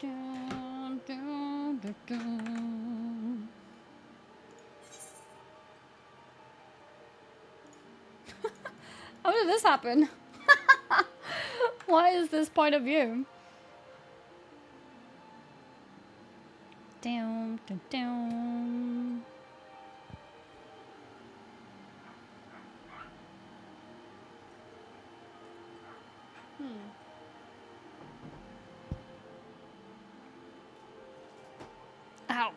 Dun, dun, dun, dun. How did this happen? Why is this point of view? Down, down, down. Ow.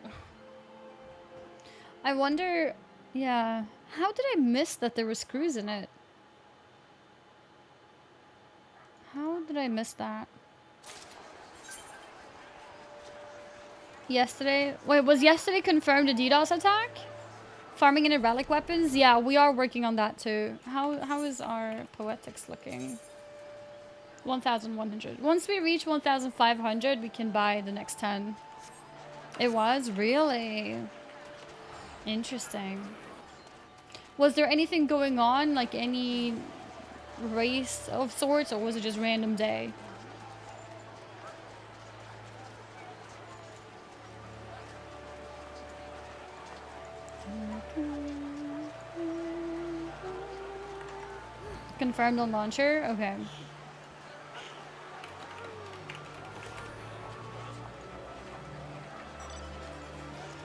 I wonder, yeah, how did I miss that there were screws in it? How did I miss that? Yesterday? Wait, was yesterday confirmed a DDoS attack? Farming in relic weapons? Yeah, we are working on that too. How is our poetics looking? 1,100. Once we reach 1,500, we can buy the next 10. It was? Really? Interesting. Was there anything going on? Like any race of sorts? Or was it just random day? Confirmed on launcher? Okay.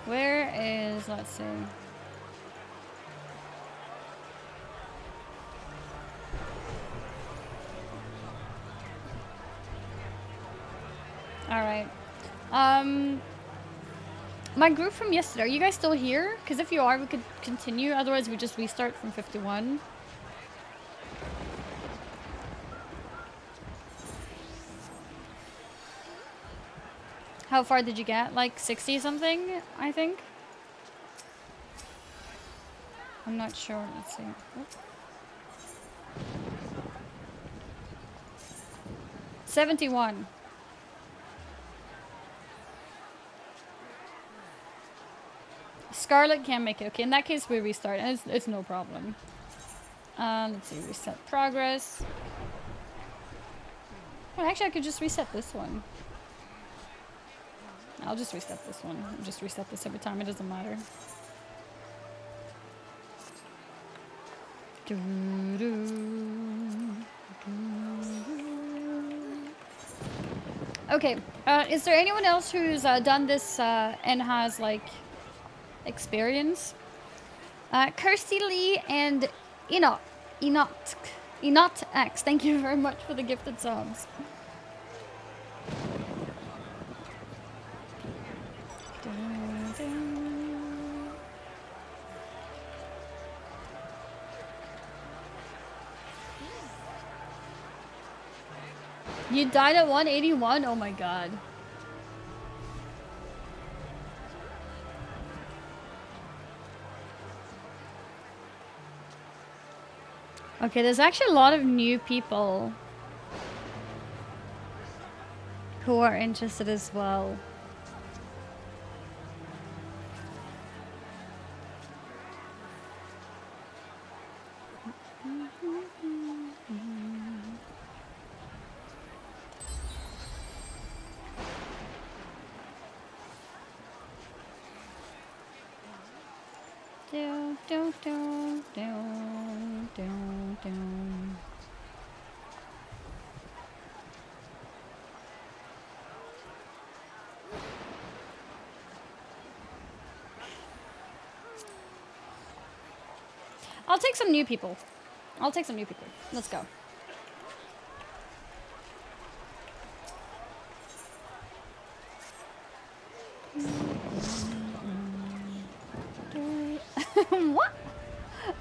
Where is, let's see. Alright. My group from yesterday, are you guys still here? Because if you are, we could continue. Otherwise, we just restart from 51. How far did you get? Like 60 something, I think? I'm not sure. Let's see. Oh. 71. Scarlet can't make it. Okay, in that case, we restart. And it's no problem. Let's see. Reset progress. Well, actually, I could just reset this one. I'll just reset this one. I'll just reset this every time. It doesn't matter. Okay. Is there anyone else who's done this and has like experience? Kirsty Lee and Enoch X. Thank you very much for the gifted subs. You died at 181? Oh my god. Okay, there's actually a lot of new people who are interested as well. I'll take some new people. Let's go. What?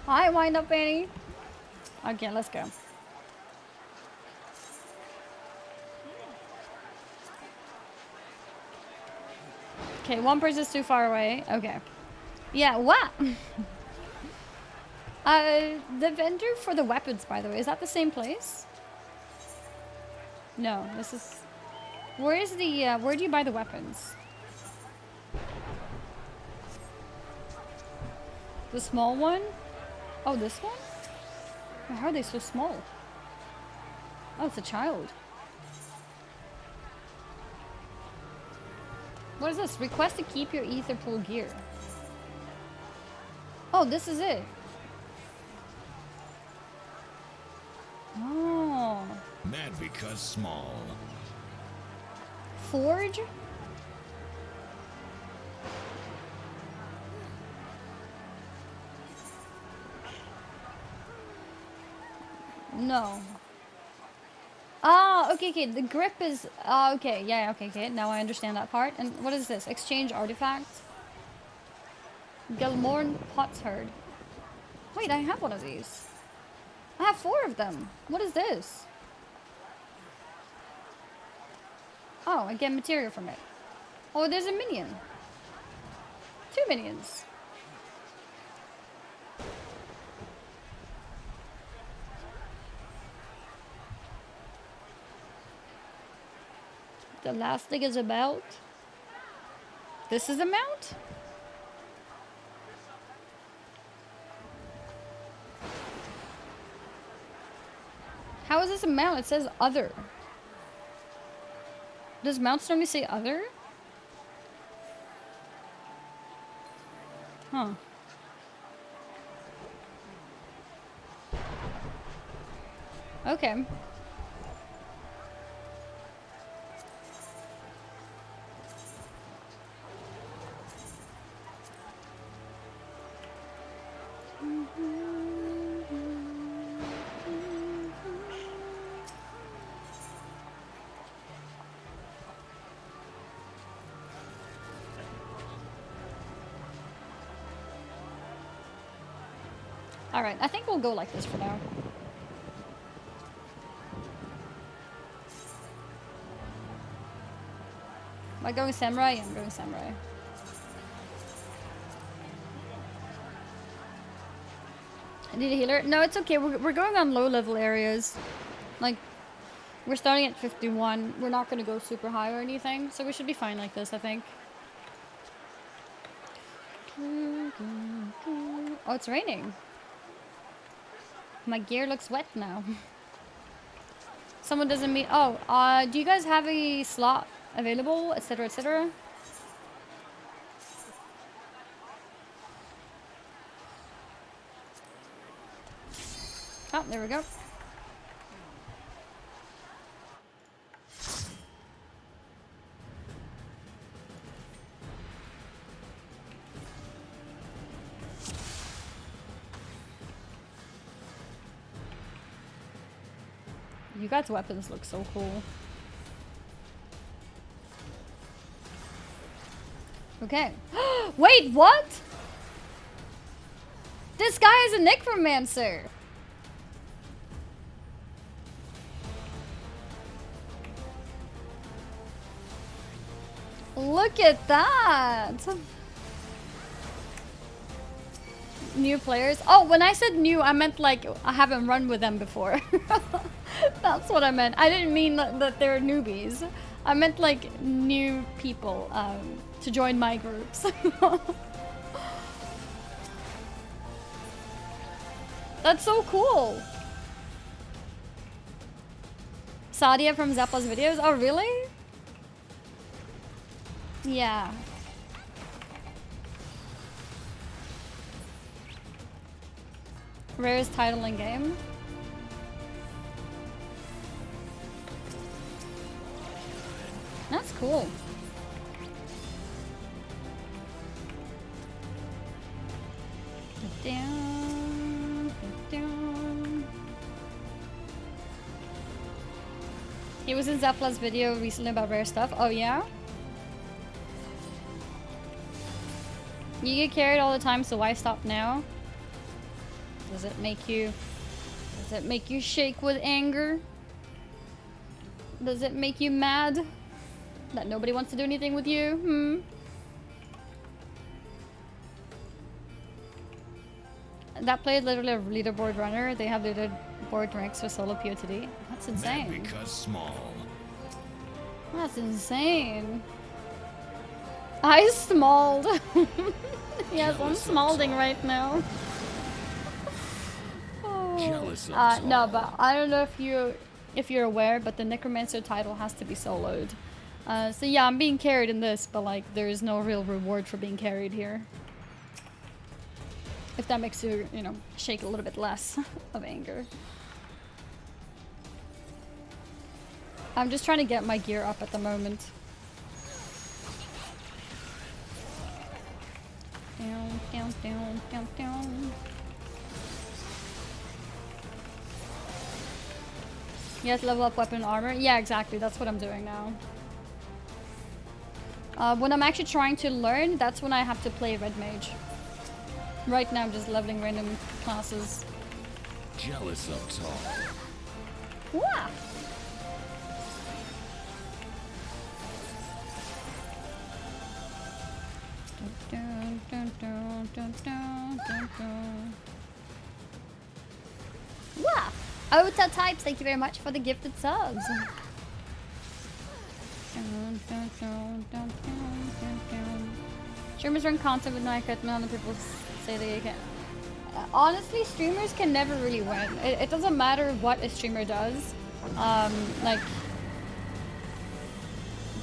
Hi, wind up, Annie. Okay, let's go. Okay, one person's too far away. Okay. Yeah, what? The vendor for the weapons, by the way, is that the same place? No, this is... Where is the, where do you buy the weapons? The small one? Oh, this one? How are they so small? Oh, it's a child. What is this? Request to keep your ether pool gear. Oh, this is it. Oh. Mad because small. Forge? No. Ah, okay, okay. The grip is... okay, yeah, okay, okay. Now I understand that part. And what is this? Exchange artifacts? Gilmorn Potsherd. Wait, I have one of these. I have 4 of them. What is this? Oh, I get material from it. Oh, there's a minion. 2 minions. The last thing is a mount. This is a mount? How is this a mount? It says other. Does mounts normally say other? Huh. Okay. Alright, I think we'll go like this for now. Am I going samurai? Yeah, I'm going samurai. I need a healer? No, it's okay. We're going on low level areas. Like, we're starting at 51. We're not going to go super high or anything. So we should be fine like this, I think. Oh, it's raining. My gear looks wet now. Someone doesn't meet... Oh, do you guys have a slot available, etc., etc.? Oh, there we go. You guys' weapons look so cool. Okay. Wait, what? This guy is a necromancer. Look at that. New players. Oh, when I said new, I meant like I haven't run with them before. That's what I meant. I didn't mean that they're newbies. I meant like new people to join my groups. That's so cool. Sadia from Zappa's videos. Oh, really? Yeah. Rarest title in game. That's cool. Down, down. He was in Zepla's video recently about rare stuff. Oh yeah? You get carried all the time, so why stop now? Does it make you shake with anger? Does it make you mad that nobody wants to do anything with you? That player is literally a leaderboard runner. They have leaderboard ranks for solo POTD. That's insane. Mad because small. That's insane. I smalled. Yes, I'm smalding right now. Jealous of no, but I don't know if you're aware, but the Necromancer title has to be soloed. So yeah, I'm being carried in this, but like there is no real reward for being carried here. If that makes you, you know, shake a little bit less of anger. I'm just trying to get my gear up at the moment. Down, down, down, down, down. You have to level up weapon and armor? Yeah, exactly. That's what I'm doing now. When I'm actually trying to learn, that's when I have to play Red Mage. Right now I'm just leveling random classes. Jealous of tall. Wow. Dun, dun, dun, dun, dun, dun, dun. Wow. Ota Types, thank you very much for the gifted subs. Dun, dun, dun, dun, dun, dun, dun. Streamers run content with no equipment, other people say they can. Honestly, streamers can never really win. It doesn't matter what a streamer does. Like,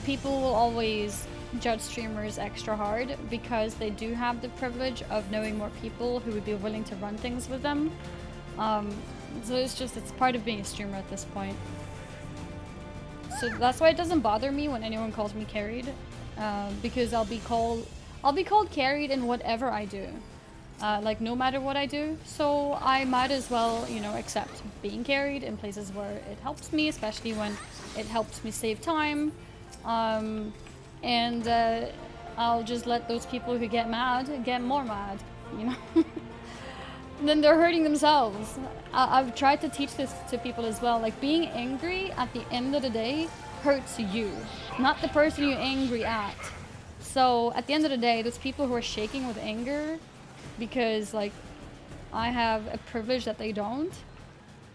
people will always judge streamers extra hard because they do have the privilege of knowing more people who would be willing to run things with them. So it's part of being a streamer at this point. So that's why it doesn't bother me when anyone calls me carried, because I'll be called carried in whatever I do, like no matter what I do. So I might as well, you know, accept being carried in places where it helps me, especially when it helps me save time. And I'll just let those people who get mad get more mad, you know. Then they're hurting themselves. I've tried to teach this to people as well. Like, being angry at the end of the day hurts you, not the person you're angry at. So at the end of the day, those people who are shaking with anger because, like, I have a privilege that they don't,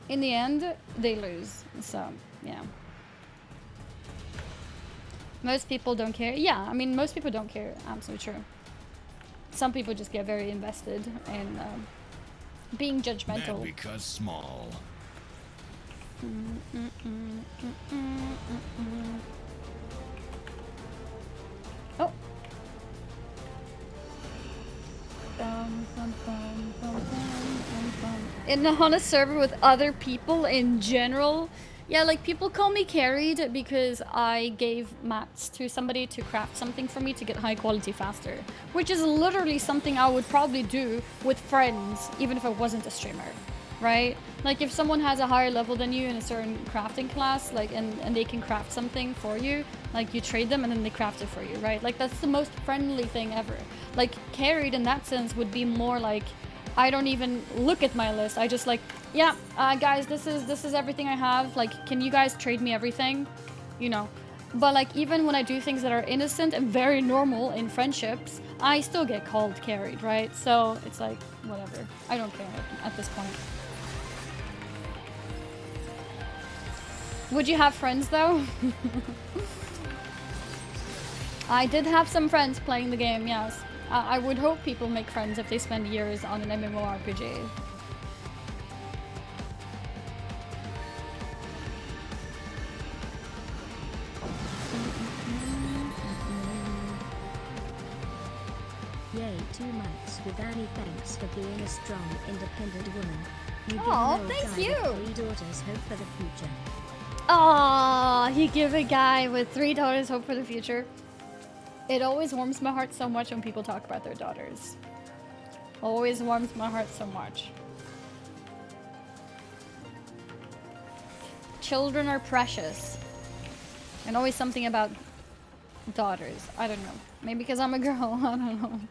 in the end, they lose. So, yeah. Most people don't care. Yeah, I mean, most people don't care. Absolutely true. Some people just get very invested in being judgmental. Mad because small. Oh. On a server with other people in general. Yeah, like, people call me carried because I gave mats to somebody to craft something for me to get high quality faster. Which is literally something I would probably do with friends, even if I wasn't a streamer, right? Like, if someone has a higher level than you in a certain crafting class, like, and they can craft something for you, like, you trade them and then they craft it for you, right? Like, that's the most friendly thing ever. Like, carried in that sense would be more like, I don't even look at my list. I just like, yeah, guys, this is everything I have. Like, can you guys trade me everything? You know. But like, even when I do things that are innocent and very normal in friendships, I still get called carried, right? So it's like, whatever. I don't care at this point. Would you have friends though? I did have some friends playing the game, yes. I would hope people make friends if they spend years on an MMORPG. Yay, 2 months with Annie. Thanks for being a strong, independent woman. Oh, thank you. 3 daughters hope for the future. Aww, you give a guy with 3 daughters hope for the future. It always warms my heart so much when people talk about their daughters. Always warms my heart so much. Children are precious. And always something about daughters. I don't know. Maybe because I'm a girl. I don't know.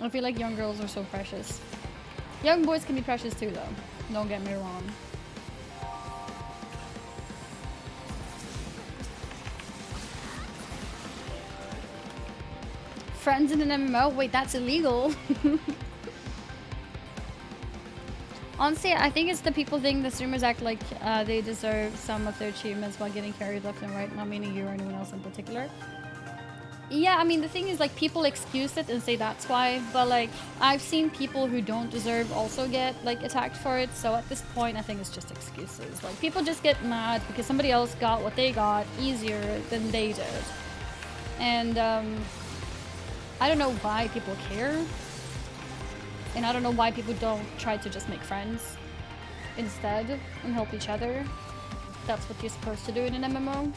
I feel like young girls are so precious. Young boys can be precious too, though. Don't get me wrong. Friends in an MMO? Wait, that's illegal. Honestly, I think it's the people think the streamers act like they deserve some of their achievements while getting carried left and right, not meaning you or anyone else in particular. Yeah, I mean, the thing is, like, people excuse it and say that's why, but, like, I've seen people who don't deserve also get, like, attacked for it, so at this point, I think it's just excuses. Like, people just get mad because somebody else got what they got easier than they did. And, I don't know why people care. And I don't know why people don't try to just make friends instead and help each other. That's what you're supposed to do in an MMO.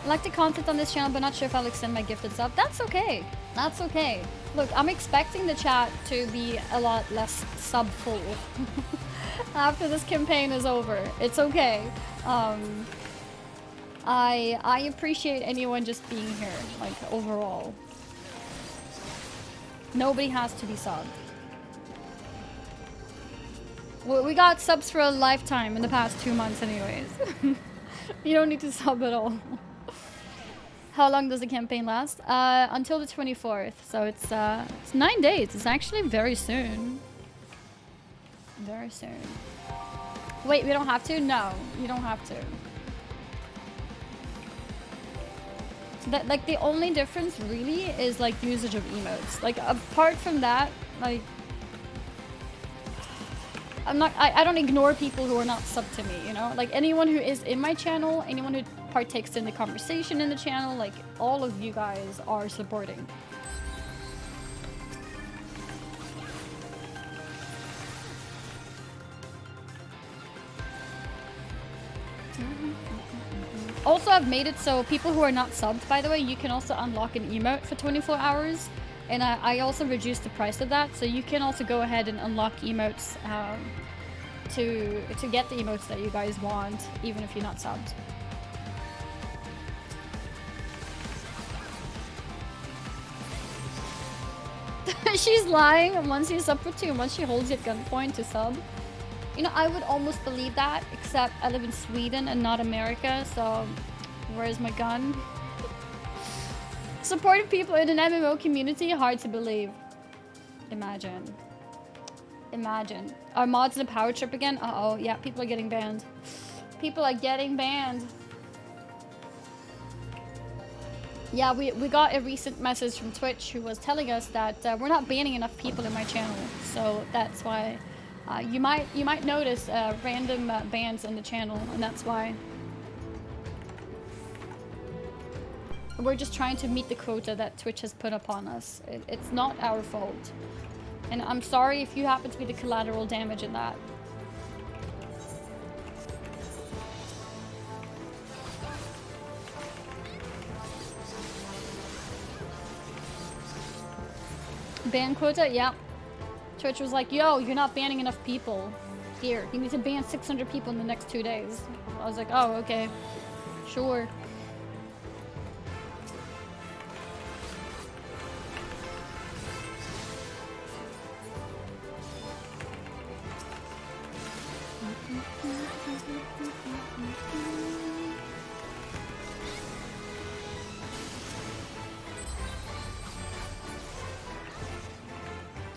I like the content on this channel, but not sure if I'll extend my gifted sub. That's okay. That's okay. Look, I'm expecting the chat to be a lot less sub full after this campaign is over. It's okay. I appreciate anyone just being here, like, overall. Nobody has to be subbed. We got subs for a lifetime in the past 2 months anyways. You don't need to sub at all. How long does the campaign last? Until the 24th, so it's 9 days. It's actually very soon. Very soon. Wait, we don't have to? No, you don't have to. That, like, the only difference really is, like, usage of emotes. Like, apart from that, like, I don't ignore people who are not sub to me, you know? Like, anyone who is in my channel, anyone who partakes in the conversation in the channel, like, all of you guys are supporting. Also, I've made it so people who are not subbed, by the way, you can also unlock an emote for 24 hours. And I also reduced the price of that, so you can also go ahead and unlock emotes to get the emotes that you guys want, even if you're not subbed. She's lying. Once you sub for 2 months, she holds you at gunpoint to sub. You know, I would almost believe that, except I live in Sweden and not America, so where's my gun? Supporting people in an MMO community, hard to believe. Imagine. Imagine. Are mods in a power trip again? Uh-oh, yeah, people are getting banned. People are getting banned. Yeah, we got a recent message from Twitch who was telling us that we're not banning enough people in my channel, so that's why you might notice random bans in the channel, and that's why. We're just trying to meet the quota that Twitch has put upon us. It's not our fault. And I'm sorry if you happen to be the collateral damage in that. Ban quota? Yeah. Twitch was like, yo, you're not banning enough people. Here, you need to ban 600 people in the next 2 days. I was like, oh, okay. Sure.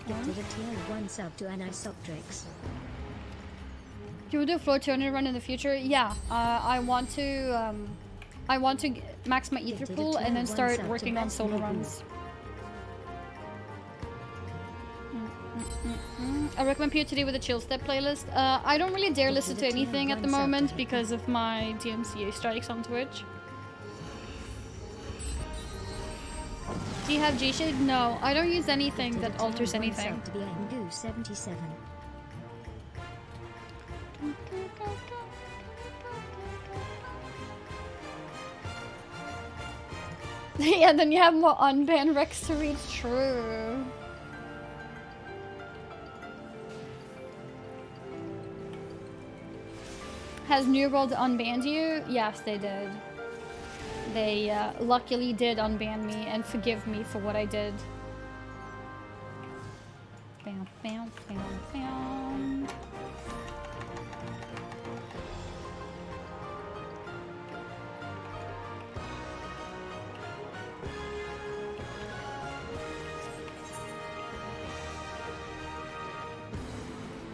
Gifted a tier 1 sub to Anisoptrix. You will do a floor tournament run in the future? Yeah, I want to max my ether pool and then start working on solo runs. I recommend POTD with a chill step playlist. I don't really dare listen to anything at the moment because of my DMCA strikes on Twitch. Do you have G-Shade? No, I don't use anything that alters anything. To the Angu 77. Yeah, then you have more unbanned Rex to read. True. Has New World unbanned you? Yes, they did. They luckily did unban me and forgive me for what I did. Bam, bam, bam, bam.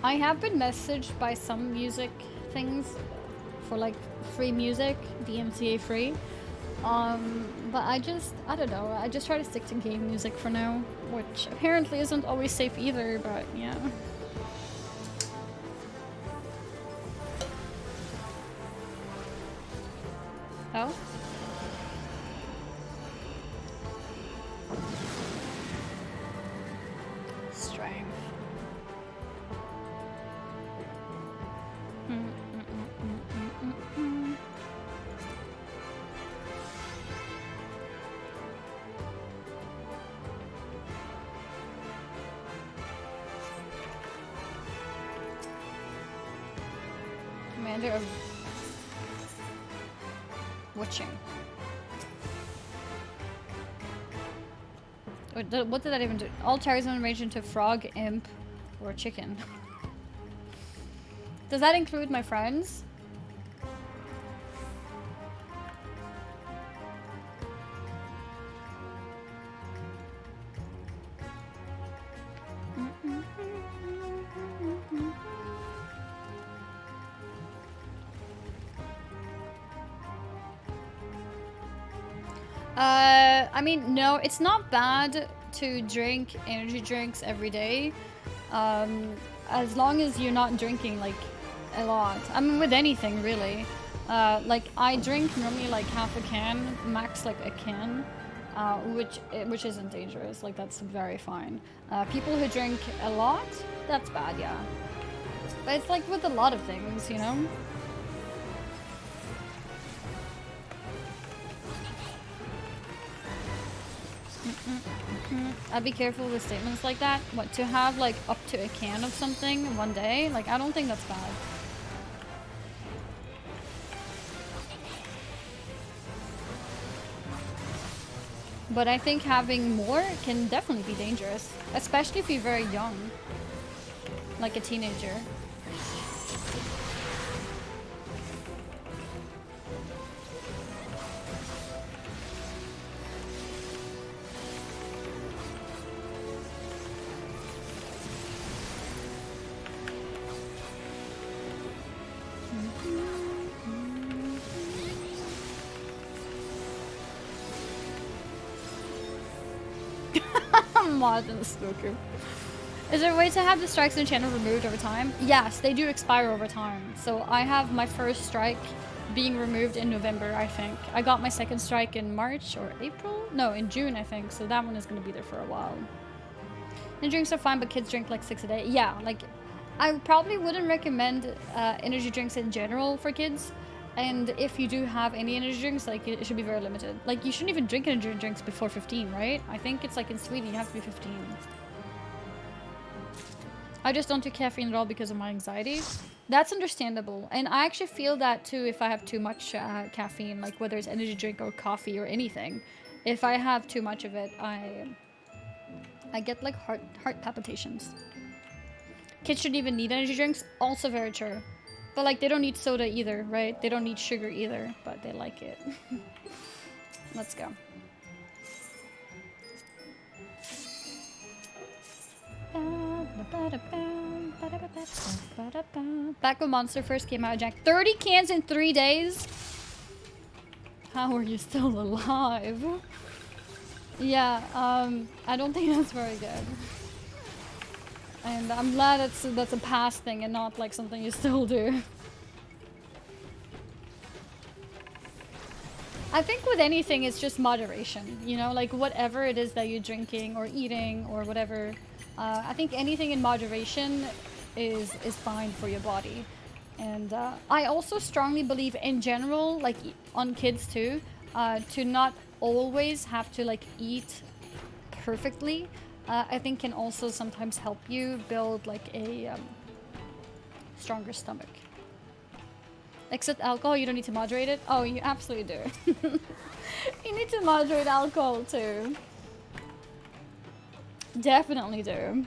I have been messaged by some music things for like free music, DMCA free. But I don't know, I just try to stick to game music for now, which apparently isn't always safe either, but yeah. Oh? Strength. Commander of Witching. What did that even do? All targets when ranged into frog, imp, or chicken. Does that include my friends? I mean, no, it's not bad to drink energy drinks every day, as long as you're not drinking like a lot. I mean, with anything really. Like I drink normally like half a can, max like a can, which isn't dangerous. Like that's very fine. People who drink a lot, that's bad, yeah. But it's like with a lot of things, you know. I'd be careful with statements like that. What, to have like up to a can of something one day? Like, I don't think that's bad. But I think having more can definitely be dangerous, especially if you're very young, like a teenager. Mod in the smoker. Is there a way to have the strikes in the channel removed over time? Yes, they do expire over time. So I have my first strike being removed in November, I think. I got my second strike in March or April? No, in June, I think. So that one is going to be there for a while. And drinks are fine, but kids drink like 6 a day. Yeah, like I probably wouldn't recommend energy drinks in general for kids. And if you do have any energy drinks, like it should be very limited. Like you shouldn't even drink energy drinks before 15, right? I think it's like in Sweden you have to be 15. I just don't do caffeine at all because of my anxiety. That's understandable. And I actually feel that too if I have too much caffeine, like whether it's energy drink or coffee or anything. If I have too much of it, I get like heart palpitations. Kids shouldn't even need energy drinks. Also very true. But like they don't need soda either, right? They don't need sugar either, but they like it. Let's go. Back when Monster first came out, Jack. 30 cans in 3 days? How are you still alive? Yeah, I don't think that's very good. And I'm glad that's a past thing and not like something you still do. I think with anything it's just moderation, you know, like whatever it is that you're drinking or eating or whatever. I think anything in moderation is fine for your body. And I also strongly believe in general, like on kids too, to not always have to like eat perfectly. I think can also sometimes help you build like a stronger stomach. Except alcohol, you don't need to moderate it. Oh, you absolutely do. You need to moderate alcohol too. Definitely do.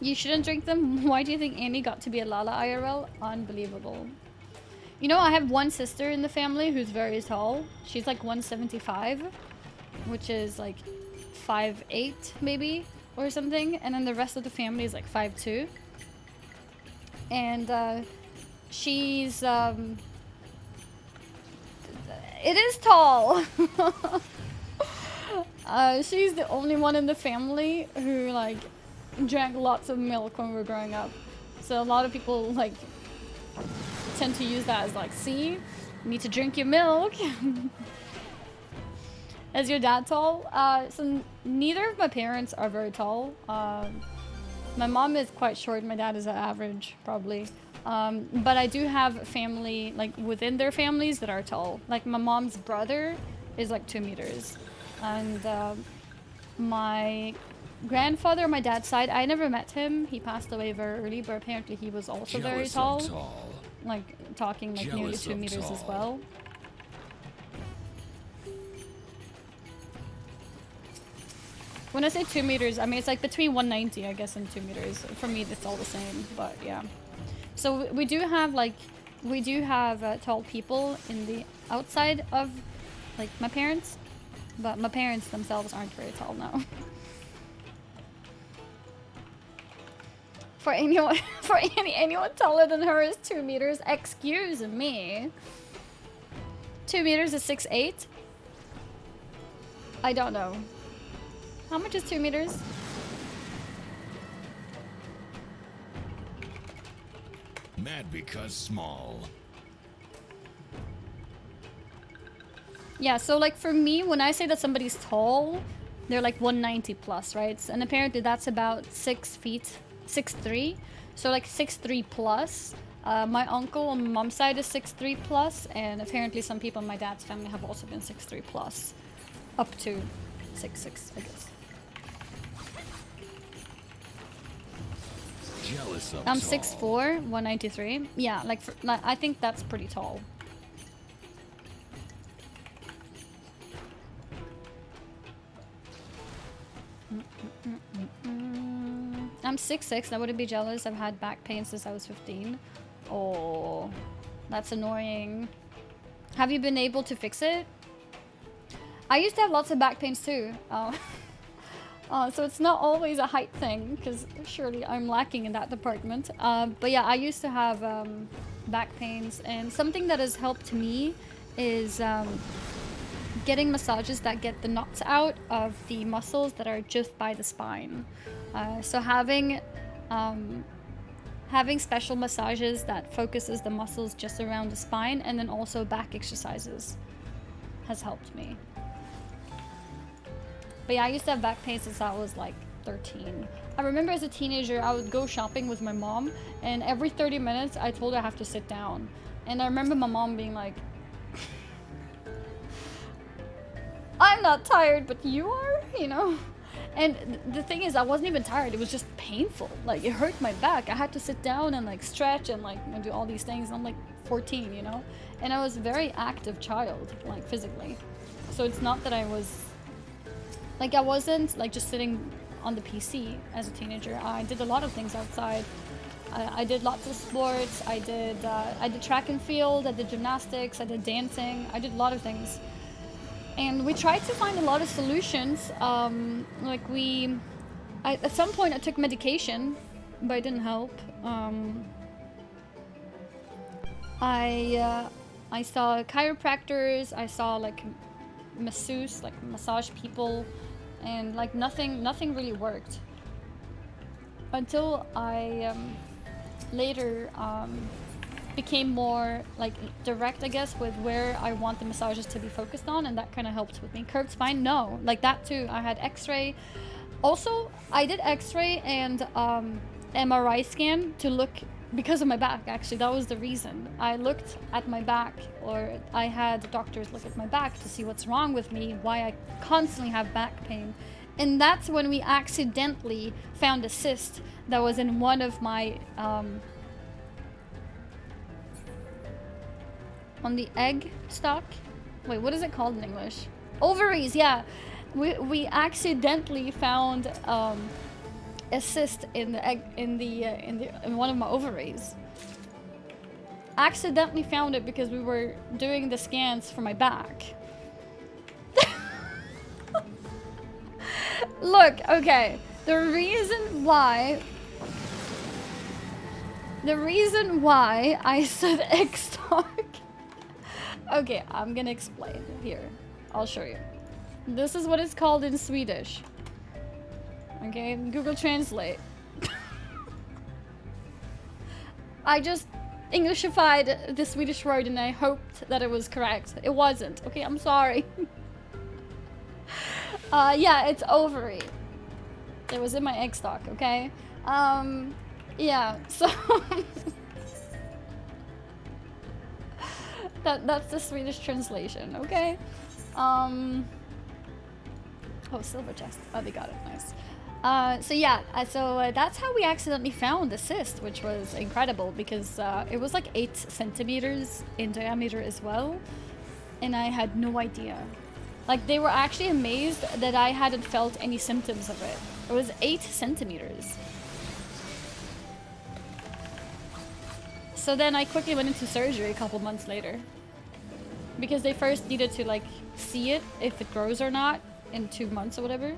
You shouldn't drink them. Why do you think Amy got to be a Lala IRL? Unbelievable. You know, I have one sister in the family who's very tall. She's like 175, which is like 5'8" maybe or something. And then the rest of the family is like 5'2". And she's it is tall. She's the only one in the family who like drank lots of milk when we were growing up. So a lot of people like tend to use that as like, see, you need to drink your milk. Is your dad tall? So neither of my parents are very tall. My mom is quite short. My dad is average, probably. But I do have family, like within their families, that are tall. Like my mom's brother is like 2 meters. And my grandfather on my dad's side, I never met him. He passed away very early, but apparently he was also very tall. Like talking like nearly 2 meters as well. When I say 2 meters, I mean it's like between 190, I guess, and 2 meters. For me, it's all the same, but yeah. So we do have tall people in the outside of like my parents, but my parents themselves aren't very tall now. For anyone taller than her is 2 meters. Excuse me. 2 meters is 6'8". I don't know. How much is 2 meters? Mad because small. Yeah, so like for me, when I say that somebody's tall, they're like 190 plus, right? And apparently that's about 6 feet, 6'3". So like 6'3" plus. My uncle on my mom's side is 6'3" plus, and apparently some people in my dad's family have also been 6'3" plus, up to 6'6", I guess. Jealous of I'm tall. 6'4", 193. Yeah, like I think that's pretty tall. I'm 6'6", I wouldn't be jealous. I've had back pain since I was 15. Oh, that's annoying. Have you been able to fix it? I used to have lots of back pains too. So it's not always a height thing, because surely I'm lacking in that department. But yeah, I used to have back pains, and something that has helped me is getting massages that get the knots out of the muscles that are just by the spine. So having special massages that focuses the muscles just around the spine, and then also back exercises has helped me. But yeah, I used to have back pain since I was like 13. I remember as a teenager, I would go shopping with my mom, and every 30 minutes I told her I have to sit down. And I remember my mom being like, I'm not tired, but you are, you know? And the thing is, I wasn't even tired. It was just painful. Like, it hurt my back. I had to sit down and like stretch and like do all these things. I'm like 14, you know? And I was a very active child, like physically. So it's not that I was, like I wasn't like just sitting on the PC as a teenager. I did a lot of things outside. I did lots of sports. I did track and field. I did gymnastics. I did dancing. I did a lot of things. And we tried to find a lot of solutions. At some point I took medication, but it didn't help. I saw chiropractors. I saw like masseuse, like massage people, and like nothing really worked. Until I later became more like direct, I guess, with where I want the massages to be focused on, and that kind of helped with me. Curved spine, no, like that too. I had X-ray. Also, I did X-ray and MRI scan to look because of my back. Actually, that was the reason. I looked at my back, or I had doctors look at my back to see what's wrong with me, why I constantly have back pain. And that's when we accidentally found a cyst that was in one of my on the egg stalk. Wait, what is it called in English? Ovaries, yeah. We accidentally found a cyst in the egg in one of my ovaries. accidentally found it because we were doing the scans for my back. Look, okay. The reason why I said X-Talk. Okay, I'm gonna explain here. I'll show you. This is what it's called in Swedish. Okay, Google Translate. I just Englishified the Swedish word and I hoped that it was correct. It wasn't. Okay, I'm sorry. Yeah, it's ovary. It was in my egg stock, okay? Yeah, so that's the Swedish translation, okay? Oh, silver chest. Oh, they got it. Nice. So yeah, that's how we accidentally found the cyst, which was incredible because it was like 8 centimeters in diameter as well, and I had no idea. Like, they were actually amazed that I hadn't felt any symptoms of it. It was 8 centimeters. So then I quickly went into surgery a couple months later because they first needed to like see it if it grows or not in 2 months or whatever.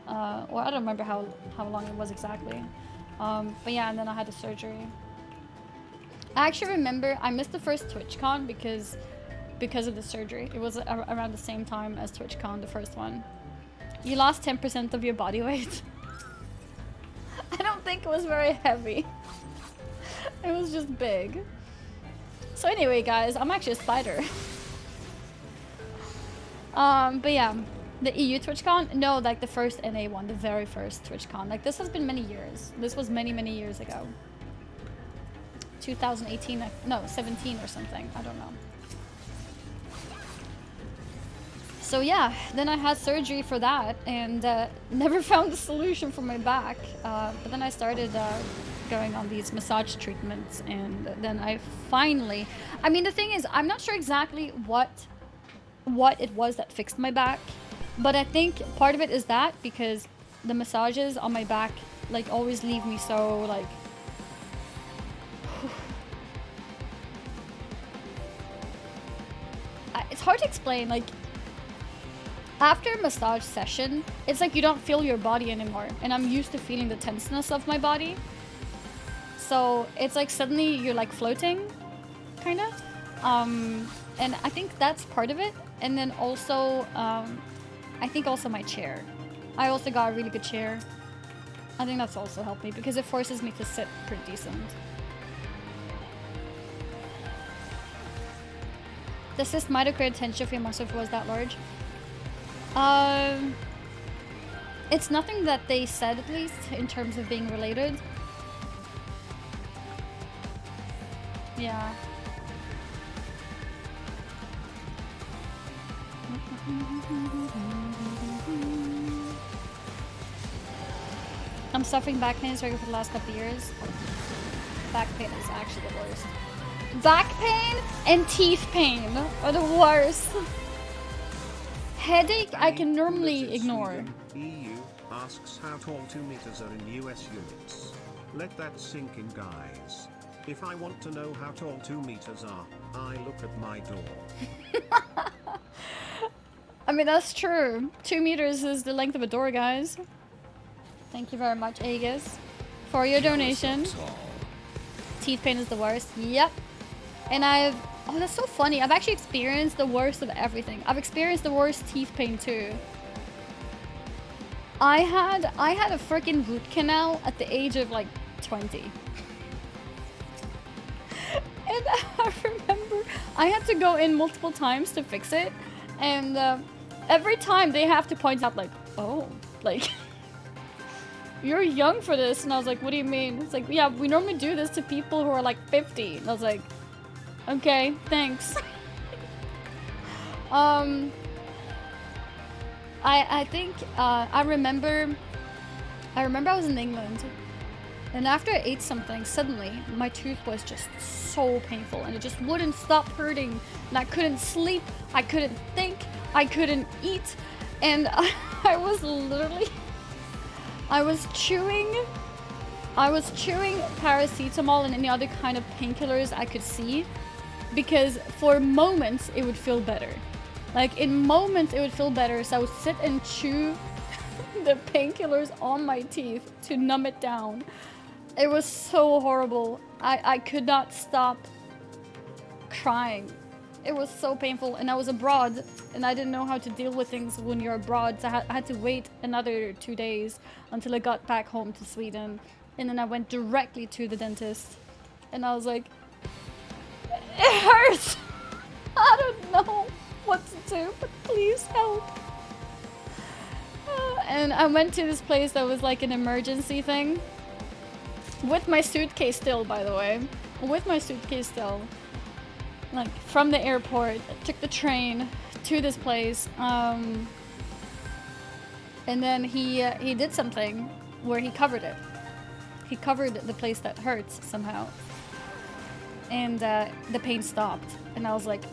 Or I don't remember how long it was exactly. But yeah, and then I had the surgery. I actually remember I missed the first TwitchCon because of the surgery. It was around the same time as TwitchCon, the first one. You lost 10% of your body weight. I don't think it was very heavy. It was just big. So anyway, guys, I'm actually a spider. But yeah, the EU TwitchCon? No, like the first NA one, the very first TwitchCon. Like, this has been many years. This was many, many years ago. 2018, no, 17 or something. I don't know. So yeah, then I had surgery for that and never found the solution for my back. But then I started going on these massage treatments, and then I finally... I mean, the thing is, I'm not sure exactly what it was that fixed my back. But I think part of it is that because the massages on my back like always leave me so like... It's hard to explain, like... After a massage session, it's like you don't feel your body anymore. And I'm used to feeling the tenseness of my body. So it's like suddenly you're like floating, kind of. And I think that's part of it. And then also, I think also my chair. I also got a really good chair. I think that's also helped me because it forces me to sit pretty decent. The cyst might have created tension if your muscle was that large. It's nothing that they said, at least, in terms of being related. Yeah. I'm suffering back pain for the last couple of years. Back pain is actually the worst. Back pain and teeth pain are the worst. Headache I can normally ignore. EU asks how tall 2 meters are in US units. Let that sink in, guys. If I want to know how tall 2 meters are, I look at my door. I mean, that's true. 2 meters is the length of a door, guys. Thank you very much, Aegis, for your donation. Teeth pain is the worst. Yep. And oh, that's so funny. I've actually experienced the worst of everything. I've experienced the worst teeth pain too. I had a freaking root canal at the age of like 20. And I remember I had to go in multiple times to fix it. And every time they have to point out like, oh, like, you're young for this. And I was like, what do you mean? It's like, yeah, we normally do this to people who are like 50. And I was like, okay, thanks. I think I remember I was in England, and after I ate something, suddenly my tooth was just so painful, and it just wouldn't stop hurting, and I couldn't sleep, I couldn't think, I couldn't eat, and I was chewing paracetamol and any other kind of painkillers I could see because for moments it would feel better. Like in moments it would feel better, so I would sit and chew the painkillers on my teeth to numb it down. It was so horrible. I could not stop crying. It was so painful, and I was abroad and I didn't know how to deal with things when you're abroad, so I had to wait another 2 days until I got back home to Sweden, and then I went directly to the dentist and I was like, it hurts. I don't know what to do, but please help. And I went to this place that was like an emergency thing with my suitcase still, by the way, with my suitcase still. Like from the airport, I took the train to this place, and then he did something where he covered it. He covered the place that hurts somehow, and the pain stopped. And I was like,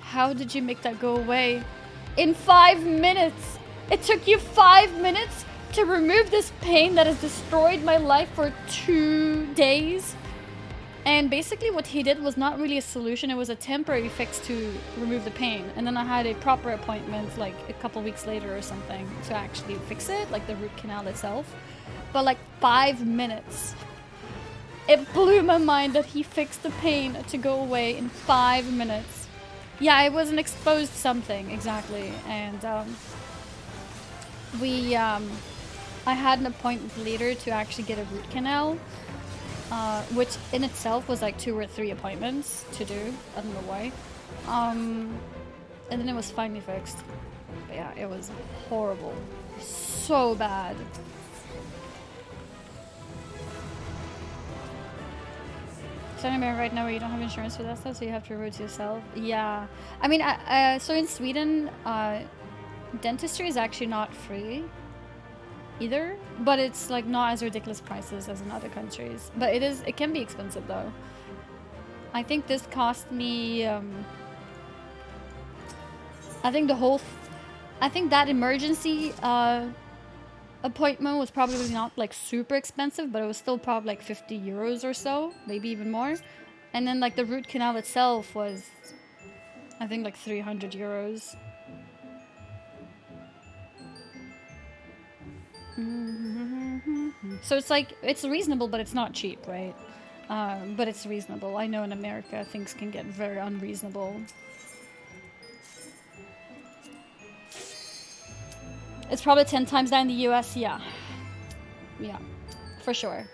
how did you make that go away in 5 minutes? It took you 5 minutes to remove this pain that has destroyed my life for 2 days. And basically what he did was not really a solution, it was a temporary fix to remove the pain. And then I had a proper appointment like a couple weeks later or something to actually fix it, like the root canal itself. But like 5 minutes. It blew my mind that he fixed the pain to go away in 5 minutes. Yeah, it was an exposed something, exactly. And I had an appointment later to actually get a root canal. Which in itself was like 2 or 3 appointments to do. I don't know why. And then it was finally fixed. But yeah, it was horrible. So bad. So anyway, right now you don't have insurance for that stuff, so you have to road yourself. Yeah. I mean, so in Sweden, dentistry is actually not free either, but it's like not as ridiculous prices as in other countries, but it can be expensive though. I think this cost me I think that emergency appointment was probably not like super expensive, but it was still probably like 50 euros or so, maybe even more. And then like the root canal itself was I think like 300 euros. So it's like, it's reasonable, but it's not cheap, right? But it's reasonable. I know in America things can get very unreasonable. It's probably 10 times that in the US, yeah. Yeah, for sure.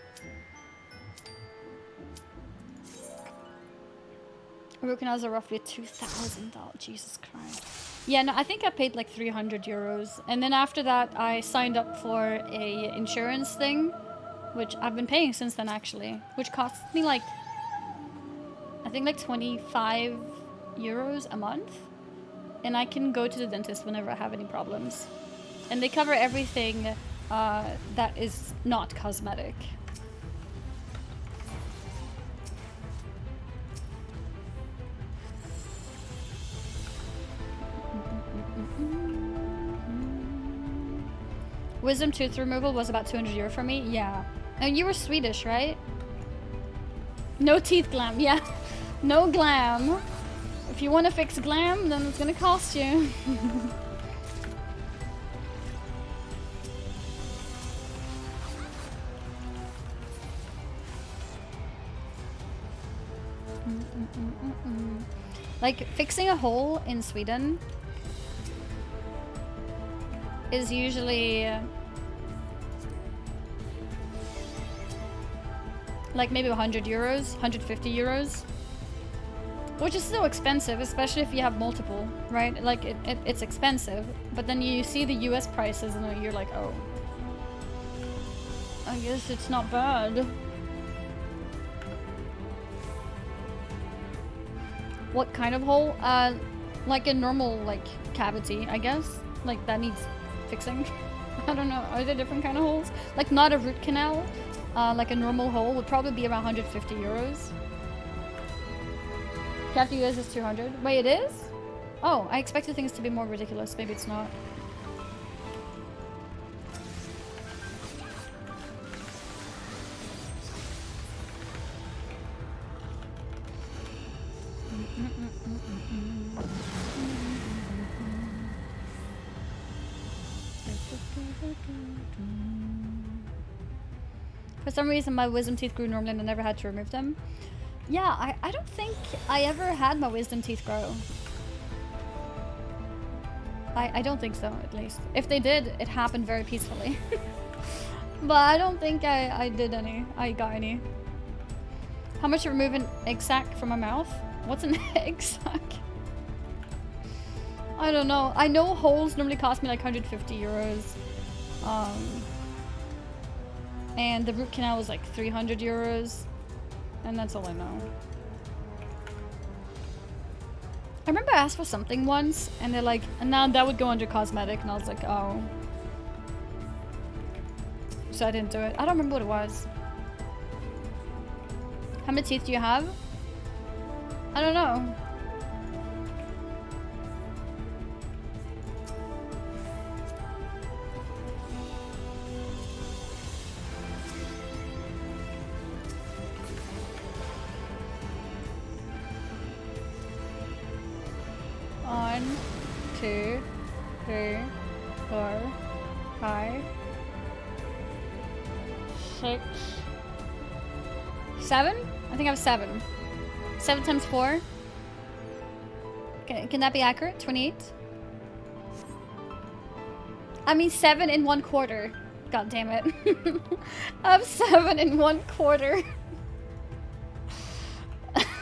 Root canals are roughly $2,000. Jesus Christ. Yeah, no, I think I paid like 300 euros. And then after that, I signed up for a insurance thing, which I've been paying since then actually, which costs me like, I think like 25 euros a month. And I can go to the dentist whenever I have any problems. And they cover everything that is not cosmetic. Wisdom tooth removal was about 200 euro for me. Yeah. And you were Swedish, right? No teeth glam. Yeah. No glam. If you want to fix glam, then it's gonna cost you. Like, fixing a hole in Sweden is usually like maybe 100 euros, 150 euros, which is still expensive, especially if you have multiple, right? Like it's expensive, but then you see the US prices and you're like, oh, I guess it's not bad. What kind of hole? Like a normal like cavity, I guess. Like that needs fixing. I don't know. Are there different kind of holes? Like not a root canal. Like a normal hole would probably be around 150 euros. Cavity US is 200. Wait, it is? Oh, I expected things to be more ridiculous. Maybe it's not. For some reason my wisdom teeth grew normally and I never had to remove them. Yeah, I don't think I ever had my wisdom teeth grow. I don't think so, at least. If they did, it happened very peacefully. But I don't think I did any. I got any. How much to remove an egg sac from my mouth? What's an egg sac? I don't know. I know holes normally cost me like 150 euros. And the root canal was like 300 euros. And that's all I know. I remember I asked for something once, and they're like, and now that would go under cosmetic, and I was like, oh. So I didn't do it. I don't remember what it was. How many teeth do you have? I don't know. One, 2, 3, 4, 5, 6, 7? I think I have 7. 7 times 4. Can that be accurate? 28? I mean 7 in 1/4. God damn it. I have 7 in 1/4.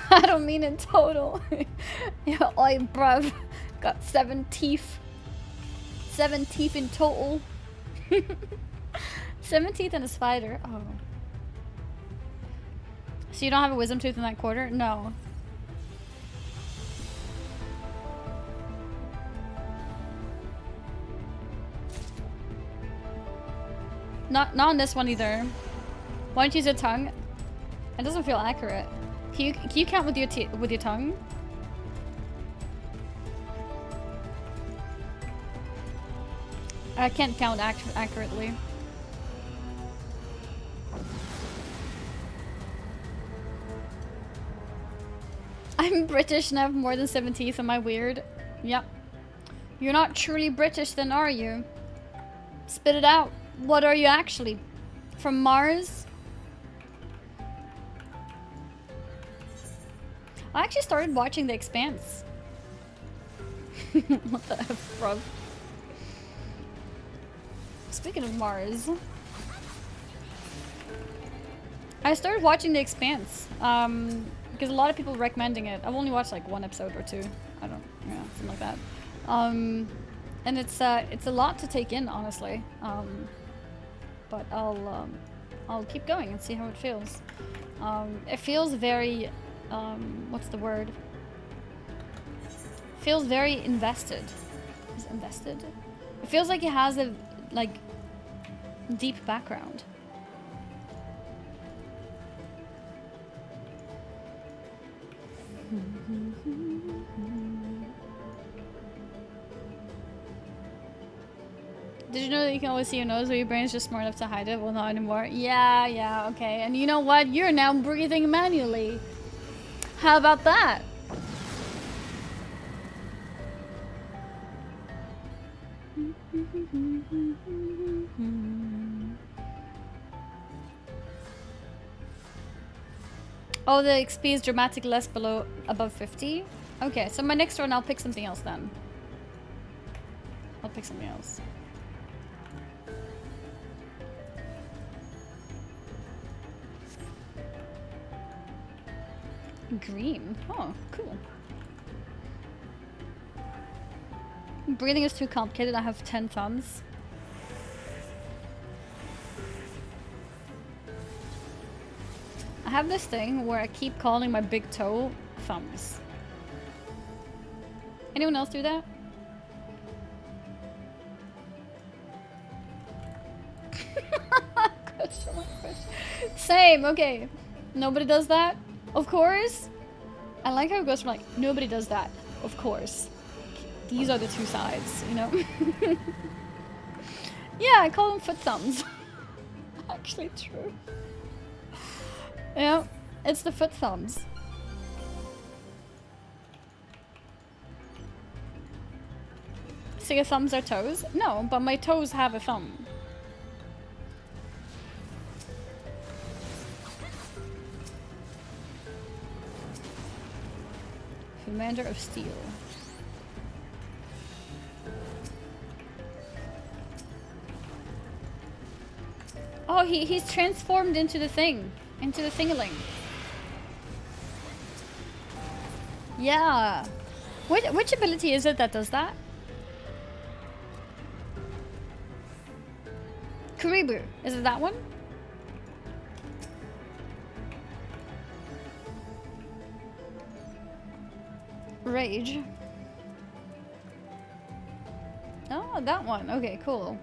I don't mean in total. Yeah, oi, bruv. Got 7 teeth. 7 teeth in total. 7 teeth and a spider. Oh. So you don't have a wisdom tooth in that quarter? No. Not on this one either. Why don't you use your tongue? It doesn't feel accurate. Can you count with your tongue? I can't count accurately. I'm British and I have more than 7 teeth. Am I weird? Yep. You're not truly British then, are you? Spit it out. What are you actually? From Mars? I actually started watching The Expanse. What the F, bro? Speaking of Mars, I started watching The Expanse because a lot of people are recommending it. I've only watched like 1 episode or 2. I don't, yeah, something like that. And it's a lot to take in, honestly. But I'll keep going and see how it feels. It feels very, what's the word? Feels very invested. Is it invested? It feels like it has a like deep background. Did you know that you can always see your nose, but your brain's just smart enough to hide it? Well, not anymore. Yeah, okay. And you know what? You're now breathing manually. How about that? Oh, the XP is dramatically less above 50? Okay, so my next one I'll pick something else then. I'll pick something else. Green. Oh, cool. Breathing is too complicated. I have 10 thumbs. I have this thing where I keep calling my big toe thumbs. Anyone else do that? Same, okay. Nobody does that? Of course. I like how it goes from like, nobody does that. Of course. These are the two sides, you know? Yeah, I call them foot thumbs. Actually true. Yeah, it's the foot thumbs. So your thumbs are toes? No, but my toes have a thumb. Commander of Steel. Oh, he's transformed into the thing. Into the thingaling. Yeah. Which ability is it that does that? Kuribu. Is it that one? Rage. Oh, that one. Okay, cool.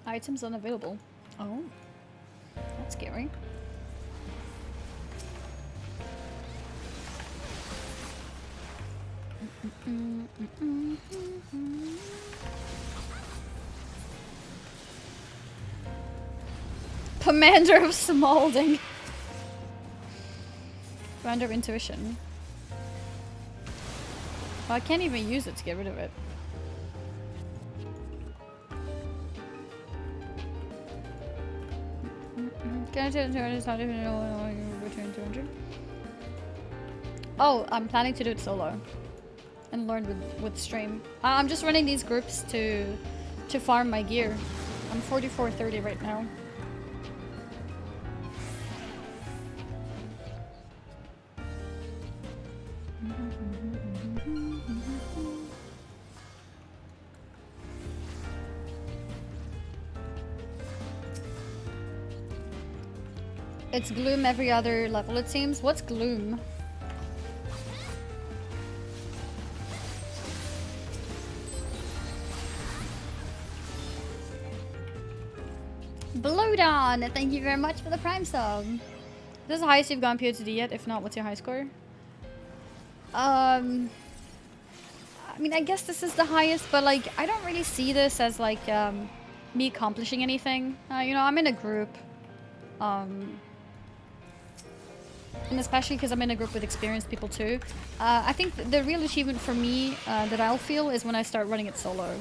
Items unavailable. Oh, that's scary. Commander of Smalding. Commander of Intuition. Well, I can't even use it to get rid of it. Can I tell 200? How do you know you return 200? Oh, I'm planning to do it solo and learn with stream. I'm just running these groups to farm my gear. I'm 4430 right now. It's Gloom every other level, it seems. What's Gloom? Blowdown! Thank you very much for the Prime sub. Is this the highest you've gone POTD yet? If not, what's your high score? I mean, I guess this is the highest, but like, I don't really see this as like me accomplishing anything. You know, I'm in a group. And especially because I'm in a group with experienced people too. I think the real achievement for me that I'll feel is when I start running it solo.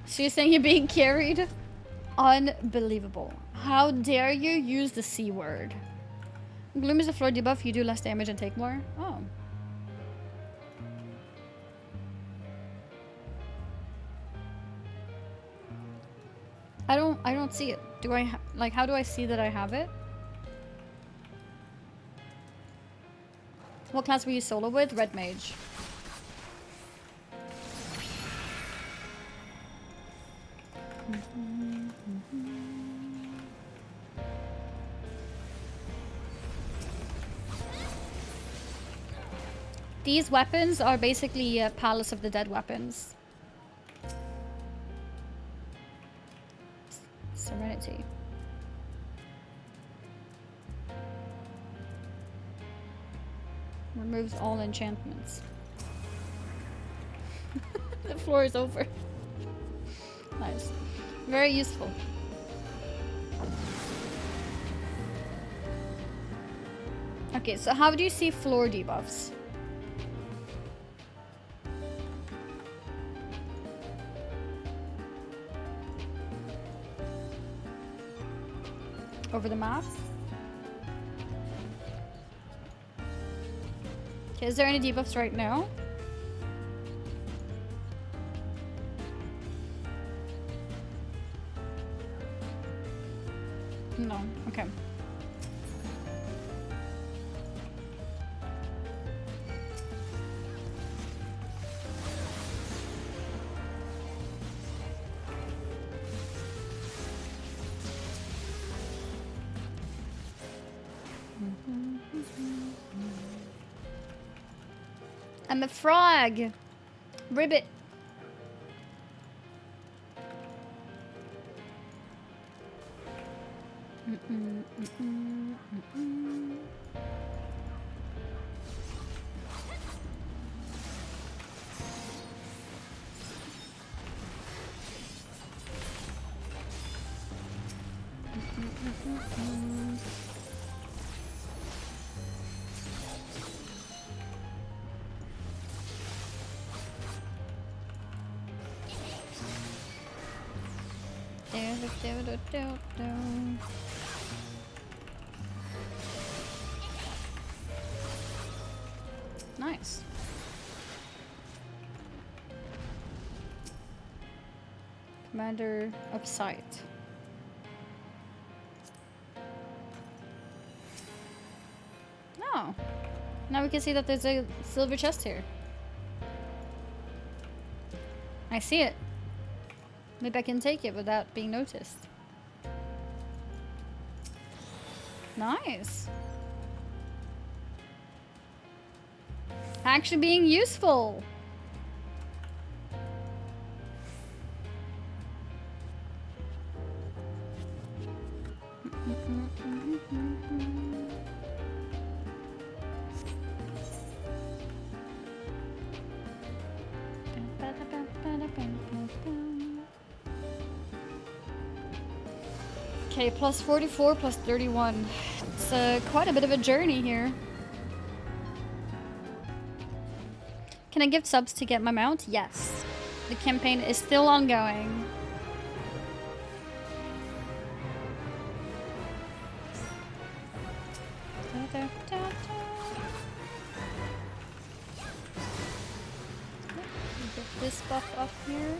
So you're saying you're being carried? Unbelievable. How dare you use the C word? Gloom is a floor debuff, you do less damage and take more? Oh. I don't see it. Do I like, how do I see that I have it? What class were you solo with? Red Mage. These weapons are basically Palace of the Dead weapons. Serenity. Removes all enchantments. The floor is over. Nice. Very useful. Okay, so how do you see floor debuffs? Over the map? Okay, is there any debuffs right now? No, okay. I'm a frog. Ribbit. Nice. Commander of Sight. Oh. Now we can see that there's a silver chest here. I see it. Maybe I can take it without being noticed. Nice. Actually being useful. Okay, plus 44, plus 31. It's quite a bit of a journey here. Can I give subs to get my mount? Yes. The campaign is still ongoing. Get this buff up here.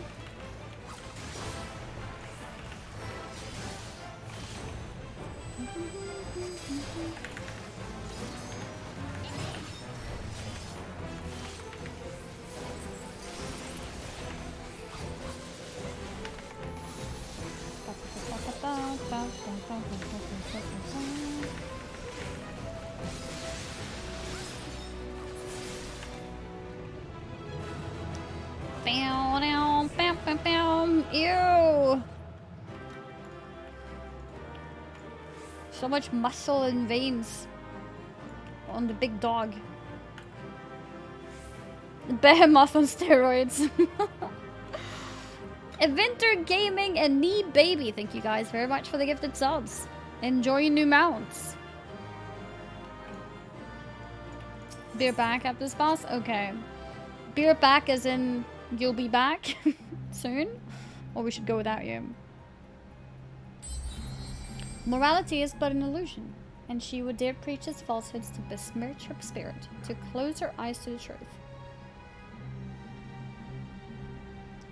Ew! So much muscle and veins on the big dog. The behemoth on steroids. Adventure Gaming and Knee Baby, thank you guys very much for the gifted subs. Enjoy your new mounts. Beer back at this boss? Okay. Beer back as in you'll be back soon? Or we should go without you. Morality is but an illusion, and she would dare preach his falsehoods to besmirch her spirit, to close her eyes to the truth.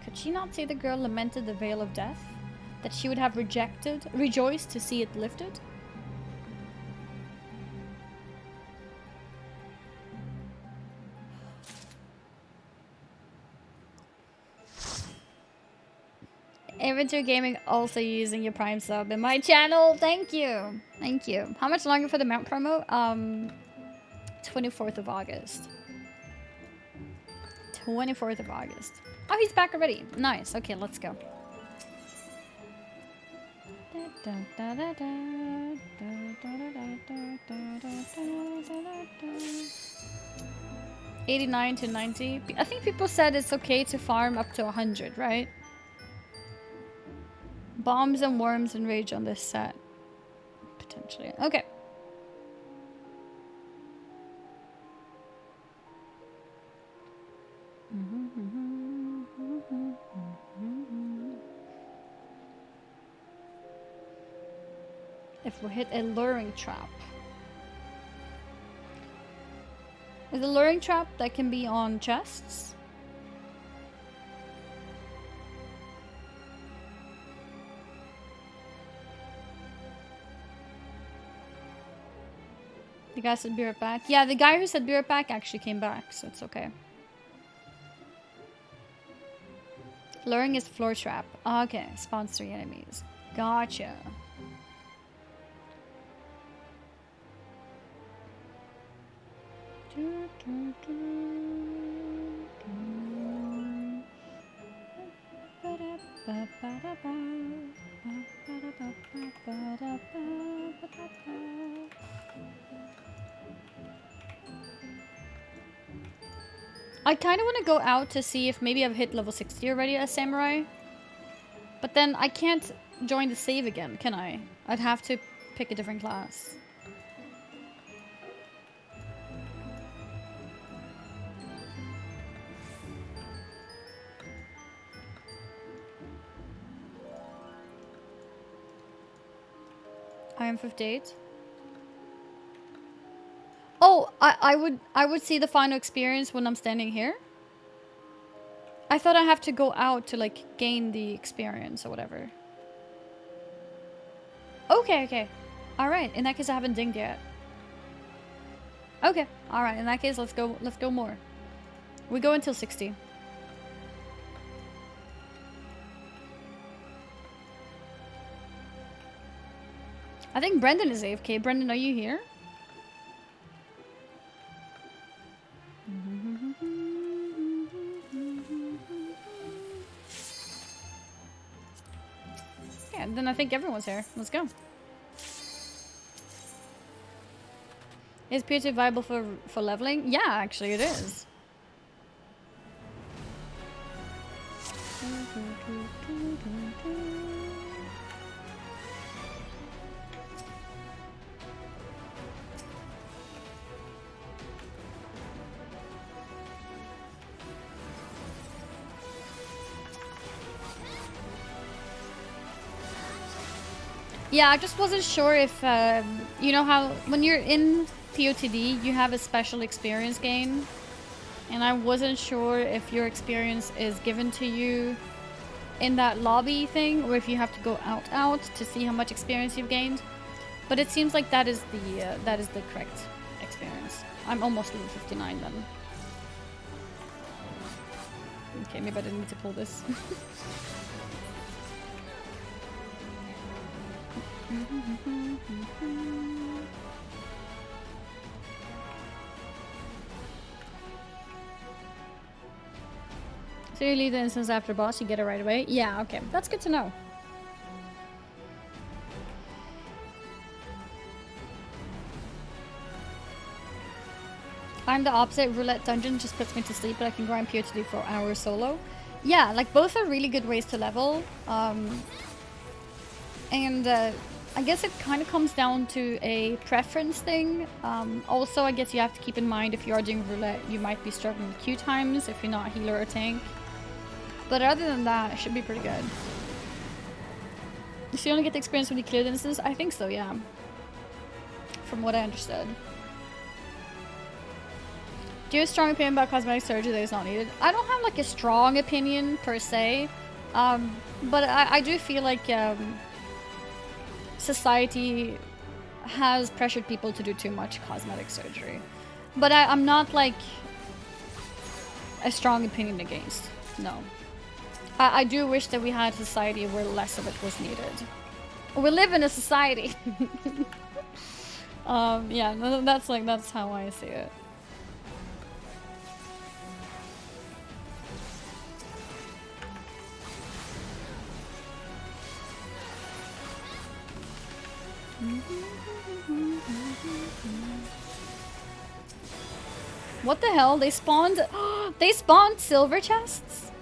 Could she not see the girl lamented the veil of death? That she would have rejoiced to see it lifted? Adventure Gaming also using your Prime sub in my channel. Thank you. Thank you. How much longer for the mount promo? 24th of August. 24th of August. Oh, he's back already. Nice. Okay, let's go. 89 to 90. I think people said it's okay to farm up to 100, right? Bombs and worms and rage on this set. Potentially. Okay. If we hit a luring trap. Is a luring trap that can be on chests? The guy said be right back. Yeah, the guy who said be right back actually came back, so it's okay. Luring is floor trap. Okay, spawns 3 enemies. Gotcha. I kind of want to go out to see if maybe I've hit level 60 already as Samurai. But then I can't join the save again, can I? I'd have to pick a different class. I am 58. Oh, I would see the final experience when I'm standing here. I thought I have to go out to like gain the experience or whatever. Okay, okay. Alright, in that case I haven't dinged yet. Okay, alright, in that case let's go more. We go until 60. I think Brendan is AFK. Brendan, are you here? Yeah, then I think everyone's here. Let's go. Is PhD viable for leveling? Yeah, actually it is. Yeah, I just wasn't sure if, you know how when you're in POTD, you have a special experience gain. And I wasn't sure if your experience is given to you in that lobby thing, or if you have to go out to see how much experience you've gained. But it seems like that is the correct experience. I'm almost level 59 then. Okay, maybe I didn't need to pull this. So you leave the instance after boss, you get it right away? Yeah, okay. That's good to know. I'm the opposite. Roulette Dungeon just puts me to sleep, but I can grind PhD for hours solo. Yeah, like both are really good ways to level. I guess it kind of comes down to a preference thing. Also, I guess you have to keep in mind if you are doing roulette, you might be struggling with queue times if you're not a healer or tank. But other than that, it should be pretty good. So you only get the experience when you clear the instance? I think so, yeah. From what I understood. Do you have a strong opinion about cosmetic surgery that is not needed? I don't have like a strong opinion per se. But I do feel like society has pressured people to do too much cosmetic surgery. But I'm not like a strong opinion against. No. I do wish that we had a society where less of it was needed. We live in a society. Yeah, that's how I see it. What the hell? They spawned they spawned silver chests?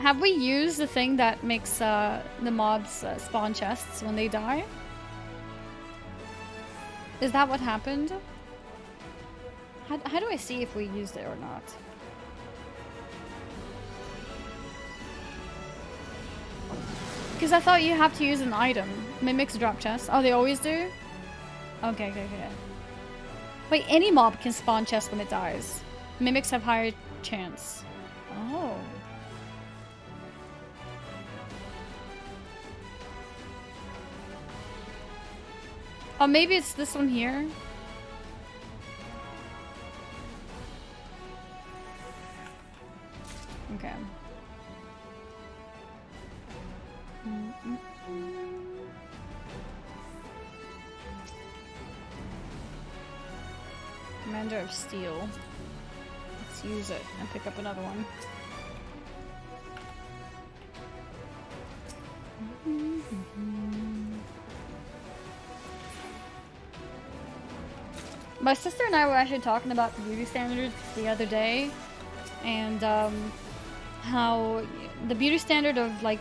Have we used the thing that makes the mobs spawn chests when they die? Is that what happened? How do I see if we used it or not? Because I thought you have to use an item. Mimics drop chests. Oh, they always do? Okay, okay, okay. Wait, any mob can spawn chests when it dies. Mimics have higher chance. Oh. Oh, maybe it's this one here. Okay. Commander of Steel. Let's use it and pick up another one. My sister and I were actually talking about the beauty standards the other day, and how the beauty standard of like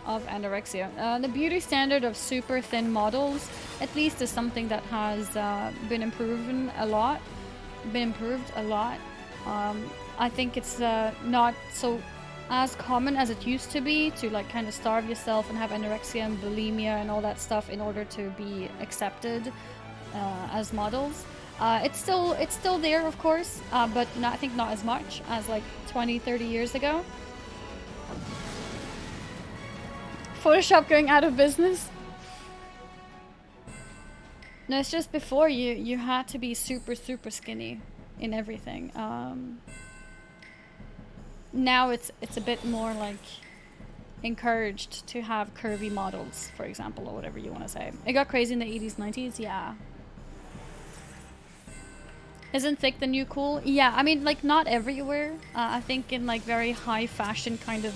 of anorexia, the beauty standard of super thin models, at least, is something that has been improved a lot. I think it's not so as common as it used to be to like kind of starve yourself and have anorexia and bulimia and all that stuff in order to be accepted as models. It's still there, of course, but I think not as much as like 20-30 years ago. Photoshop going out of business. No, it's just before you had to be super skinny in everything. Now it's a bit more like encouraged to have curvy models, for example, or whatever you want to say. It got crazy in the 80s, 90s, yeah. Isn't thick the new cool? Yeah, I mean, like, not everywhere. I think in like very high fashion kind of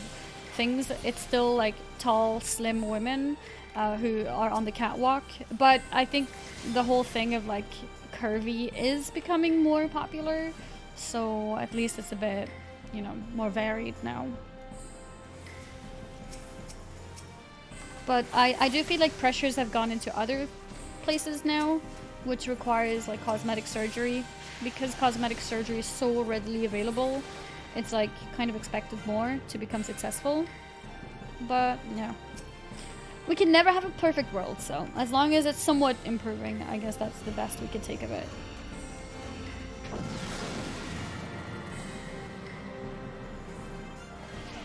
things, it's still like tall, slim women who are on the catwalk. But I think the whole thing of like curvy is becoming more popular. So at least it's a bit, you know, more varied now. But I do feel like pressures have gone into other places now, which requires like cosmetic surgery. Because cosmetic surgery is so readily available, it's like kind of expected more to become successful. But yeah, we can never have a perfect world, so as long as it's somewhat improving, I guess that's the best we can take of it.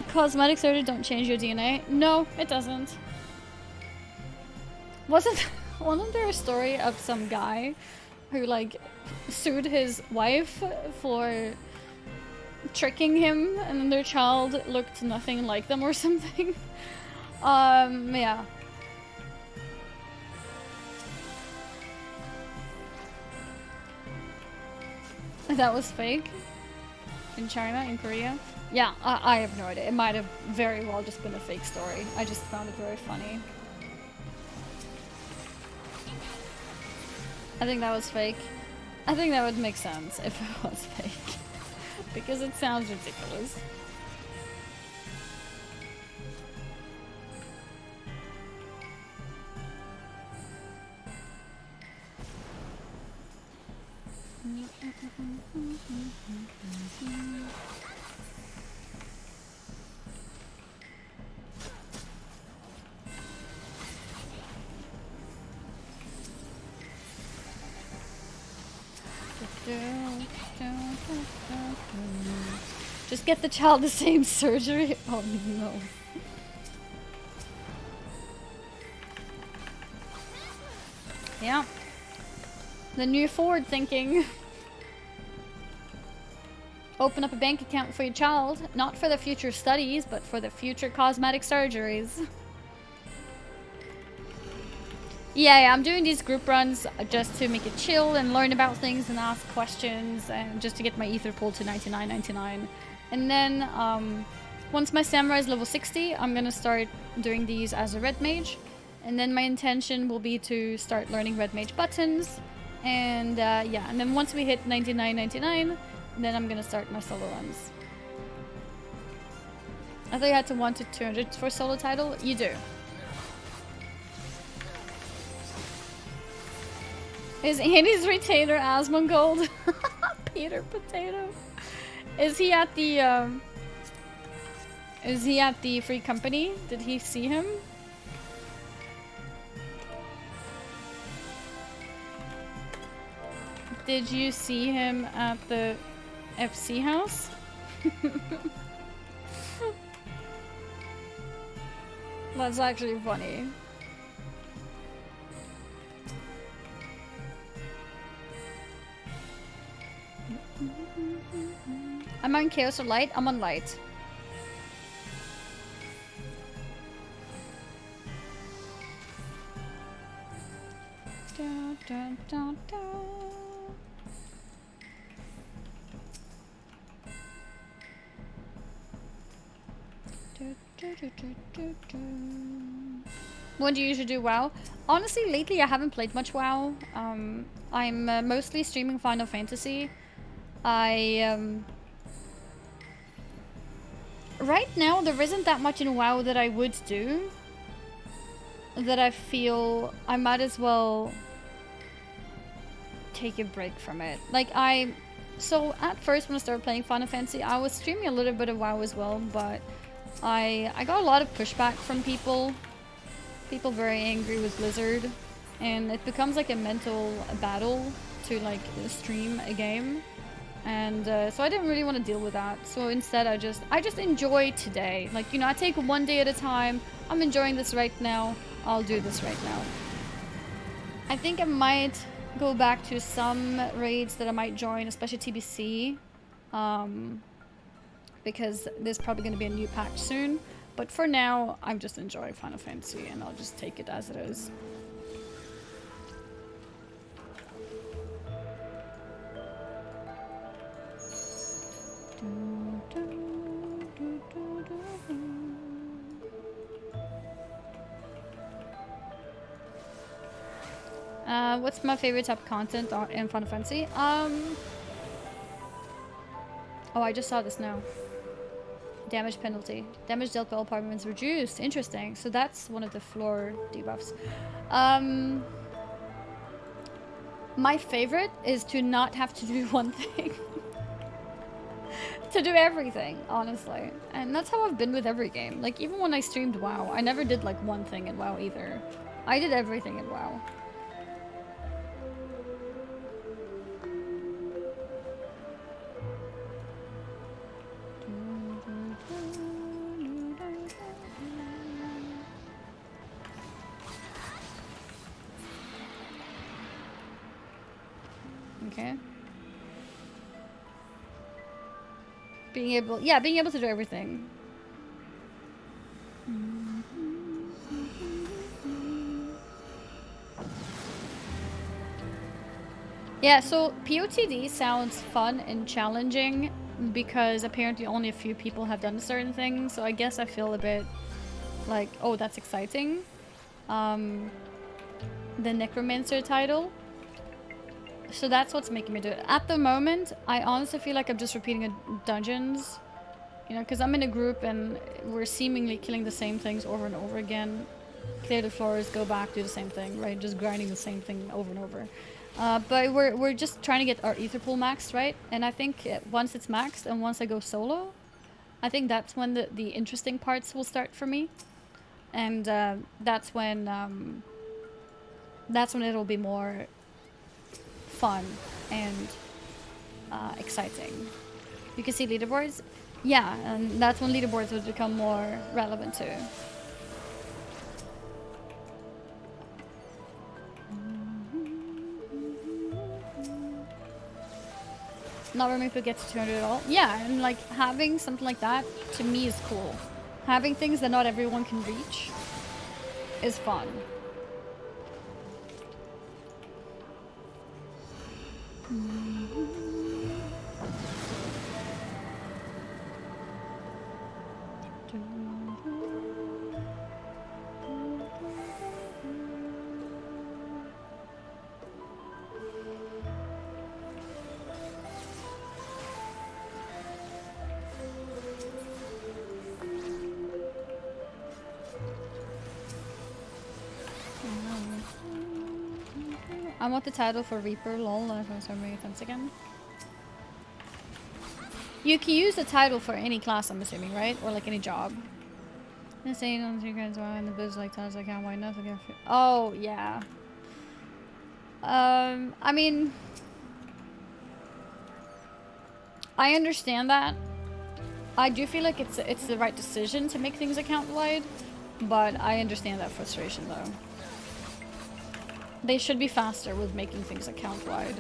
Cosmetic surgery don't change your DNA. No, it doesn't. Wasn't there a story of some guy who like sued his wife for tricking him, and then their child looked nothing like them or something? Yeah. That was fake? In China? In Korea? Yeah, I have no idea. It might have very well just been a fake story. I just found it very funny. I think that was fake. I think that would make sense if it was fake. Because it sounds ridiculous. Just get the child the same surgery. Oh no. Yeah. The new forward thinking. Open up a bank account for your child, not for the future studies, but for the future cosmetic surgeries. Yeah, I'm doing these group runs just to make it chill and learn about things and ask questions, and just to get my ether pool to 99.99. And then once my samurai is level 60, I'm gonna start doing these as a red mage. And then my intention will be to start learning red mage buttons. And yeah, and then once we hit 99.99, then I'm gonna start my solo runs. I thought you had to 1 to 200 for solo title. You do. Is Andy's retainer Asmongold? Peter Potato. Is he at the free company? Did he see him? Did you see him at the FC house? That's actually funny. I'm on chaos or light? I'm on light. Da, da, da, da. Da, da, When do you usually do WoW? Honestly, lately I haven't played much WoW. I'm mostly streaming Final Fantasy. Right now there isn't that much in WoW that I would do. That I feel I might as well take a break from it. So at first when I started playing Final Fantasy, I was streaming a little bit of WoW as well, but I got a lot of pushback from people. People very angry with Blizzard, and it becomes like a mental battle to like stream a game. And so I didn't really want to deal with that. So instead I just enjoy today. Like, you know, I take one day at a time. I'm enjoying this right now. I'll do this right now. I think I might go back to some raids that I might join, especially TBC. Because there's probably going to be a new patch soon. But for now, I'm just enjoying Final Fantasy and I'll just take it as it is. What's my favorite type of content in Final Fantasy? Oh, I just saw this now. Damage penalty. Damage dealt by all party reduced. Interesting. So that's one of the floor debuffs. My favorite is to not have to do one thing. To do everything, honestly. And that's how I've been with every game. Like, even when I streamed WoW, I never did like one thing in WoW either. I did everything in WoW. Okay. Being able to do everything. Yeah, so POTD sounds fun and challenging because apparently only a few people have done a certain thing, so I guess I feel a bit like, oh, that's exciting. The Necromancer title. So that's what's making me do it. At the moment, I honestly feel like I'm just repeating dungeons. You know, because I'm in a group and we're seemingly killing the same things over and over again. Clear the floors, go back, do the same thing, right? Just grinding the same thing over and over. But we're just trying to get our ether pool maxed, right? And I think once it's maxed and once I go solo, I think that's when the interesting parts will start for me. And that's when it'll be more fun and exciting. You can see leaderboards. Yeah, and that's when leaderboards would become more relevant too. Not very many people get to 200 at all. Yeah, and like having something like that to me is cool. Having things that not everyone can reach is fun. I want the title for Reaper, lol, and so many times again. You can use the title for any class, I'm assuming, right? Or like any job. Insane on the secrets and the booze like tons I can't why nothing. Oh yeah. I mean, I understand that. I do feel like it's the right decision to make things account wide, but I understand that frustration though. They should be faster with making things account wide.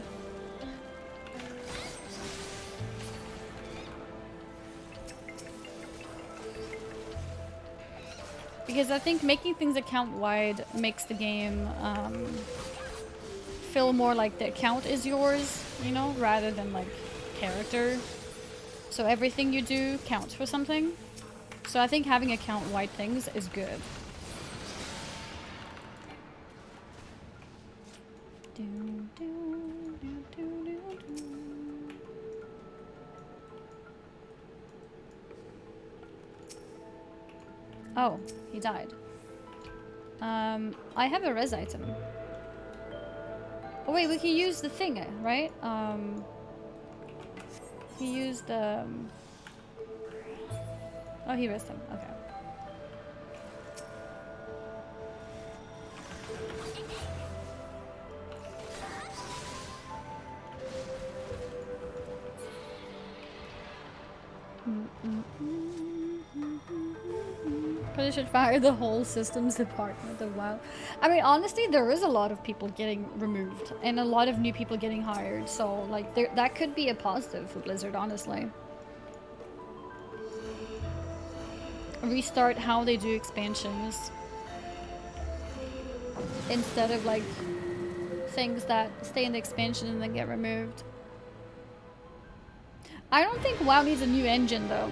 Because I think making things account wide makes the game feel more like the account is yours, you know, rather than like character. So everything you do counts for something. So I think having account-wide things is good. Oh, he died. I have a res item. Oh wait, we can use the thing, right? He used the... Oh, he rested him. Okay. Probably should fire the whole systems department of WoW. I mean, honestly, there is a lot of people getting removed and a lot of new people getting hired. So, like, that could be a positive for Blizzard, honestly. Restart how they do expansions instead of, like, things that stay in the expansion and then get removed. I don't think WoW needs a new engine, though.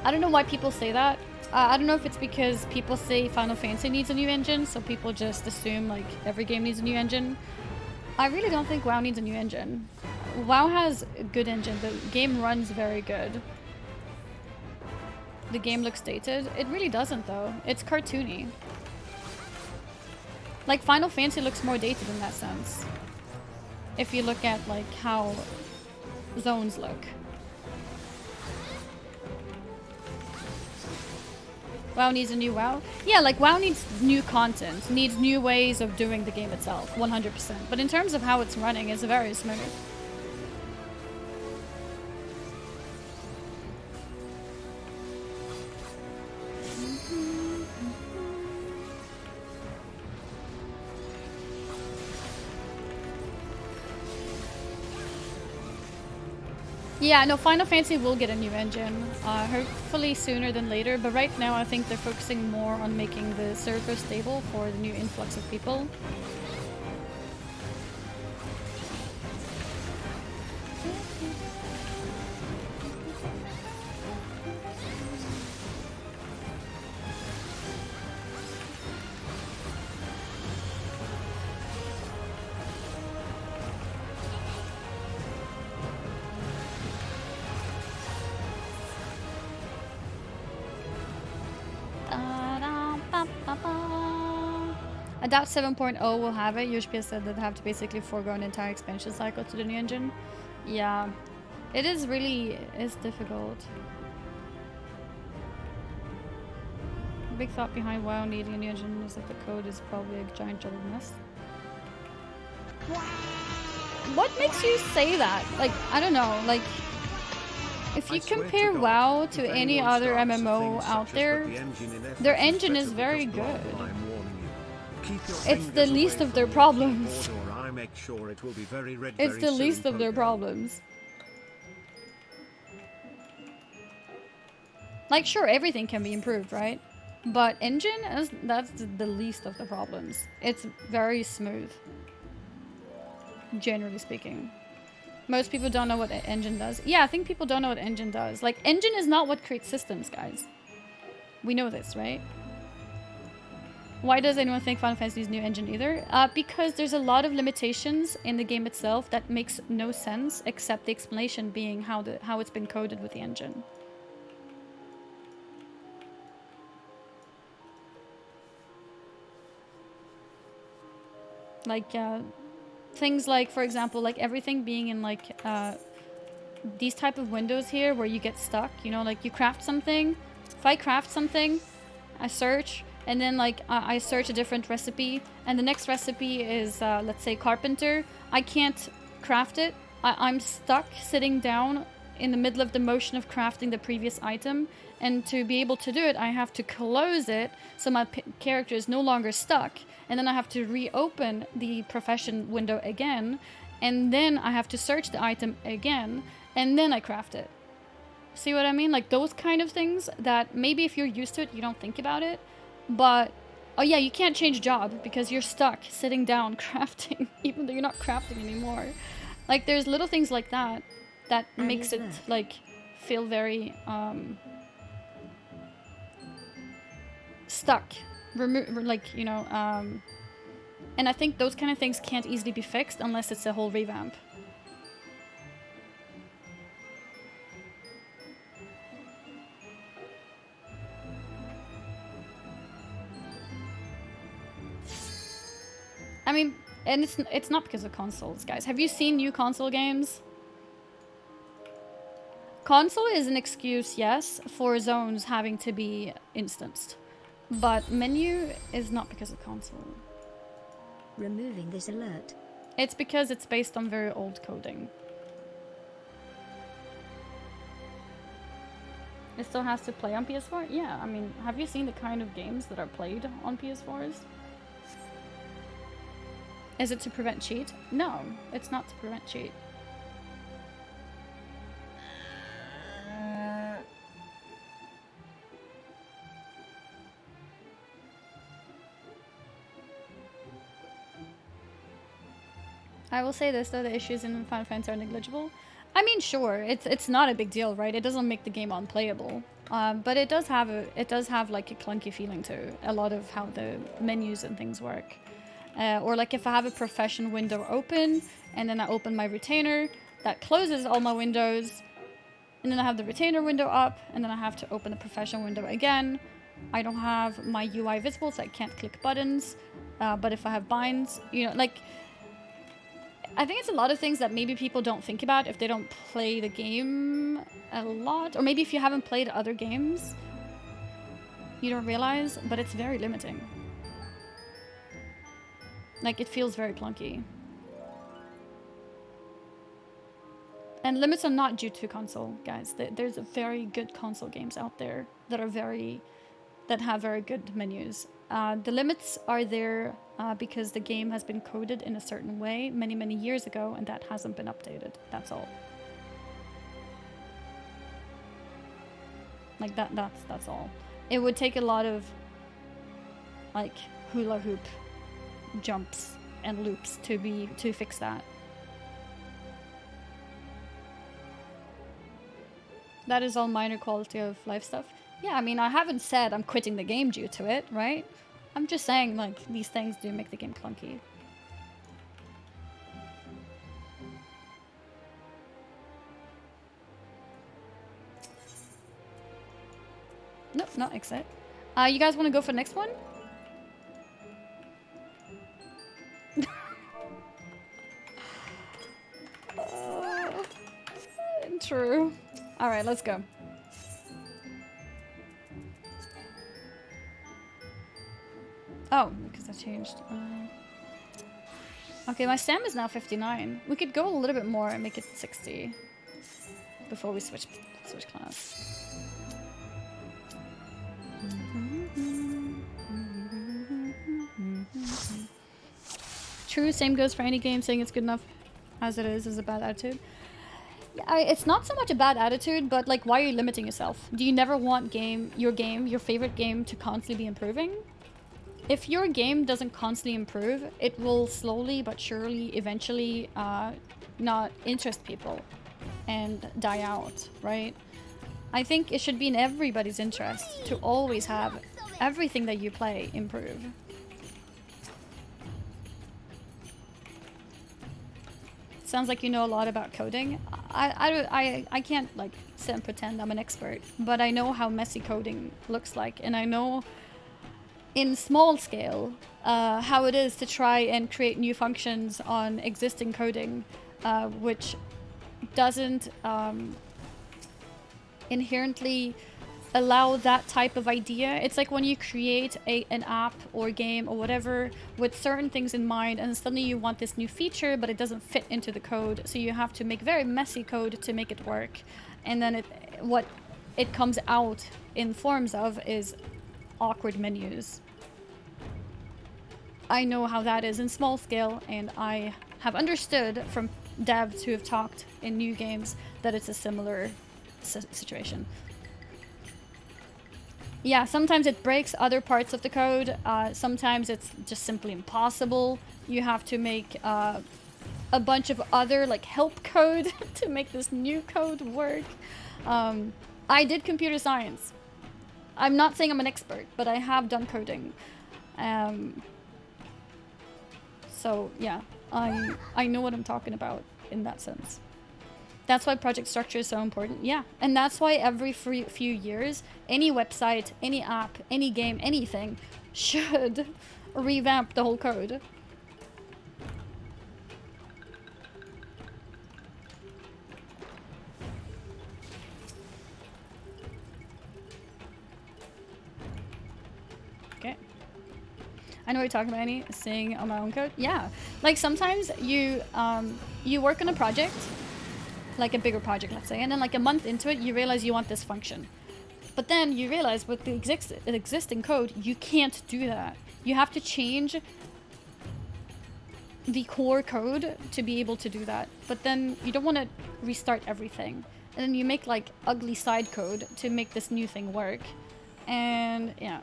I don't know why people say that. I don't know if it's because people say Final Fantasy needs a new engine, so people just assume, like, every game needs a new engine. I really don't think WoW needs a new engine. WoW has a good engine. The game runs very good. The game looks dated. It really doesn't, though. It's cartoony. Like, Final Fantasy looks more dated in that sense. If you look at, like, how zones look. WoW needs a new WoW? Yeah, like WoW needs new content, needs new ways of doing the game itself, 100%. But in terms of how it's running, it's very smooth. Yeah, no, Final Fantasy will get a new engine, hopefully sooner than later, but right now I think they're focusing more on making the server stable for the new influx of people. I doubt 7.0 will have it. UHP said that they have to basically forego an entire expansion cycle to the new engine. Yeah, it is really difficult. Big thought behind WoW needing a new engine is that the code is probably a giant jumbled mess. What makes you say that? Like, I don't know, like... If you compare WoW to any other MMO out there, their engine is very good. It's the least of their problems. It's the least of their problems. Like, sure, everything can be improved, right? But engine, that's the least of the problems. It's very smooth, generally speaking. Most people don't know what an engine does. Yeah, I think people don't know what engine does. Like, engine is not what creates systems, guys. We know this, right? Why does anyone think Final Fantasy's new engine either? Because there's a lot of limitations in the game itself that makes no sense, except the explanation being how it's been coded with the engine. Like, things like, for example, like everything being in like these type of windows here where you get stuck, you know, like you craft something. If I craft something, I search, and then like I search a different recipe, and the next recipe is let's say carpenter. I can't craft it. I'm stuck sitting down in the middle of the motion of crafting the previous item, and to be able to do it I have to close it so my character is no longer stuck, and then I have to reopen the profession window again, and then I have to search the item again, and then I craft it. See what I mean? Like those kind of things that maybe if you're used to it you don't think about it, but oh yeah, you can't change job because you're stuck sitting down crafting even though you're not crafting anymore. Like there's little things like that that makes it like feel very stuck. Like, you know, and I think those kind of things can't easily be fixed unless it's a whole revamp. I mean, and it's not because of consoles, guys. Have you seen new console games? Console is an excuse, yes, for zones having to be instanced. But menu is not because of console. Removing this alert. It's because it's based on very old coding. It still has to play on PS4? Yeah, I mean, have you seen the kind of games that are played on PS4s? Is it to prevent cheat? No, it's not to prevent cheat. I will say this though, the issues in Final Fantasy are negligible. I mean, sure, it's not a big deal, right? It doesn't make the game unplayable, but it does have like a clunky feeling to a lot of how the menus and things work. Or like if I have a profession window open and then I open my retainer, that closes all my windows, and then I have the retainer window up, and then I have to open the profession window again. I don't have my UI visible, so I can't click buttons. But if I have binds, you know, like. I think it's a lot of things that maybe people don't think about if they don't play the game a lot. Or maybe if you haven't played other games, you don't realize, but it's very limiting. Like, it feels very clunky. And limits are not due to console, guys. There's very good console games out there that have very good menus. The limits are there because the game has been coded in a certain way many, many years ago, and that hasn't been updated. That's all. Like that's all. It would take a lot of like hula hoop jumps and loops to fix that. That is all minor quality of life stuff. Yeah, I mean, I haven't said I'm quitting the game due to it, right? I'm just saying, like, these things do make the game clunky. Nope, not exit. You guys want to go for the next one? True. Alright, let's go. Oh, because I changed. Okay, my stam is now 59. We could go a little bit more and make it 60 before we switch class. True, same goes for any game. Saying it's good enough as it is a bad attitude. Yeah, it's not so much a bad attitude, but like, why are you limiting yourself? Do you never want your favorite game, to constantly be improving? If your game doesn't constantly improve, it will slowly but surely, eventually, not interest people and die out, right? I think it should be in everybody's interest to always have everything that you play improve. Sounds like you know a lot about coding. I can't like sit and pretend I'm an expert, but I know how messy coding looks like, and I know in small scale how it is to try and create new functions on existing coding, which doesn't inherently allow that type of idea. It's like when you create an app or game or whatever with certain things in mind, and suddenly you want this new feature, but it doesn't fit into the code, so you have to make very messy code to make it work. And then what it comes out in forms of is awkward menus. I know how that is in small scale, and I have understood from devs who have talked in new games that it's a similar situation. Yeah, sometimes it breaks other parts of the code. Sometimes it's just simply impossible. You have to make a bunch of other like help code to make this new code work. I did computer science. I'm not saying I'm an expert, but I have done coding. So yeah, I know what I'm talking about in that sense. That's why project structure is so important. Yeah, and that's why every few years, any website, any app, any game, anything should revamp the whole code. Okay. I know what you're talking about, Annie. Seeing on my own code. Yeah, like sometimes you work on a project, like a bigger project, let's say, and then like a month into it, you realize you want this function. But then you realize with the existing code, you can't do that. You have to change the core code to be able to do that. But then you don't want to restart everything. And then you make like ugly side code to make this new thing work. And yeah.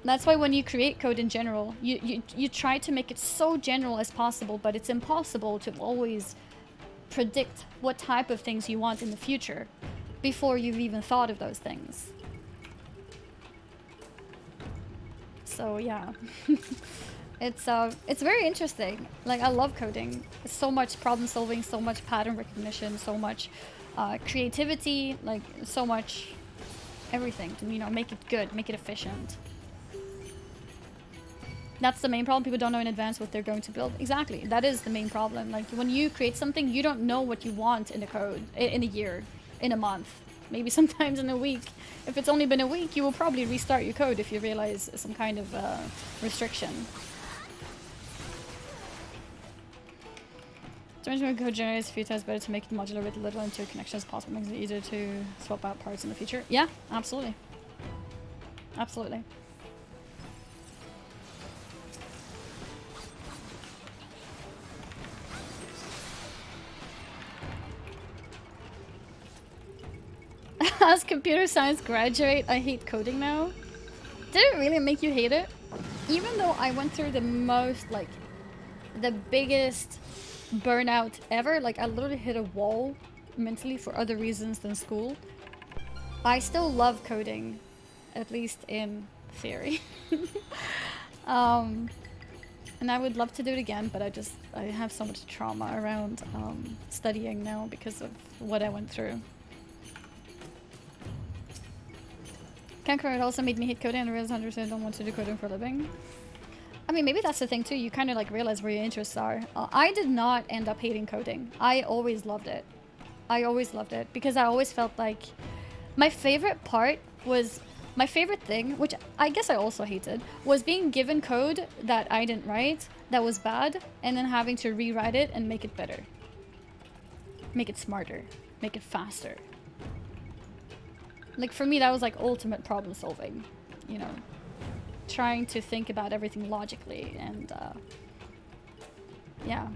That's why when you create code in general, you try to make it so general as possible, but it's impossible to always predict what type of things you want in the future before you've even thought of those things. So yeah. It's very interesting. Like, I love coding. So much problem solving, so much pattern recognition, so much creativity, like so much everything to, you know, make it good, make it efficient. That's the main problem. People don't know in advance what they're going to build. Exactly. That is the main problem. Like, when you create something, you don't know what you want in a code, in a year, in a month, maybe sometimes in a week. If it's only been a week, you will probably restart your code if you realize some kind of restriction. Changing code generates a few times better to make it modular with little interconnection as possible. Makes it easier to swap out parts in the future. Yeah, absolutely. Absolutely. As computer science graduate, I hate coding now. Did it really make you hate it? Even though I went through the most, like, the biggest burnout ever, like I literally hit a wall mentally for other reasons than school, I still love coding, at least in theory. And I would love to do it again, but I have so much trauma around studying now because of what I went through. Conqueror also made me hate coding and I realized 100% don't want to do coding for a living. I mean, maybe that's the thing too. You kind of like realize where your interests are. I did not end up hating coding. I always loved it. I always loved it because I always felt like my favorite part was my favorite thing, which I guess I also hated, was being given code that I didn't write, that was bad, and then having to rewrite it and make it better. Make it smarter. Make it faster. Like, for me, that was like ultimate problem solving, you know, trying to think about everything logically, and yeah,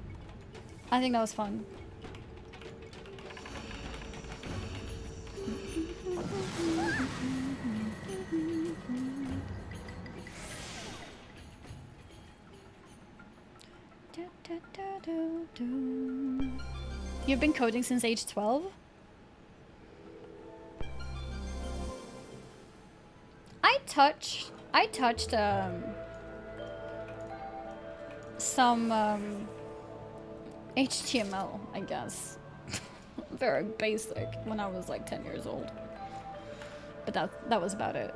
I think that was fun. You've been coding since age 12? I touched some HTML, I guess. Very basic when I was like 10 years old. But that was about it.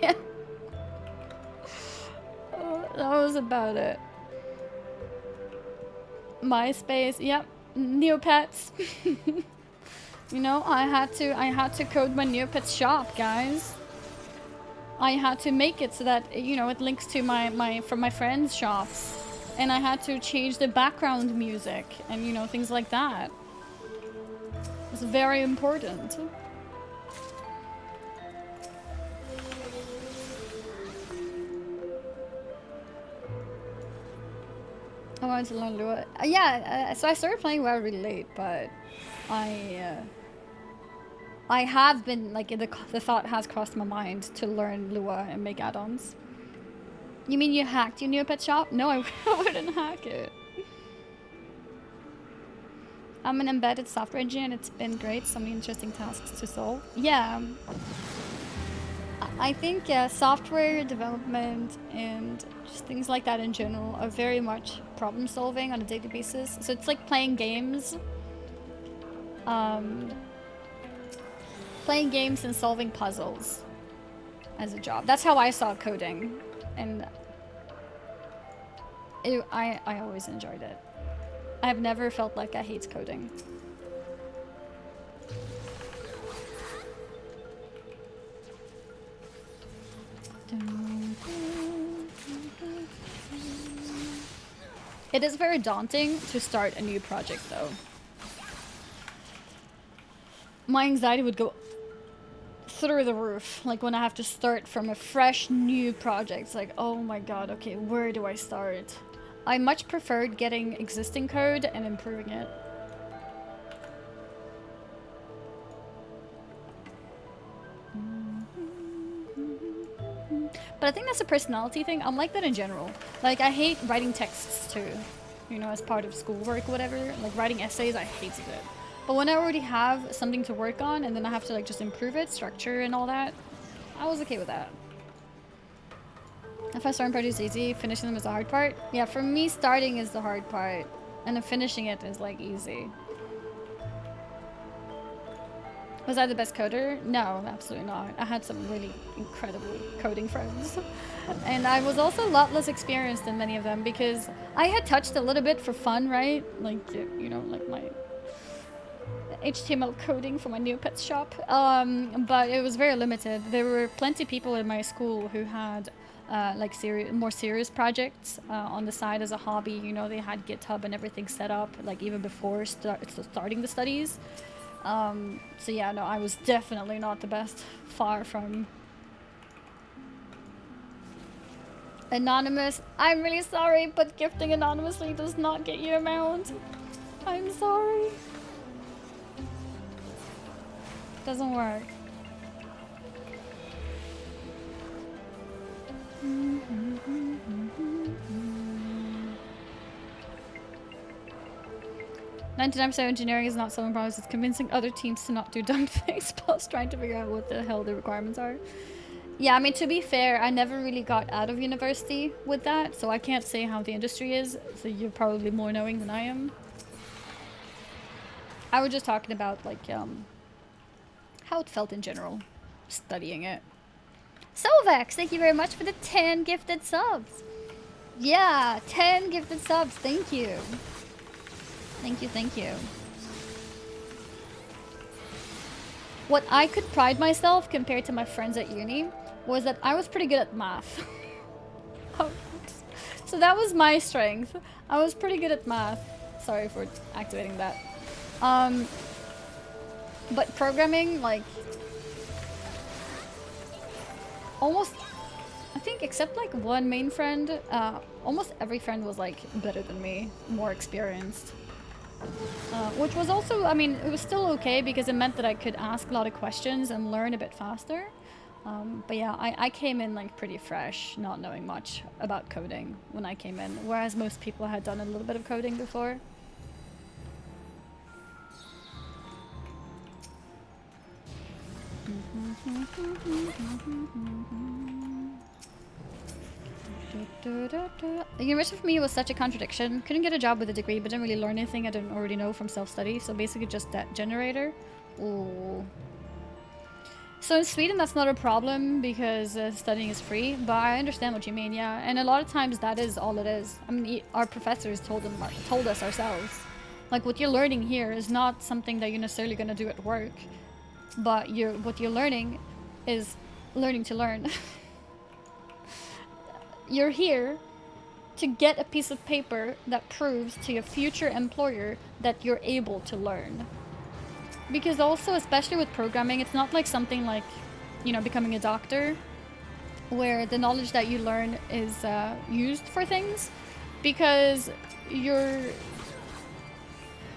Yeah. That was about it. MySpace, yep. Neopets. You know, I had to code my Neopets shop, guys. I had to make it so that, you know, it links to from my friends' shops. And I had to change the background music and, you know, things like that. It's very important. I wanted to learn Lua. Yeah, so I started playing WoW really late, but I have been, like, the thought has crossed my mind to learn Lua and make add-ons. You mean you hacked your Neopet shop? No, I wouldn't hack it. I'm an embedded software engineer and it's been great. So many interesting tasks to solve. Yeah. I think software development and just things like that in general are very much problem solving on a daily basis. So it's like playing games. Playing games and solving puzzles as a job. That's how I saw coding. And I always enjoyed it. I have never felt like I hate coding. It is very daunting to start a new project though. My anxiety would go through the roof, like when I have to start from a fresh new project. It's like, oh my god, okay, where do I start? I much preferred getting existing code and improving it. But I think that's a personality thing. I'm like that in general. Like, I hate writing texts too, you know, as part of schoolwork or whatever. Like, writing essays, I hated it. But when I already have something to work on and then I have to, like, just improve it, structure and all that, I was okay with that. If I start projects easy, finishing them is the hard part. Yeah, for me, starting is the hard part. And then finishing it is, like, easy. Was I the best coder? No, absolutely not. I had some really incredible coding friends. And I was also a lot less experienced than many of them because I had touched a little bit for fun, right? Like, you know, like my HTML coding for my Neopets shop. But it was very limited. There were plenty of people in my school who had like more serious projects on the side as a hobby. You know, they had GitHub and everything set up, like even before starting the studies. So yeah, no, I was definitely not the best. Far from. Anonymous, I'm really sorry, but gifting anonymously does not get you amount. I'm sorry. Doesn't work. "99% engineering is not solving problems, it's convincing other teams to not do dumb things plus trying to figure out what the hell the requirements are." Yeah, I mean, to be fair, I never really got out of university with that, so I can't say how the industry is, so you're probably more knowing than I am. I was just talking about, like, how it felt in general, studying it. Sovax, thank you very much for the 10 gifted subs. Yeah, 10 gifted subs, thank you. Thank you, thank you. What I could pride myself compared to my friends at uni was that I was pretty good at math. So that was my strength. I was pretty good at math. Sorry for activating that. But programming, like, almost, I think except like one main friend, almost every friend was like better than me, more experienced. Which was also, I mean, it was still okay because it meant that I could ask a lot of questions and learn a bit faster. But yeah, I came in like pretty fresh, not knowing much about coding when I came in, whereas most people had done a little bit of coding before. The university for me was such a contradiction. Couldn't get a job with a degree, but didn't really learn anything I didn't already know from self-study. So basically just debt generator. Ooh. So in Sweden that's not a problem because studying is free, but I understand what you mean, yeah. And a lot of times that is all it is. I mean, our professors told us ourselves. Like, what you're learning here is not something that you're necessarily going to do at work, but what you're learning is learning to learn. You're here to get a piece of paper that proves to your future employer that you're able to learn. Because also, especially with programming, it's not like something like, you know, becoming a doctor, where the knowledge that you learn is used for things. Because you're...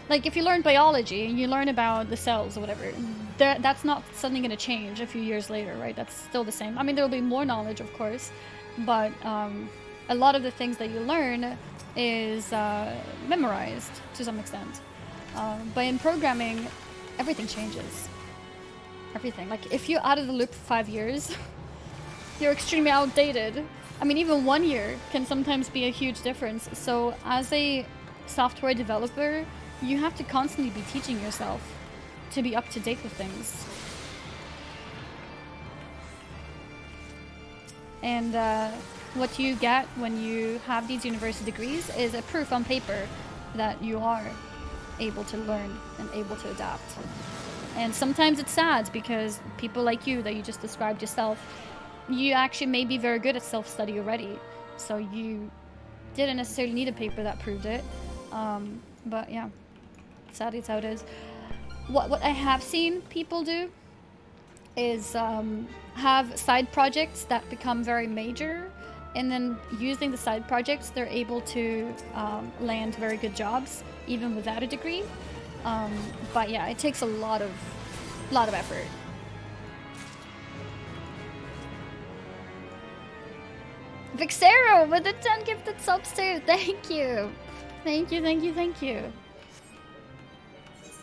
Like, if you learn biology and you learn about the cells or whatever, that's not suddenly going to change a few years later, right? That's still the same. I mean, there will be more knowledge, of course, but a lot of the things that you learn is memorized to some extent. But in programming, everything changes. Everything. Like, if you're out of the loop for 5 years, you're extremely outdated. I mean, even 1 year can sometimes be a huge difference. So as a software developer, you have to constantly be teaching yourself to be up to date with things. And what you get when you have these university degrees is a proof on paper that you are able to learn and able to adapt. And sometimes it's sad because people like you that you just described yourself, you actually may be very good at self-study already. So you didn't necessarily need a paper that proved it. But yeah, sadly it's how it is. What I have seen people do is have side projects that become very major, and then using the side projects they're able to land very good jobs even without a degree. But yeah, it takes a lot of effort. Vixero with the 10 gifted subs too. Thank you. Thank you, thank you, thank you.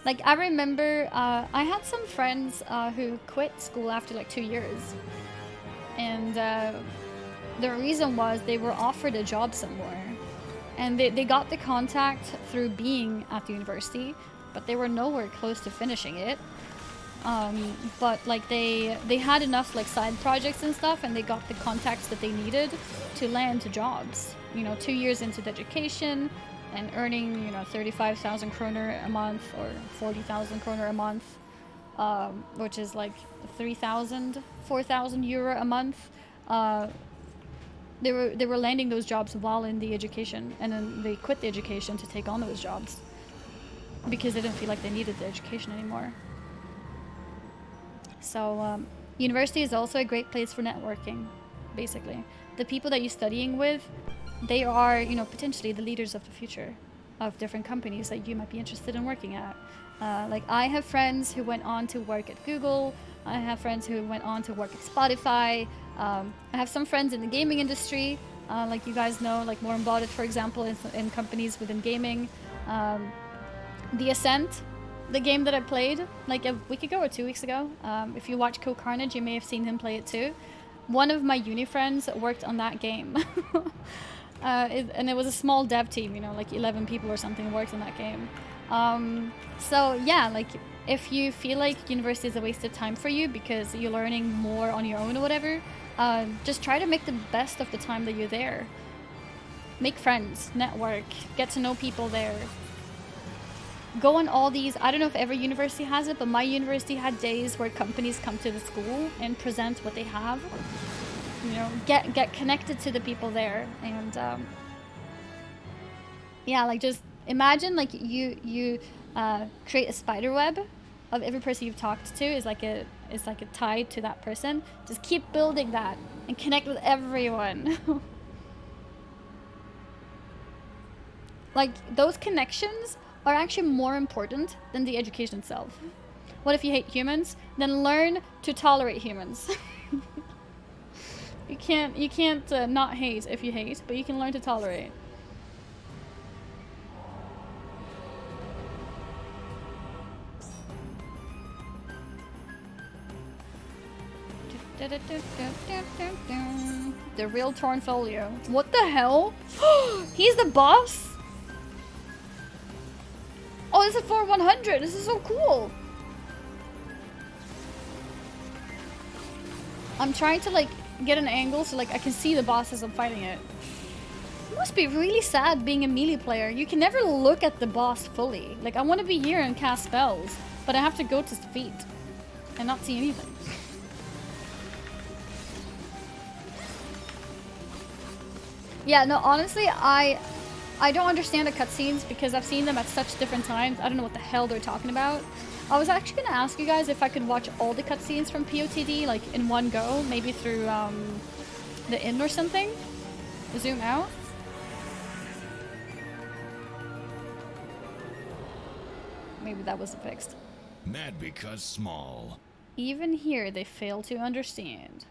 Like, I remember I had some friends who quit school after like 2 years. And the reason was they were offered a job somewhere. And they got the contact through being at the university, but they were nowhere close to finishing it. But like they had enough like side projects and stuff, and they got the contacts that they needed to land jobs. You know, 2 years into the education and earning, you know, 35,000 kroner a month or 40,000 kroner a month, which is like 4,000 euro a month. They were landing those jobs while in the education, and then they quit the education to take on those jobs because they didn't feel like they needed the education anymore. So university is also a great place for networking, basically. The people that you're studying with, they are, you know, potentially the leaders of the future of different companies that you might be interested in working at. Like, I have friends who went on to work at Google. I have friends who went on to work at Spotify. I have some friends in the gaming industry, like you guys know, like More Embodied, for example, in companies within gaming. The Ascent, the game that I played like a week ago or 2 weeks ago. If you watch Co Carnage, you may have seen him play it too. One of my uni friends worked on that game. And it was a small dev team, you know, like 11 people or something worked on that game. So yeah, like, if you feel like university is a waste of time for you because you're learning more on your own or whatever, just try to make the best of the time that you're there. Make friends, network, get to know people there. Go on all these, I don't know if every university has it, but my university had days where companies come to the school and present what they have. You know, get connected to the people there. And yeah, like, just imagine like you create a spider web of every person you've talked to is like a tie to that person. Just keep building that and connect with everyone. Like, those connections are actually more important than the education itself. What if you hate humans? Then learn to tolerate humans. You can't not hate if you hate, but you can learn to tolerate. The real Tornfolio. What the hell? He's the boss? Oh, this is for 100. This is so cool. I'm trying to like get an angle so like I can see the boss as I'm fighting it. It must be really sad being a melee player. You can never look at the boss fully. Like, I want to be here and cast spells, but I have to go to his feet and not see anything. Yeah, no, honestly, I don't understand the cutscenes because I've seen them at such different times. I don't know what the hell they're talking about. I was actually gonna ask you guys if I could watch all the cutscenes from POTD like in one go, maybe through the inn or something. Zoom out. Maybe that wasn't fixed. Mad because small. Even here, they fail to understand.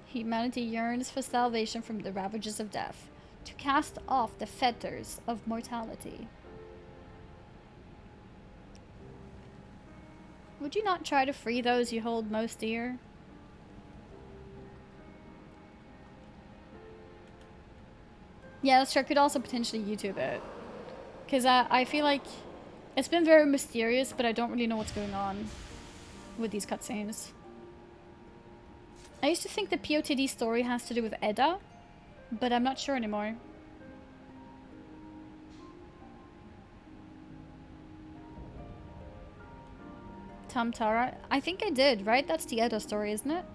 Humanity yearns for salvation from the ravages of death. To cast off the fetters of mortality. Would you not try to free those you hold most dear? Yeah, that's true. I could also potentially YouTube it. Because I feel like it's been very mysterious, but I don't really know what's going on with these cutscenes. I used to think the POTD story has to do with Edda, but I'm not sure anymore. Tamtara? I think I did, right? That's the Edda story, isn't it?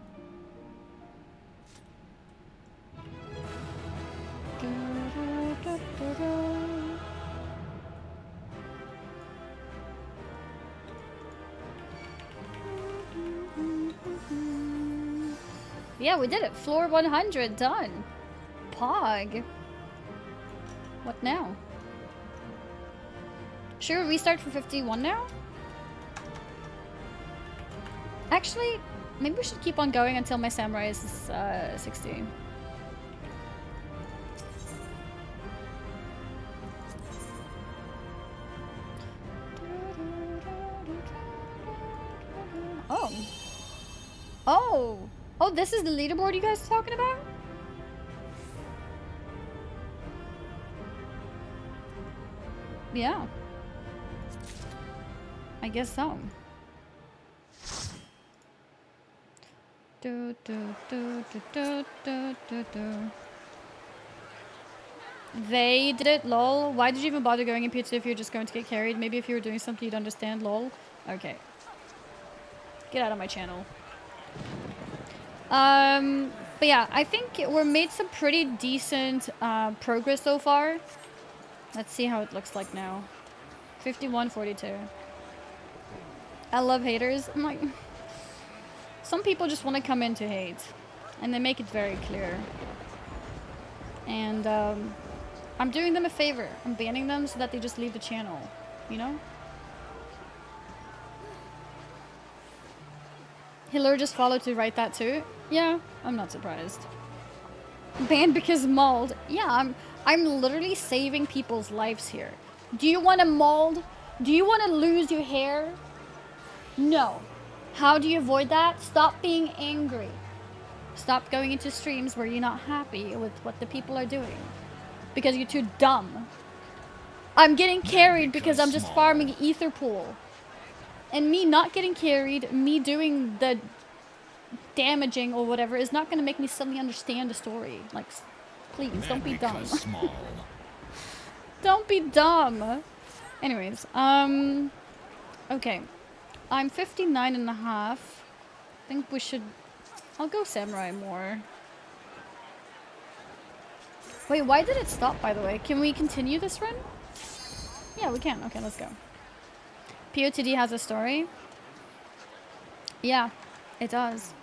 Yeah, we did it. Floor 100, done. Pog. What now? Should we restart for 51 now? Actually, maybe we should keep on going until my samurai is 60. Oh. Oh. Oh, this is the leaderboard you guys are talking about? Yeah. I guess so. Do, do, do, do, do, do, do, do. They did it, lol. Why did you even bother going in P2 if you're just going to get carried? Maybe if you were doing something you'd understand, lol. Okay. Get out of my channel. But yeah, I think we're made some pretty decent progress so far. Let's see how it looks like now. 51-42. I love haters. I'm like... Some people just want to come in to hate. And they make it very clear. And, I'm doing them a favor. I'm banning them so that they just leave the channel. You know? Hiller just followed to write that too? Yeah, I'm not surprised. Banned because mauled. Yeah, I'm literally saving people's lives here. Do you want to mauled? Do you want to lose your hair? No. How do you avoid that? Stop being angry. Stop going into streams where you're not happy with what the people are doing. Because you're too dumb. I'm getting carried because I'm just farming ether pool. And me not getting carried, me doing the damaging or whatever is not going to make me suddenly understand the story. Like, please, don't be dumb. Don't be dumb. Anyways, okay. I'm 59 and a half. I think we should... I'll go samurai more. Wait, why did it stop, by the way? Can we continue this run? Yeah, we can. Okay, let's go. POTD has a story. Yeah, it does.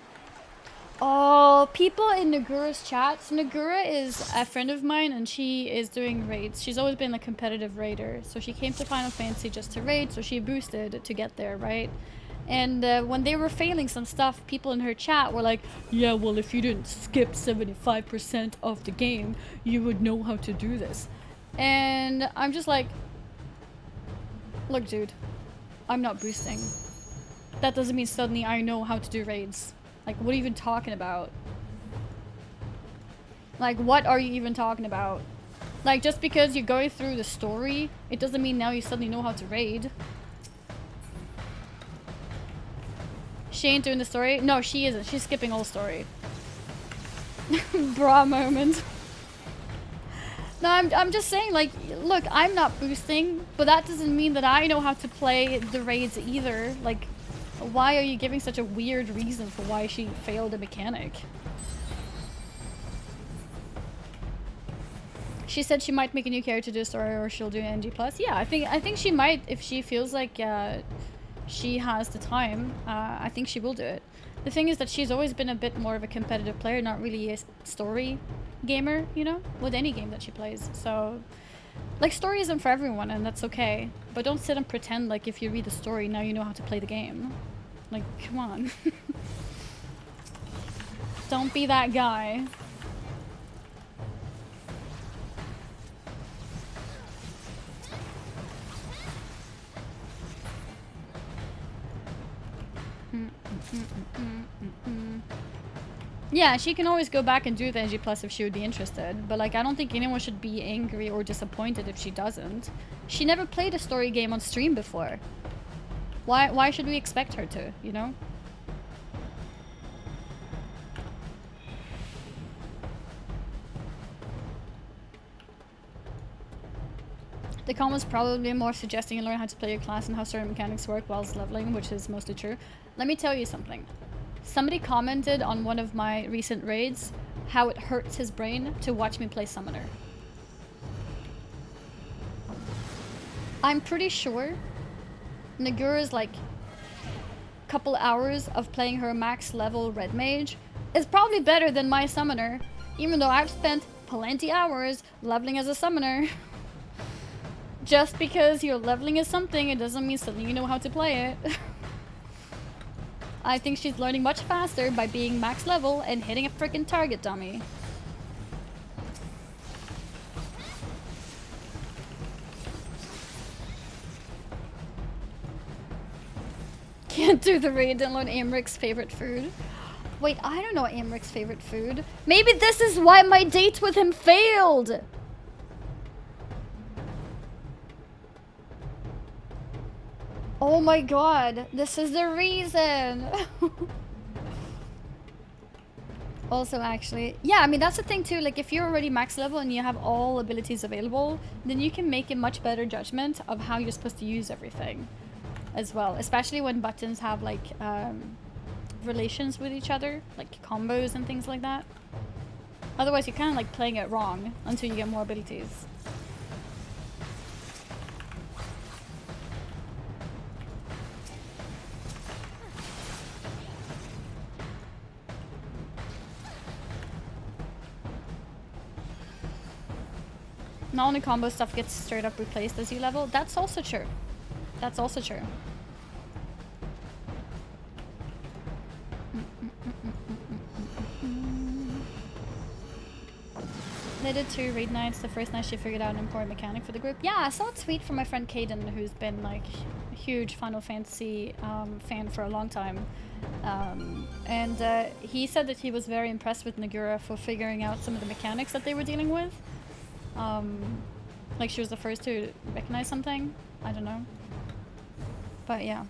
Oh, people in Nagura's chat. So Nagura is a friend of mine and she is doing raids. She's always been a competitive raider. So she came to Final Fantasy just to raid, so she boosted to get there, right? And when they were failing some stuff, people in her chat were like, yeah, well, if you didn't skip 75% of the game, you would know how to do this. And I'm just like, look, dude. I'm not boosting. That doesn't mean suddenly I know how to do raids. Like, what are you even talking about? Like, what are you even talking about? Like, just because you're going through the story, it doesn't mean now you suddenly know how to raid. She ain't doing the story? No, she isn't. She's skipping all story. Bra moment. No, I'm just saying, like, look, I'm not boosting, but that doesn't mean that I know how to play the raids either. Like, why are you giving such a weird reason for why she failed a mechanic? She said she might make a new character do a story or she'll do an NG+. Yeah, I think she might if she feels like she has the time. I think she will do it. The thing is that she's always been a bit more of a competitive player, not really a story gamer, you know, with any game that she plays. So, like, story isn't for everyone, and that's okay. But don't sit and pretend like if you read the story, now you know how to play the game. Like, come on. Don't be that guy. Yeah, she can always go back and do the NG Plus if she would be interested, but like I don't think anyone should be angry or disappointed if she doesn't. She never played a story game on stream before. Why should we expect her to, you know? The comments probably more suggesting you learn how to play your class and how certain mechanics work whilst leveling, which is mostly true. Let me tell you something. Somebody commented on one of my recent raids how it hurts his brain to watch me play Summoner. I'm pretty sure Nagura's like couple hours of playing her max level red mage is probably better than my Summoner, even though I've spent plenty hours leveling as a Summoner. Just because you're leveling as something, it doesn't mean suddenly you know how to play it. I think she's learning much faster by being max level and hitting a freaking target dummy. Can't do the raid and learn Amric's favorite food. Wait, I don't know Amric's favorite food. Maybe this is why my date with him failed! Oh my god, this is the reason! Also, actually, yeah, I mean, that's the thing too, like, if you're already max level and you have all abilities available, then you can make a much better judgment of how you're supposed to use everything as well, especially when buttons have, like, relations with each other, like combos and things like that. Otherwise, you're kind of, like, playing it wrong until you get more abilities. Not only combo stuff gets straight up replaced as you level. That's also true. That's also true. They did 2 raid nights. The first night she figured out an important mechanic for the group. Yeah, I saw a tweet from my friend Caden, who's been like a huge Final Fantasy fan for a long time. He said that he was very impressed with Nagura for figuring out some of the mechanics that they were dealing with. Like she was the first to recognize something. I don't know. But yeah.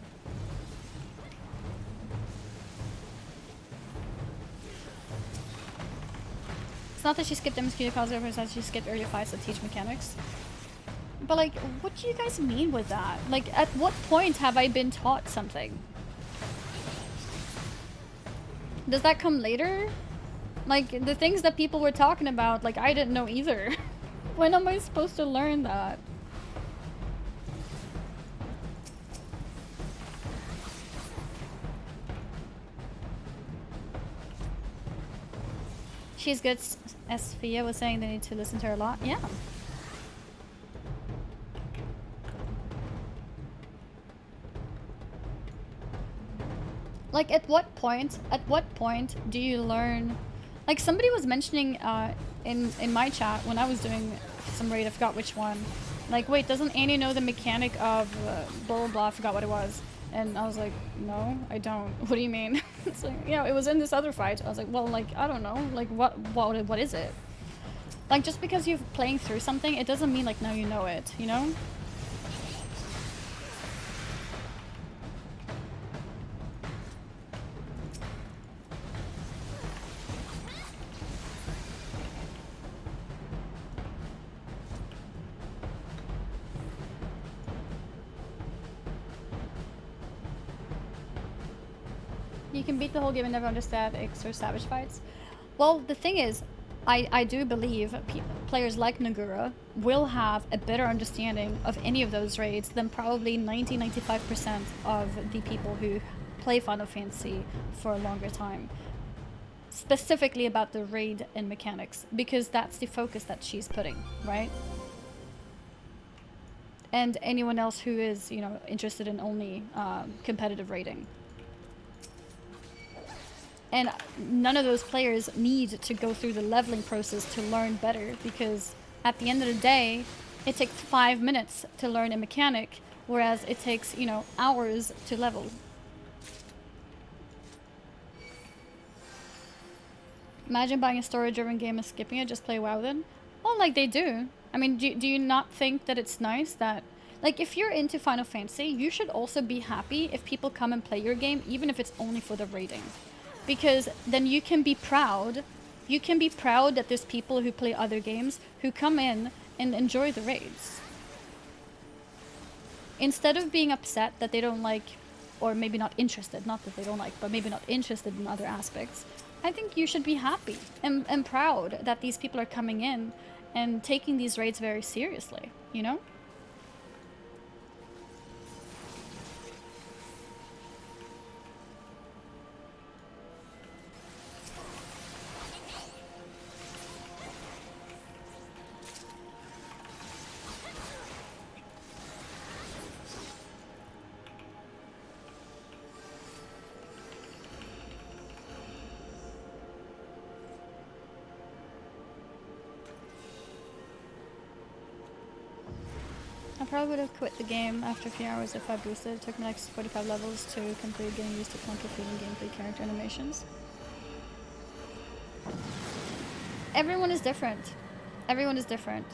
It's not that she skipped MSQ cause it's that she skipped earlier fights that teach mechanics. But like, what do you guys mean with that? Like, at what point have I been taught something? Does that come later? Like, the things that people were talking about, like, I didn't know either. When am I supposed to learn that? She's good, as Fia was saying, they need to listen to her a lot. Yeah. Like, at what point do you learn? Like, somebody was mentioning in my chat when I was doing some raid, I forgot which one. Like, wait, doesn't Annie know the mechanic of blah blah blah, I forgot what it was. And I was like, no, I don't. What do you mean? It's like, yeah, it was in this other fight. I was like, well, like, I don't know. Like, what is it? Like, just because you're playing through something, it doesn't mean, like, now you know it, you know? You can beat the whole game and never understand X or Savage fights. Well, the thing is, I do believe players like Nagura will have a better understanding of any of those raids than probably 90-95% of the people who play Final Fantasy for a longer time. Specifically about the raid and mechanics, because that's the focus that she's putting, right? And anyone else who is, you know, interested in only competitive raiding. And none of those players need to go through the leveling process to learn better, because at the end of the day, it takes 5 minutes to learn a mechanic, whereas it takes, you know, hours to level. Imagine buying a story-driven game and skipping it, just play WoW then. Well, like they do. I mean, do you not think that it's nice that... Like, if you're into Final Fantasy, you should also be happy if people come and play your game, even if it's only for the rating. Because then you can be proud. You can be proud that there's people who play other games who come in and enjoy the raids. Instead of being upset that they don't like, or maybe not interested, not that they don't like, but maybe not interested in other aspects, I think you should be happy and proud that these people are coming in and taking these raids very seriously, you know? I probably would have quit the game after a few hours if I boosted. It took me like 45 levels to complete getting used to clunky feeling gameplay character animations. Everyone is different. Everyone is different.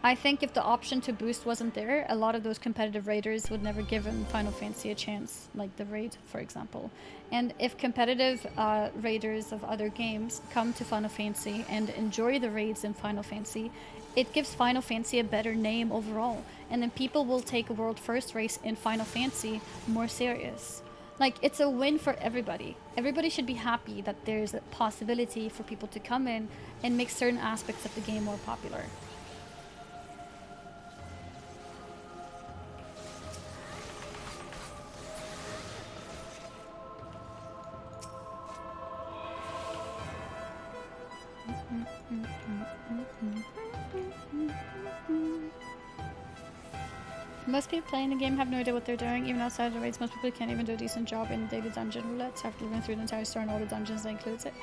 I think if the option to boost wasn't there, a lot of those competitive raiders would never given Final Fantasy a chance, like the raid, for example. And if competitive raiders of other games come to Final Fantasy and enjoy the raids in Final Fantasy, it gives Final Fantasy a better name overall. And then people will take a world first race in Final Fantasy more serious. Like, it's a win for everybody. Everybody should be happy that there's a possibility for people to come in and make certain aspects of the game more popular. Most people playing the game have no idea what they're doing. Even outside of the raids, most people can't even do a decent job in daily dungeon roulettes after living through the entire story and all the dungeons that includes it.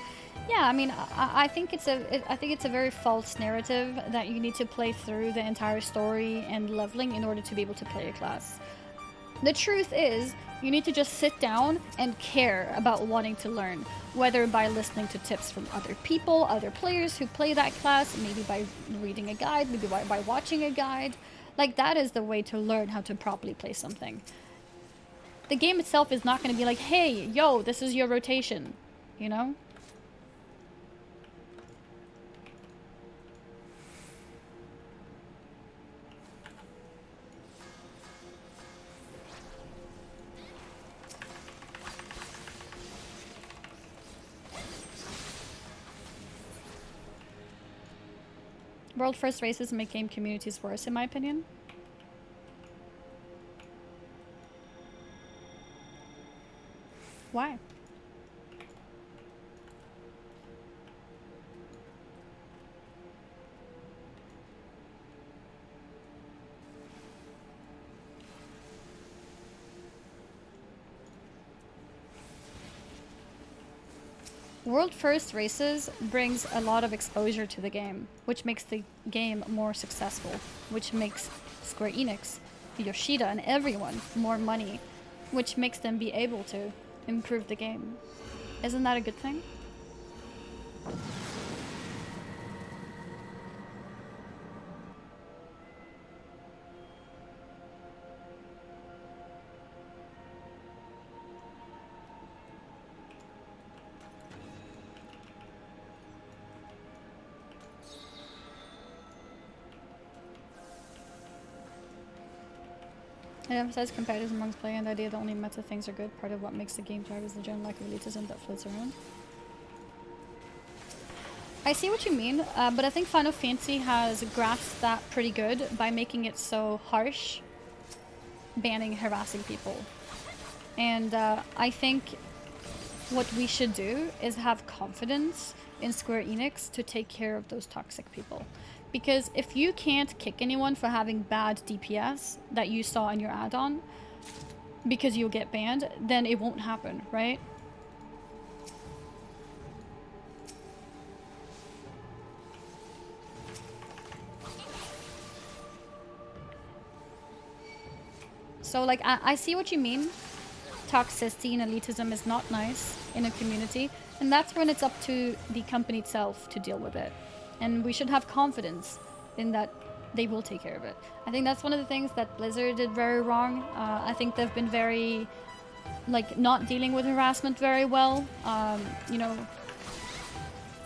Yeah, I mean, I think it's a very false narrative that you need to play through the entire story and leveling in order to be able to play a class. The truth is, you need to just sit down and care about wanting to learn, whether by listening to tips from other people, other players who play that class, maybe by reading a guide, maybe by watching a guide. Like, that is the way to learn how to properly play something. The game itself is not going to be like, hey, yo, this is your rotation, you know? World first races make game communities worse, in my opinion. Why? World first races brings a lot of exposure to the game, which makes the game more successful, which makes Square Enix, Yoshida, and everyone more money, which makes them be able to improve the game. Isn't that a good thing? It emphasizes competitors amongst players and the idea that only meta things are good. Part of what makes the game thrive is the general lack of elitism that floats around. I see what you mean, but I think Final Fantasy has grasped that pretty good by making it so harsh, banning, harassing people. And I think what we should do is have confidence in Square Enix to take care of those toxic people. Because if you can't kick anyone for having bad DPS that you saw in your add-on because you'll get banned, then it won't happen, right? So, like, I see what you mean, toxicity and elitism is not nice in a community, and that's when it's up to the company itself to deal with it. And we should have confidence in that they will take care of it. I think that's one of the things that Blizzard did very wrong. I think they've been very, like, not dealing with harassment very well. You know,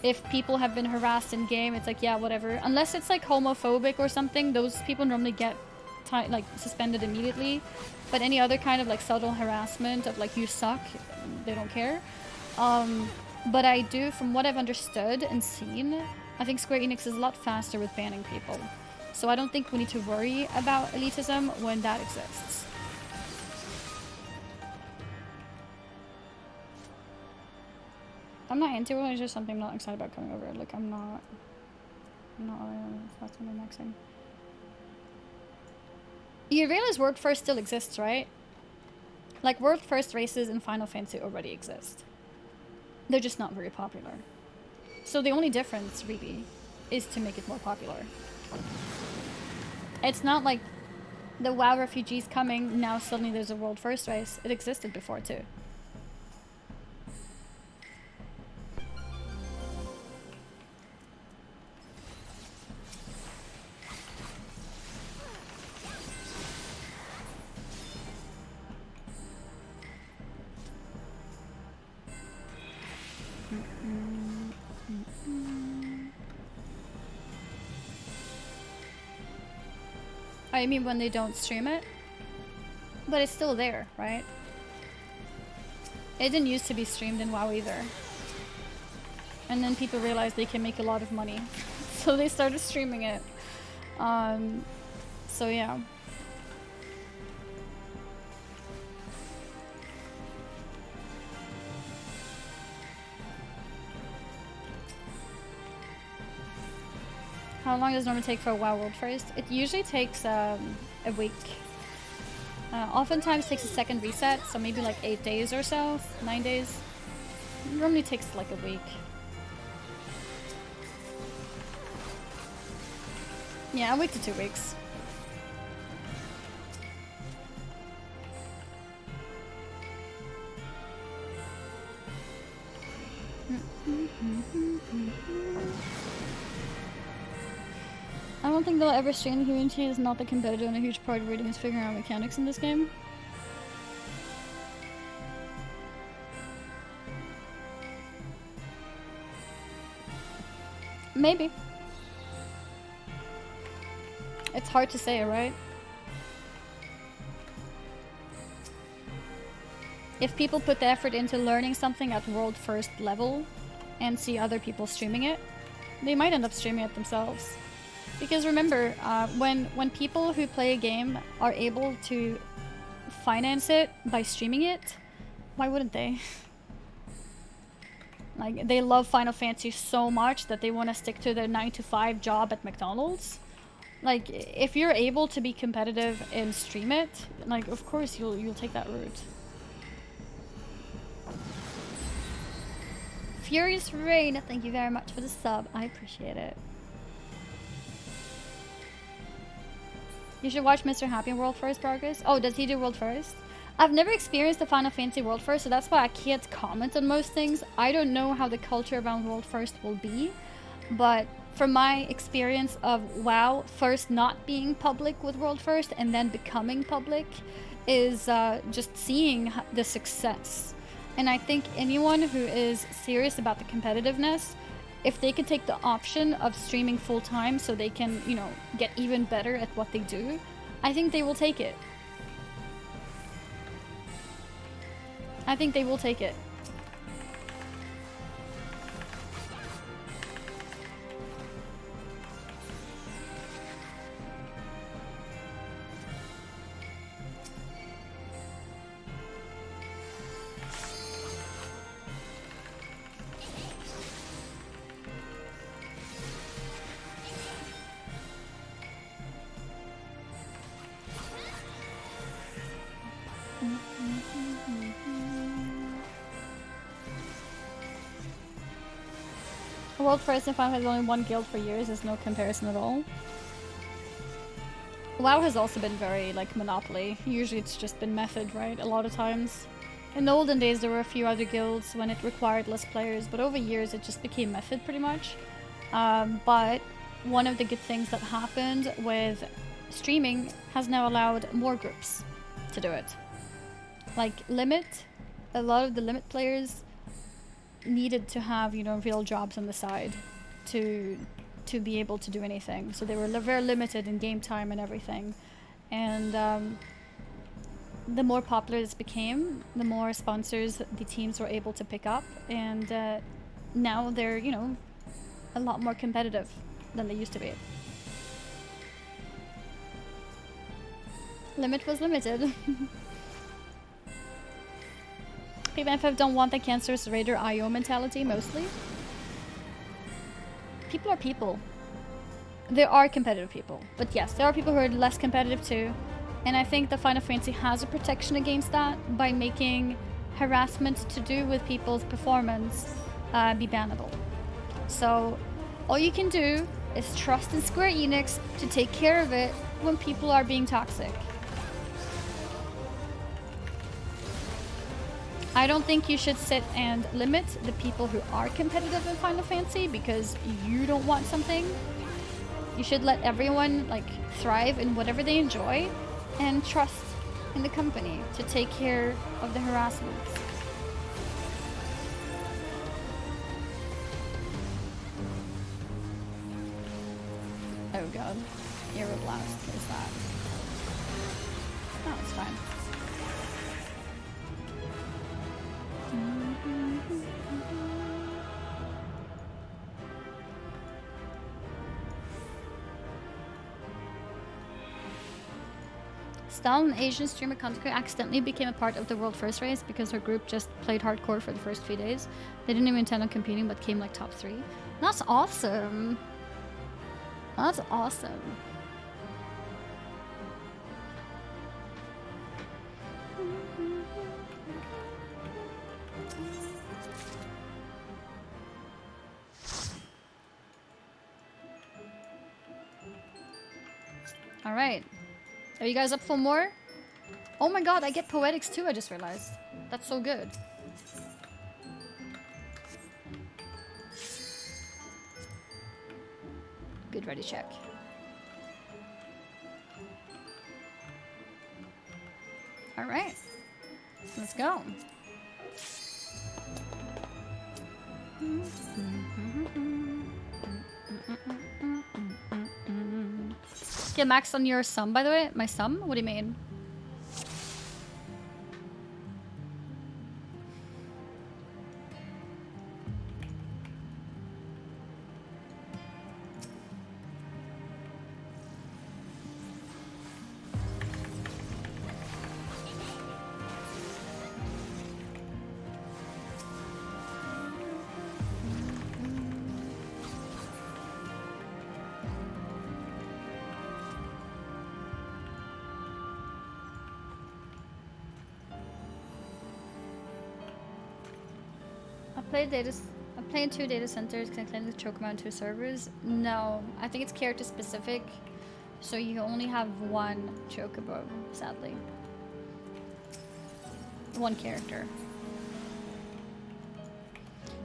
if people have been harassed in game, it's like, yeah, whatever. Unless it's like homophobic or something, those people normally get like suspended immediately. But any other kind of like subtle harassment of like you suck, they don't care. But I do, from what I've understood and seen, I think Square Enix is a lot faster with banning people. So I don't think we need to worry about elitism when that exists. I'm not into it, it's just something I'm not excited about coming over. Like, I'm not that's what I'm mixing. You realize World First still exists, right? Like, World First races in Final Fantasy already exist. They're just not very popular. So the only difference, really, is to make it more popular. It's not like the WoW refugees coming, now suddenly there's a World First race. It existed before, too. I mean when they don't stream it? But it's still there, right? It didn't used to be streamed in WoW either. And then people realized they can make a lot of money. So they started streaming it. So yeah. How long does it normally take for a WoW World First? It usually takes a week. Oftentimes takes a second reset, so maybe like 8 days or so, 9 days. It normally takes like a week. Yeah, a week to 2 weeks. I don't think they'll ever stray in the community. It's not the competitor, and a huge part of reading is figuring out mechanics in this game. Maybe. It's hard to say, right? If people put the effort into learning something at world first level and see other people streaming it, they might end up streaming it themselves. Because remember, when people who play a game are able to finance it by streaming it, why wouldn't they? Like, they love Final Fantasy so much that they want to stick to their 9-to-5 job at McDonald's. Like, if you're able to be competitive and stream it, like, of course you'll take that route. Furious Rain, thank you very much for the sub. I appreciate it. You should watch Mr. Happy World First Progress. Oh, does he do World First? I've never experienced the Final Fantasy World First, so that's why I can't comment on most things. I don't know how the culture around World First will be, but from my experience of WoW first not being public with World First and then becoming public is just seeing the success. And I think anyone who is serious about the competitiveness, if they could take the option of streaming full-time so they can, you know, get even better at what they do, I think they will take it. I think they will take it. World First and Final has only one guild for years. There's no comparison at all. WoW has also been very, like, monopoly. Usually it's just been method, right? A lot of times. In the olden days, there were a few other guilds when it required less players, but over years it just became method pretty much. But one of the good things that happened with streaming has now allowed more groups to do it. Like Limit, a lot of the Limit players needed to have, you know, real jobs on the side to be able to do anything. So they were very limited in game time and everything. And the more popular this became, the more sponsors the teams were able to pick up. And now they're, you know, a lot more competitive than they used to be. Limit was limited. People in FF don't want the cancerous Raider IO mentality, mostly. People are people. There are competitive people. But yes, there are people who are less competitive too. And I think the Final Fantasy has a protection against that by making harassment to do with people's performance be bannable. So all you can do is trust in Square Enix to take care of it when people are being toxic. I don't think you should sit and limit the people who are competitive in Final Fantasy because you don't want something. You should let everyone like thrive in whatever they enjoy and trust in the company to take care of the harassments. Oh god. Aeroblast, what is that? Oh, it's fine. Stal, an Asian streamer content creator, accidentally became a part of the World First race because her group just played hardcore for the first few days. They didn't even intend on competing, but came like top 3. That's awesome. That's awesome. All right. Are you guys up for more? Oh my god, I get poetics too, I just realized. That's so good. Good, ready, check. All right. Let's go. Get maxed on your sum, by the way? My sum? What do you mean? I play in 2 data centers. Can I claim the choke on 2 servers? No, I think it's character specific. So you only have 1 chocobo, sadly. 1 character.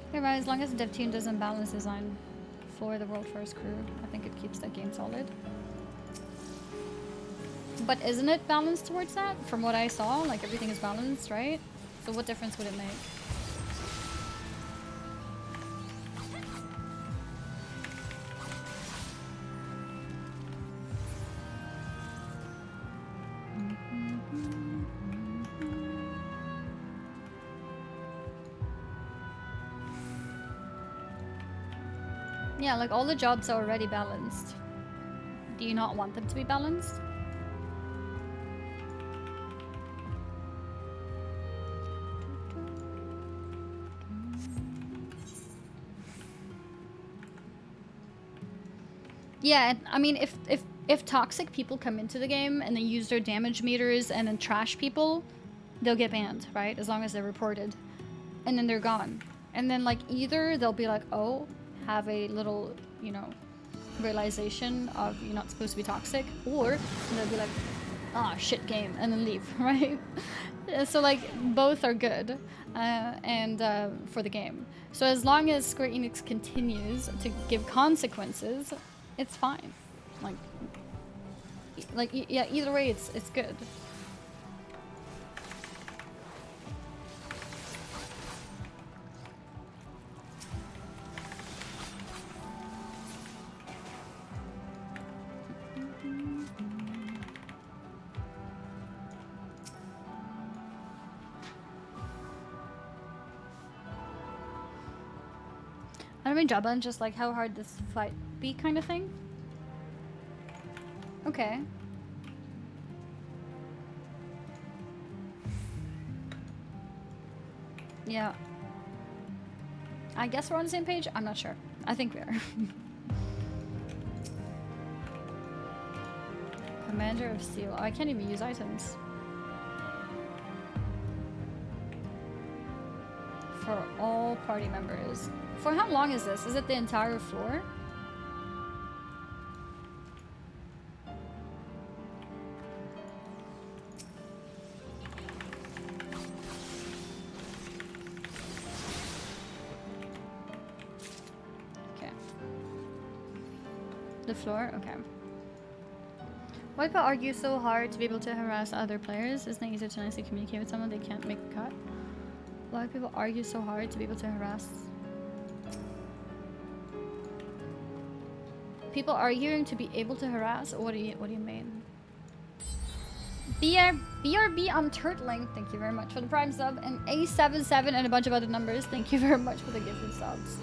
Okay, right, as long as the dev team doesn't balance design for the World First crew, I think it keeps that game solid. But isn't it balanced towards that? From what I saw, like everything is balanced, right? So what difference would it make? Yeah, like all the jobs are already balanced. Do you not want them to be balanced? Yeah, I mean, if toxic people come into the game and they use their damage meters and then trash people, they'll get banned, right? As long as they're reported. And then they're gone. And then like either they'll be like, oh, have a little, you know, realization of you're not supposed to be toxic, or they'll be like, ah, shit game, and then leave, right? So like both are good, and for the game. So as long as Square Enix continues to give consequences, it's fine. Yeah, either way, it's good. I don't mean Jabba, and just like how hard this fight be kind of thing. Okay. Yeah. I guess we're on the same page? I'm not sure. I think we are. Commander of Steel. Oh, I can't even use items. For all party members. For how long is this? Is it the entire floor? Okay. The floor? Okay. Why people argue so hard to be able to harass other players? Isn't it easier to nicely communicate with someone they can't make a cut? Why do people argue so hard to be able to harass? People arguing to be able to harass? What do you mean? BRB, I'm turtling. Thank you very much for the Prime sub. And A77 and a bunch of other numbers. Thank you very much for the gifted subs.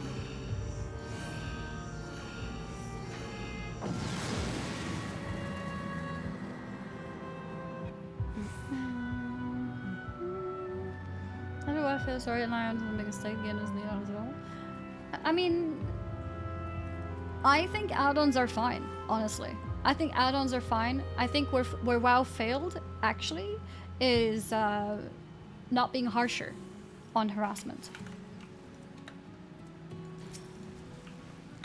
I don't know what I feel sorry and I don't make a mistake again as the add-ons at all. I mean, I think add-ons are fine, honestly. I think add-ons are fine. I think where WoW failed, actually, is not being harsher on harassment.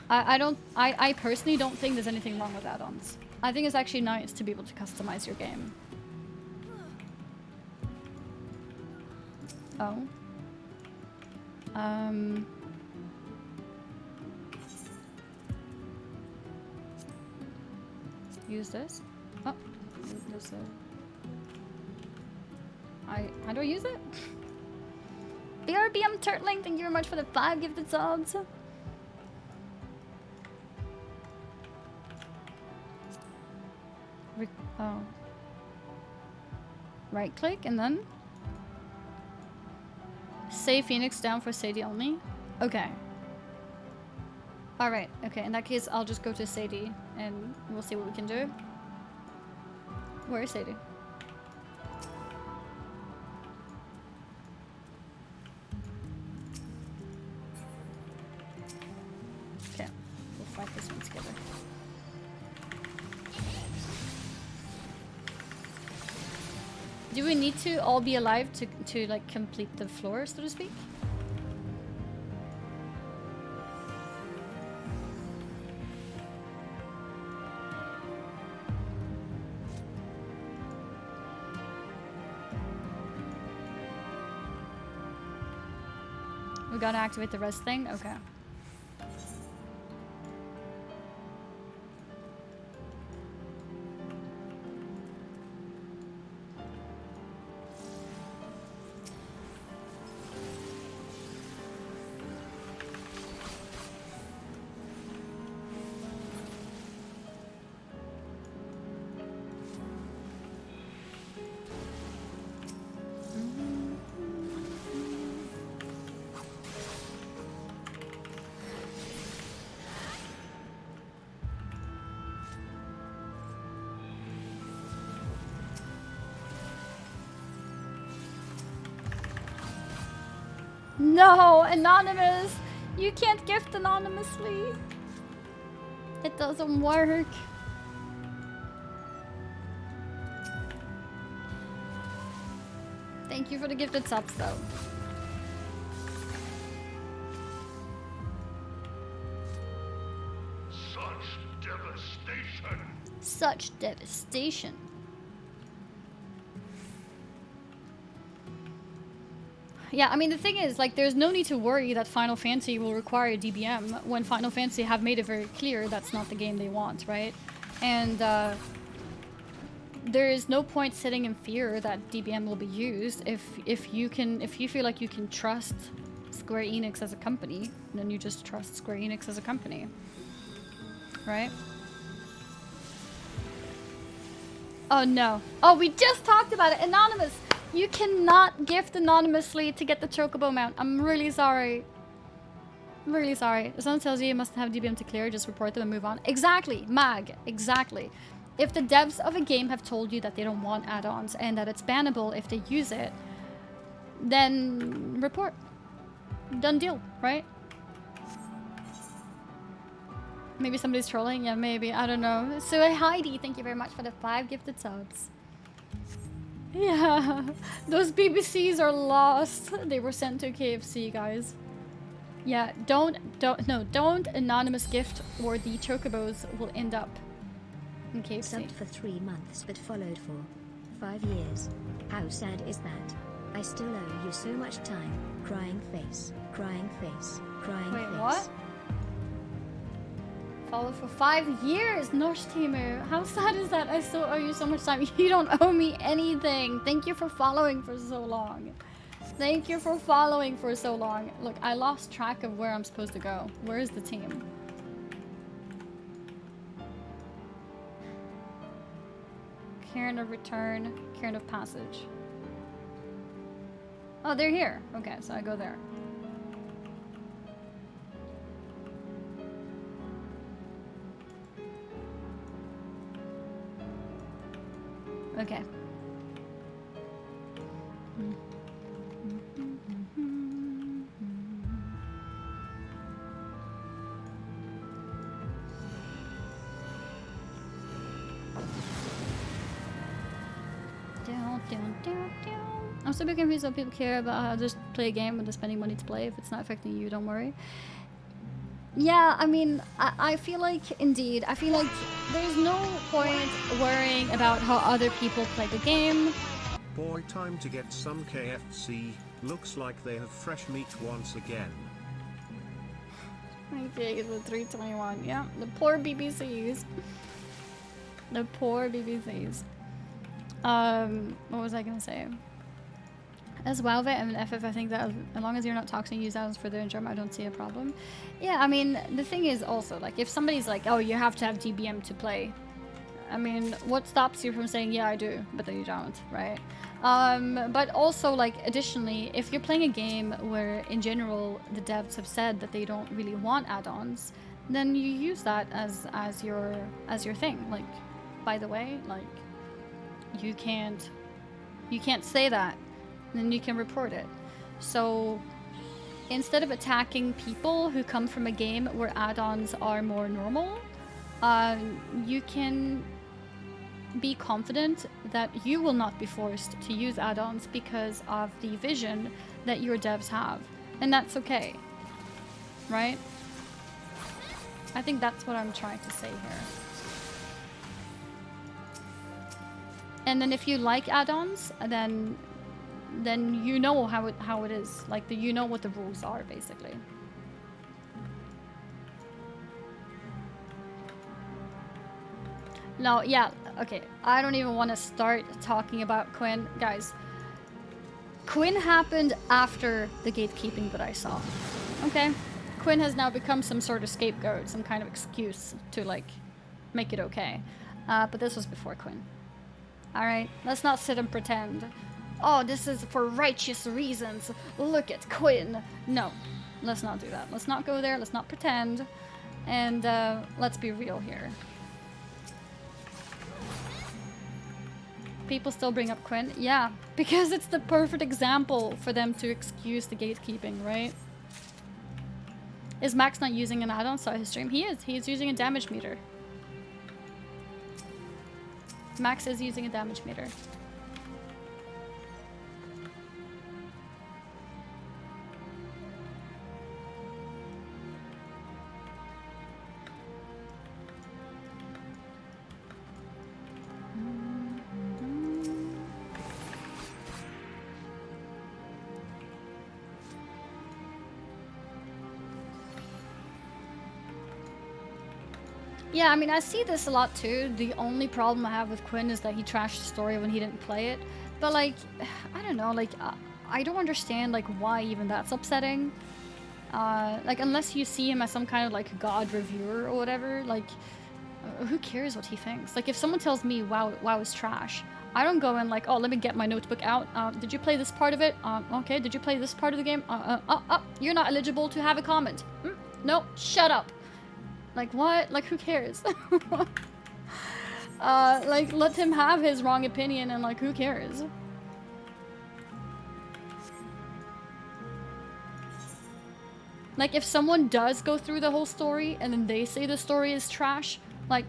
I personally don't think there's anything wrong with add-ons. I think it's actually nice to be able to customize your game. Oh. Use this. Oh, there's how do I use it? BRB, I'm turtling. Thank you very much for the 5 gifted subs. Oh. Right click and then save Phoenix down for Sadie only. Okay. Alright, okay, in that case I'll just go to Sadie and we'll see what we can do. Where is Sadie? Okay, we'll fight this one together. Do we need to all be alive to like complete the floor, so to speak? We gotta activate the rest thing? Okay. No, anonymous! You can't gift anonymously. It doesn't work. Thank you for the gifted subs though. Such devastation. Such devastation. Yeah, I mean, the thing is, like, there's no need to worry that Final Fantasy will require DBM when Final Fantasy have made it very clear that's not the game they want, right? And there is no point sitting in fear that DBM will be used if you feel like you can trust Square Enix as a company, then you just trust Square Enix as a company, right? Oh no. Oh, we just talked about it. Anonymous! You cannot gift anonymously to get the Chocobo mount. I'm really sorry. I'm really sorry. If someone tells you you must have DBM to clear, just report them and move on. Exactly, Mag. Exactly. If the devs of a game have told you that they don't want add-ons and that it's bannable if they use it, then report. Done deal, right? Maybe somebody's trolling? Yeah, maybe. I don't know. So Heidi, thank you very much for the 5 gifted subs. Yeah, those BBCs are lost. They were sent to KFC, guys. Yeah, don't anonymous gift or the chocobos will end up in KFC. Subbed for 3 months but followed for 5 years. How sad is that? I still owe you so much time. Crying face, crying face, crying face. Wait, what? Followed for 5 years, Norstimu. How sad is that? I still owe you so much time. You don't owe me anything. Thank you for following for so long. Thank you for following for so long. Look, I lost track of where I'm supposed to go. Where is the team? Cairn of Return, Cairn of Passage. Oh, they're here. Okay, so I go there. Okay. I'm so confused that people care about how to just play a game when they're spending money to play. If it's not affecting you, don't worry. Yeah, I mean, I feel like, indeed, I feel like there's no point worrying about how other people play the game. Boy, time to get some KFC. Looks like they have fresh meat once again. Okay, it's with 321. Yeah, the poor BBCs. The poor BBCs. What was I gonna say? As WoWvet and FF, I think that as long as you're not toxing use add-ons for their enjoyment, I don't see a problem. Yeah, I mean, the thing is also, like, if somebody's like, oh, you have to have DBM to play, I mean, what stops you from saying, yeah, I do, but then you don't, right? But also, like, additionally, if you're playing a game where, in general, the devs have said that they don't really want add-ons, then you use that as your thing. Like, by the way, like, you can't say that. Then you can report it. So instead of attacking people who come from a game where add-ons are more normal, you can be confident that you will not be forced to use add-ons because of the vision that your devs have. And that's okay. Right? I think that's what I'm trying to say here. And then if you like add-ons, then you know how it is. Like, you know what the rules are, basically. No, yeah, okay. I don't even want to start talking about Quinn. Guys, Quinn happened after the gatekeeping that I saw. Okay? Quinn has now become some sort of scapegoat, some kind of excuse to, like, make it okay. But this was before Quinn. Alright? Let's not sit and pretend. Oh, this is for righteous reasons. Look at Quinn. No, let's not do that. Let's not go there. Let's not pretend. And let's be real here. People still bring up Quinn. Yeah, because it's the perfect example for them to excuse the gatekeeping, right? Is Max not using an add-on? Saw his stream. He is. He's using a damage meter. Max is using a damage meter. Yeah, I mean, I see this a lot too. The only problem I have with Quinn is that he trashed the story when he didn't play it. But like, I don't know, like, I don't understand like why even that's upsetting. Like, unless you see him as some kind of like god reviewer or whatever, like, who cares what he thinks? Like, if someone tells me WoW is trash, I don't go in like, oh, let me get my notebook out. Did you play this part of it? Okay, did you play this part of the game? You're not eligible to have a comment. No, shut up. Like, what? Like, who cares? Like, let him have his wrong opinion and, like, who cares? Like, if someone does go through the whole story and then they say the story is trash, like,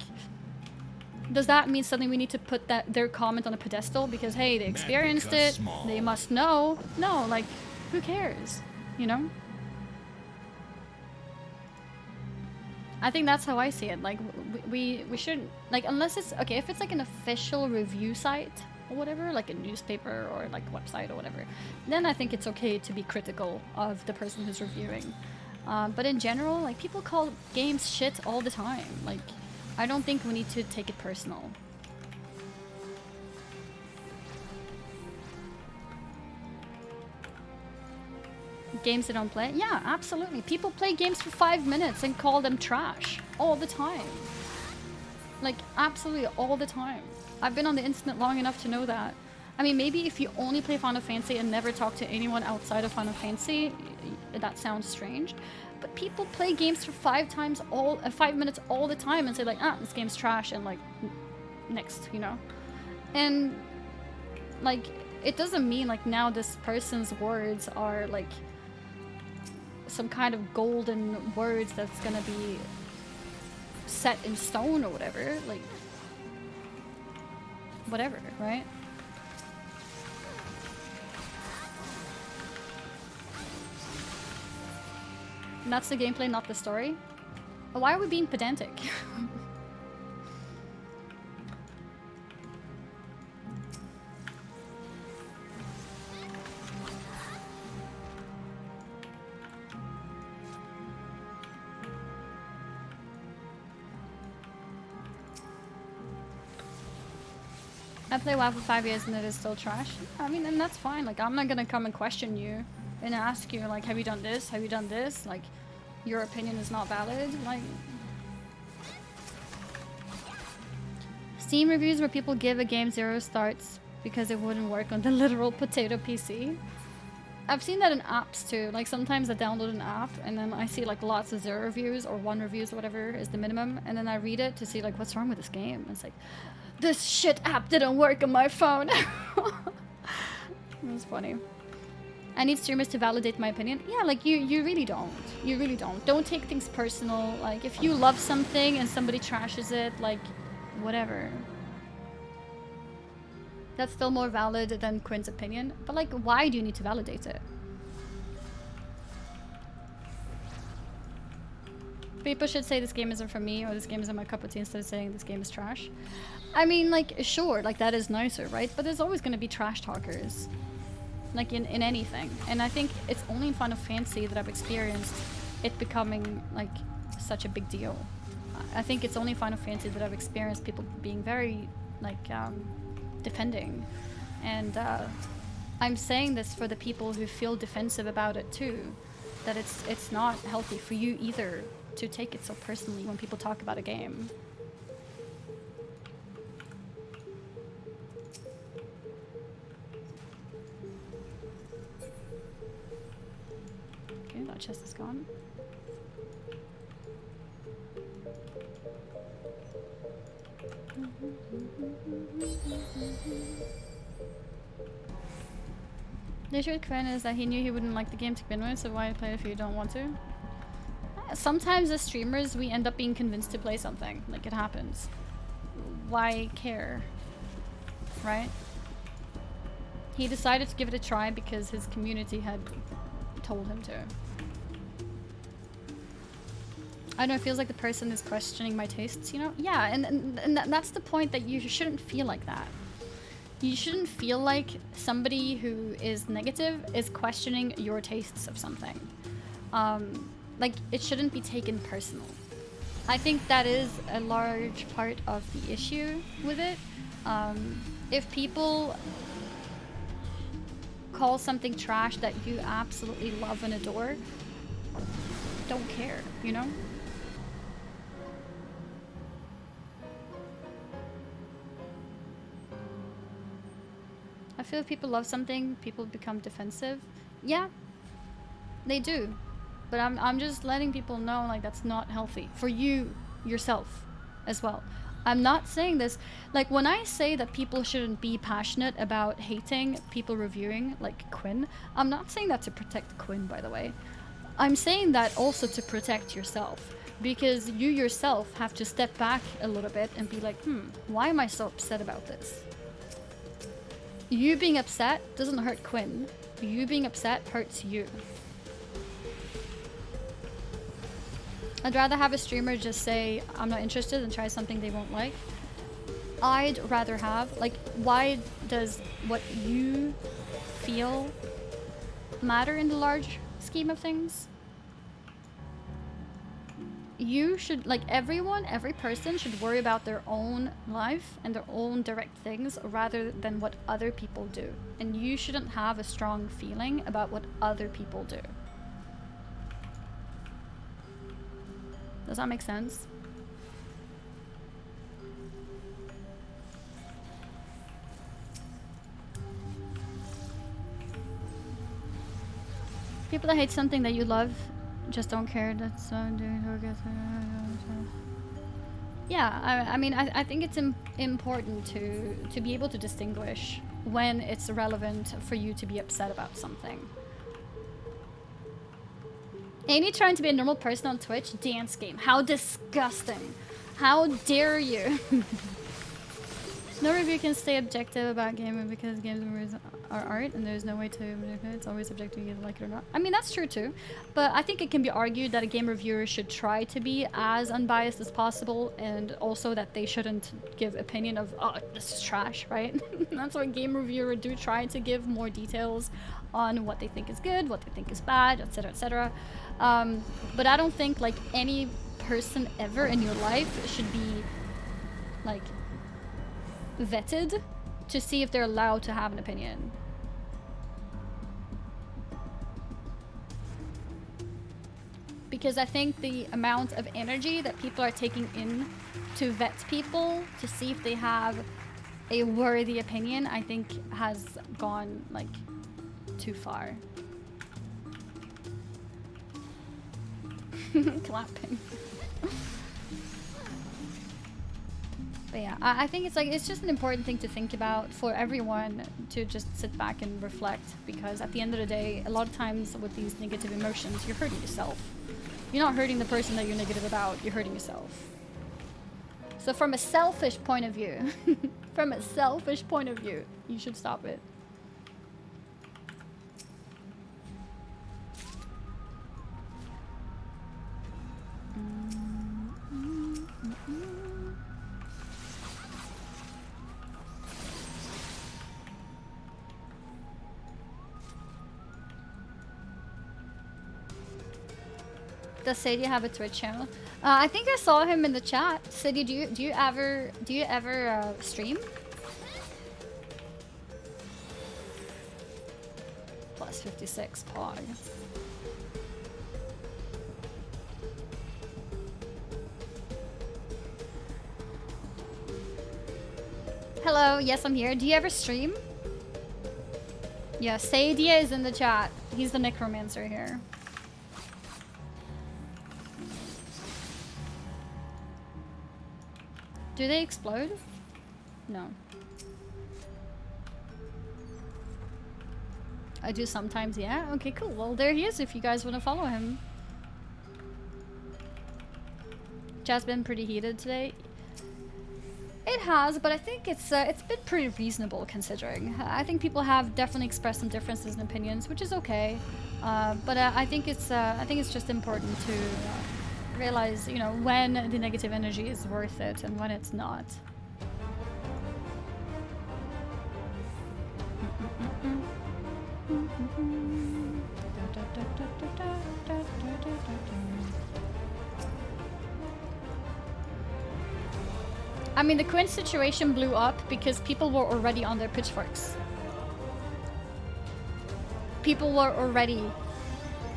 does that mean suddenly we need to put their comment on a pedestal because, hey, they experienced it, they must know? No, like, who cares? You know? I think that's how I see it. Like, we shouldn't, like, unless it's, okay, if it's like an official review site or whatever, like a newspaper or like website or whatever, then I think it's okay to be critical of the person who's reviewing. But in general, like, people call games shit all the time. Like, I don't think we need to take it personal. Games they don't play? Yeah, absolutely. People play games for 5 minutes and call them trash all the time. Like, absolutely all the time. I've been on the internet long enough to know that. I mean, maybe if you only play Final Fantasy and never talk to anyone outside of Final Fantasy, that sounds strange. But people play games for 5 minutes all the time and say like, this game's trash, and like, next, you know? And like, it doesn't mean like now this person's words are like some kind of golden words that's gonna be set in stone or whatever. Like, whatever, right? And that's the gameplay, not the story. Why are we being pedantic? I play WoW for 5 years and it is still trash. I mean, and that's fine. Like, I'm not gonna come and question you and ask you, like, have you done this? Have you done this? Like, your opinion is not valid. Like, Steam reviews where people give a game 0 starts because it wouldn't work on the literal potato PC. I've seen that in apps too. Like, sometimes I download an app and then I see like lots of 0 reviews or 1 reviews or whatever is the minimum, and then I read it to see like what's wrong with this game. And it's like, this shit app didn't work on my phone. That's funny. I need streamers to validate my opinion. Yeah, like, you really don't. You really don't. Don't take things personal. Like, if you love something and somebody trashes it, like, whatever. That's still more valid than Quinn's opinion. But like, why do you need to validate it? People should say this game isn't for me or this game isn't my cup of tea instead of saying this game is trash. I mean, like, sure, like, that is nicer, right? But there's always going to be trash talkers. Like, in anything. And I think it's only in Final Fantasy that I've experienced it becoming, like, such a big deal. I think it's only Final Fantasy that I've experienced people being very, like, defending. And I'm saying this for the people who feel defensive about it too. That it's not healthy for you either to take it so personally when people talk about a game. Okay, that chest is gone. The issue with Quinn is that he knew he wouldn't like the game to begin with, so why play it if you don't want to? Sometimes as streamers, we end up being convinced to play something. Like, it happens. Why care? Right? He decided to give it a try because his community had told him to. I don't know, it feels like the person is questioning my tastes, you know? Yeah, and that's the point, that you shouldn't feel like that. You shouldn't feel like somebody who is negative is questioning your tastes of something. Like, it shouldn't be taken personal. I think that is a large part of the issue with it. If people call something trash that you absolutely love and adore, don't care, you know? I feel if people love something, people become defensive. Yeah, they do. But I'm just letting people know, like, that's not healthy for you yourself as well. I'm not saying this, like, when I say that people shouldn't be passionate about hating people reviewing, like Quinn, I'm not saying that to protect Quinn, by the way. I'm saying that also to protect yourself, because you yourself have to step back a little bit and be like, why am I so upset about this? You being upset doesn't hurt Quinn. You being upset hurts you. I'd rather have a streamer just say, I'm not interested, and try something they won't like. I'd rather have, like, why does what you feel matter in the large scheme of things? You should, like, everyone, every person should worry about their own life and their own direct things rather than what other people do. And you shouldn't have a strong feeling about what other people do. Does that make sense? People that hate something that you love just don't care. That's yeah. I mean, I think it's important to be able to distinguish when it's relevant for you to be upset about something. Amy trying to be a normal person on Twitch? Dance game. How disgusting. How dare you? No review can stay objective about gaming because games are art and there's no way to manipulate. It's always subjective, you like it or not. I mean, that's true too. But I think it can be argued that a game reviewer should try to be as unbiased as possible, and also that they shouldn't give opinion of, oh, this is trash, right? That's what game reviewer do, try to give more details on what they think is good, what they think is bad, etc., etc. But I don't think, like, any person ever in your life should be, like, vetted to see if they're allowed to have an opinion. Because I think the amount of energy that people are taking in to vet people to see if they have a worthy opinion, I think has gone, like, too far. Clapping. But yeah, I think it's like, it's just an important thing to think about for everyone to just sit back and reflect, because at the end of the day, a lot of times with these negative emotions, you're hurting yourself. You're not hurting the person that you're negative about, you're hurting yourself. So from a selfish point of view, from a selfish point of view, you should stop it. Does Sadie have a Twitch channel? I think I saw him in the chat. Sadie, do you ever stream? Plus 56 pog. Hello, yes, I'm here. Do you ever stream? Yeah, Sadie is in the chat. He's the necromancer here. Do they explode? No. I do sometimes, yeah? Okay, cool. Well, there he is if you guys want to follow him. Chat's been pretty heated today. It has, but I think it's been pretty reasonable considering. I think people have definitely expressed some differences in opinions, which is okay. But I think it's just important to realize, you know, when the negative energy is worth it and when it's not. I mean, the Quinn situation blew up because people were already on their pitchforks. People were already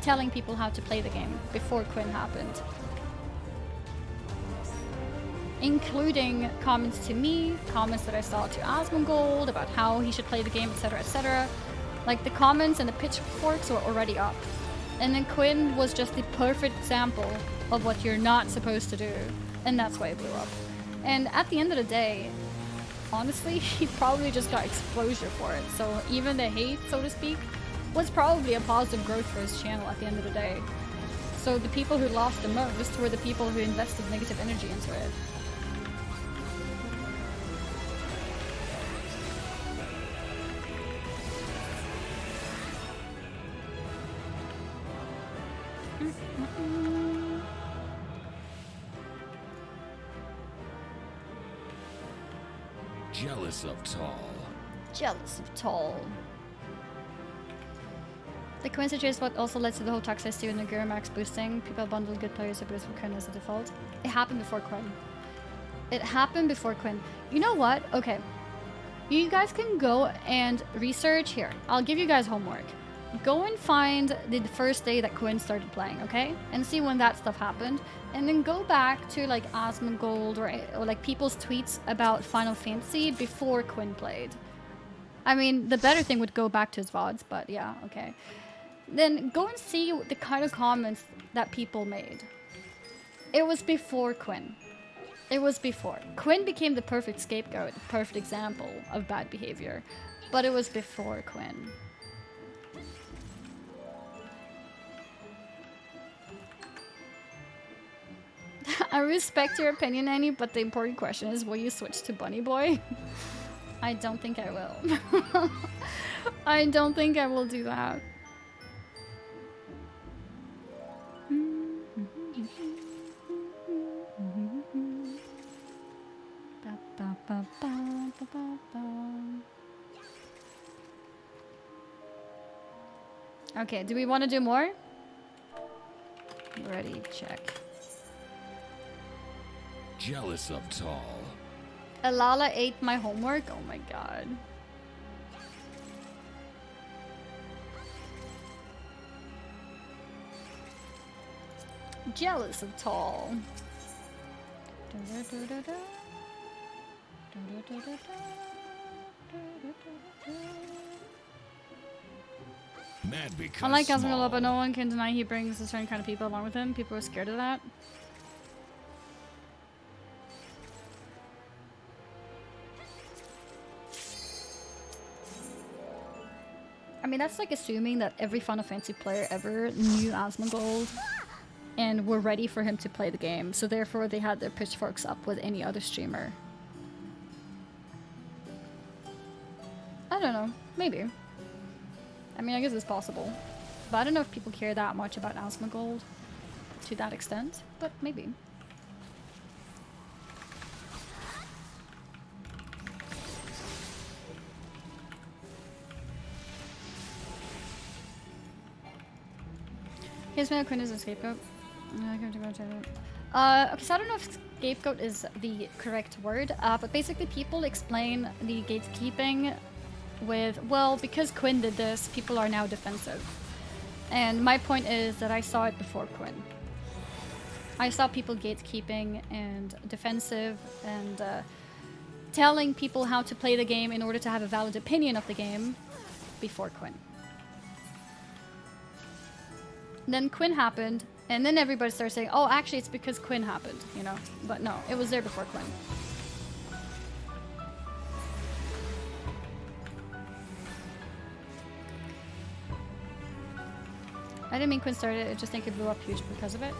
telling people how to play the game before Quinn happened. Including comments to me, comments that I saw to Asmongold about how he should play the game, etc, etc. Like, the comments and the pitchforks were already up. And then Quinn was just the perfect example of what you're not supposed to do. And that's why it blew up. And at the end of the day, honestly, he probably just got exposure for it. So even the hate, so to speak, was probably a positive growth for his channel at the end of the day. So the people who lost the most were the people who invested negative energy into it. Jealous of Tall. Jealous of Tall. The Quinn situation is what also led to the whole toxicity and the Gura Max boosting. People bundled good players who boost for Quinn as a default. It happened before Quinn. It happened before Quinn. You know what? Okay. You guys can go and research here. I'll give you guys homework. Go and find the first day that Quinn started playing, okay? And see when that stuff happened. And then go back to like Asmongold or like people's tweets about Final Fantasy before Quinn played. I mean, the better thing would go back to his VODs, but yeah, okay. Then go and see the kind of comments that people made. It was before Quinn. It was before. Quinn became the perfect scapegoat, the perfect example of bad behavior. But it was before Quinn. I respect your opinion, Annie, but the important question is, will you switch to Bunny Boy? I don't think I will. I don't think I will do that. Okay, do we want to do more? Ready, check. Jealous of Tall. Alala ate my homework? Oh my god. Jealous of Tall. Mad because Unlike small. Asmongold, but no one can deny he brings a certain kind of people along with him. People are scared of that. I mean, that's like assuming that every Final Fantasy player ever knew Asmongold and were ready for him to play the game, so therefore they had their pitchforks up with any other streamer. I don't know, maybe. I mean, I guess it's possible. But I don't know if people care that much about Asmongold to that extent, but maybe. His man Quinn is a scapegoat. Okay, so I don't know if scapegoat is the correct word, but basically people explain the gatekeeping with, well, because Quinn did this, people are now defensive. And my point is that I saw it before Quinn. I saw people gatekeeping and defensive and telling people how to play the game in order to have a valid opinion of the game before Quinn. Then Quinn happened, and then everybody started saying, oh, actually, it's because Quinn happened, you know? But no, it was there before Quinn. I didn't mean Quinn started it, I just think it blew up huge because of it.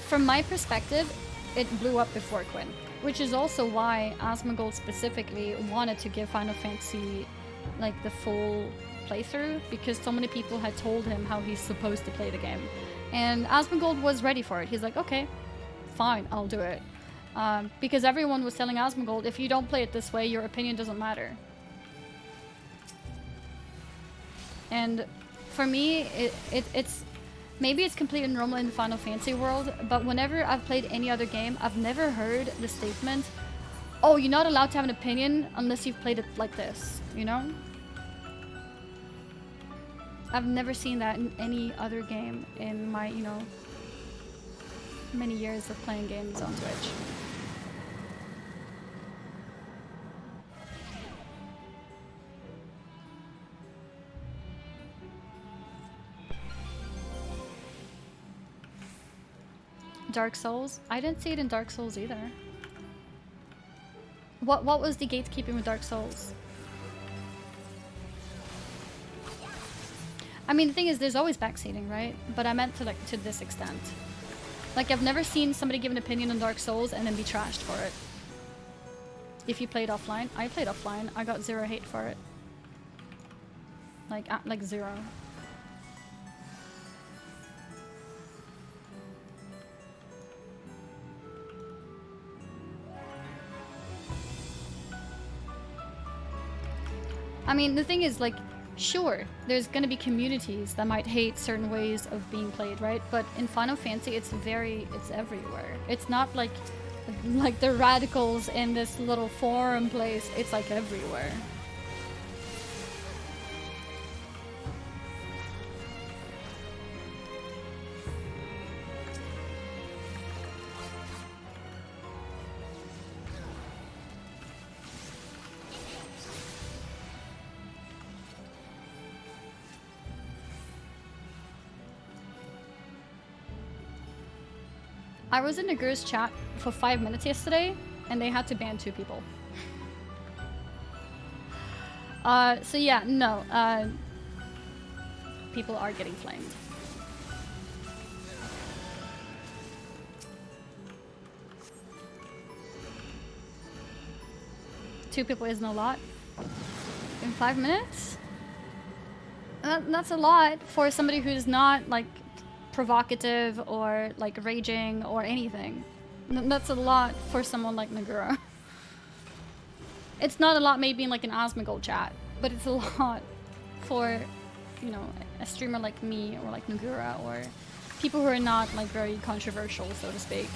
From my perspective, it blew up before Quinn, which is also why Asmongold specifically wanted to give Final Fantasy, like, the full playthrough, because so many people had told him how he's supposed to play the game. And Asmongold was ready for it. He's like, okay, fine, I'll do it. Because everyone was telling Asmongold, if you don't play it this way, your opinion doesn't matter. And for me, it's Maybe it's completely normal in the Final Fantasy world, but whenever I've played any other game, I've never heard the statement, oh, you're not allowed to have an opinion unless you've played it like this, you know? I've never seen that in any other game in my, you know, many years of playing games on Twitch. Dark Souls? I didn't see it in Dark Souls either. What was the gatekeeping with Dark Souls? I mean, the thing is, there's always backseating, right? But I meant to, like, to this extent. Like, I've never seen somebody give an opinion on Dark Souls and then be trashed for it. If you played offline. I played offline. I got 0 hate for it. Like 0. I mean, the thing is, like, sure, there's gonna be communities that might hate certain ways of being played, right? But in Final Fantasy, it's everywhere. It's not like the radicals in this little forum place. It's like everywhere. I was in a girl's chat for 5 minutes yesterday, and they had to ban 2 people. So yeah, no. People are getting flamed. Two people isn't a lot. In 5 minutes? That's a lot for somebody who's not, like, provocative or like raging or anything. That's a lot for someone like Nagura. It's not a lot maybe in like an Asmongold chat, but it's a lot for, you know, a streamer like me or like Nagura or people who are not like very controversial, so to speak.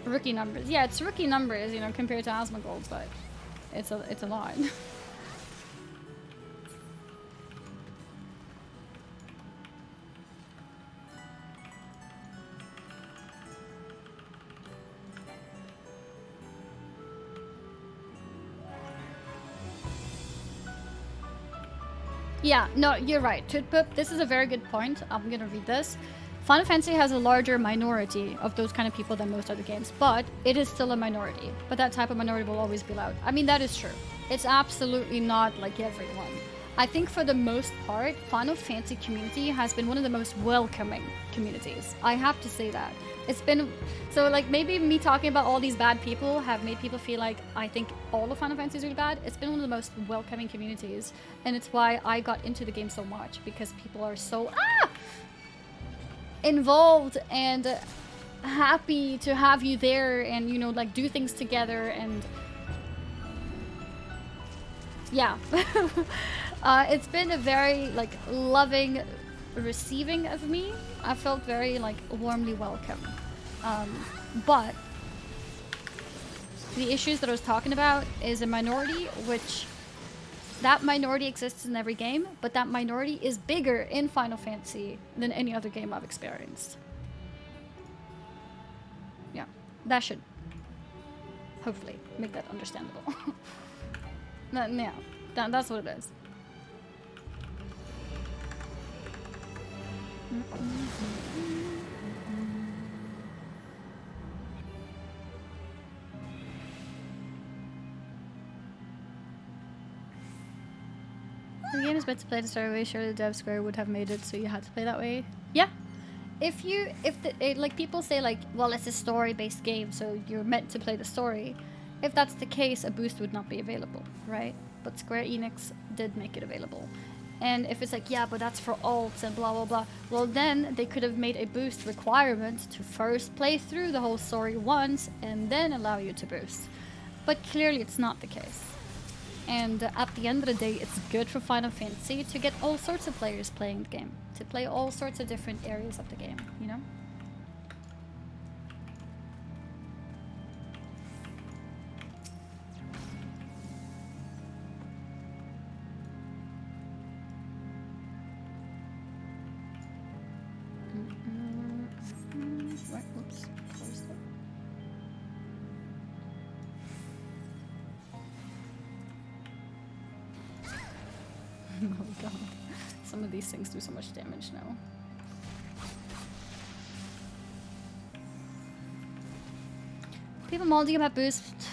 Rookie numbers. Yeah, it's rookie numbers, you know, compared to Asmongold, but it's a lot. Yeah, no, you're right. Tootpoop, this is a very good point. I'm gonna read this. Final Fantasy has a larger minority of those kind of people than most other games, but it is still a minority. But that type of minority will always be loud. I mean, that is true. It's absolutely not like everyone. I think for the most part, Final Fantasy community has been one of the most welcoming communities. I have to say that. It's been, so like maybe me talking about all these bad people have made people feel like I think all of Final Fantasy is really bad. It's been one of the most welcoming communities, and it's why I got into the game so much, because people are so involved and happy to have you there and, you know, like do things together. And yeah. It's been a very like loving receiving of me. I felt very like warmly welcome. But the issues that I was talking about is a minority, which that minority exists in every game, but that minority is bigger in Final Fantasy than any other game I've experienced. Yeah, that should hopefully make that understandable. Yeah, that's what it is. The game is meant to play the story way. Surely the dev square would have made it so you had to play that way. Yeah. Like people say like, well, it's a story-based game, so you're meant to play the story. If that's the case, a boost would not be available, right? But Square Enix did make it available. And if it's like, yeah, but that's for alts and blah, blah, blah, well, then they could have made a boost requirement to first play through the whole story once and then allow you to boost. But clearly it's not the case. And at the end of the day, it's good for Final Fantasy to get all sorts of players playing the game, to play all sorts of different areas of the game, you know? Right, oops, closed it. Oh god. Some of these things do so much damage now. People molding about boosts.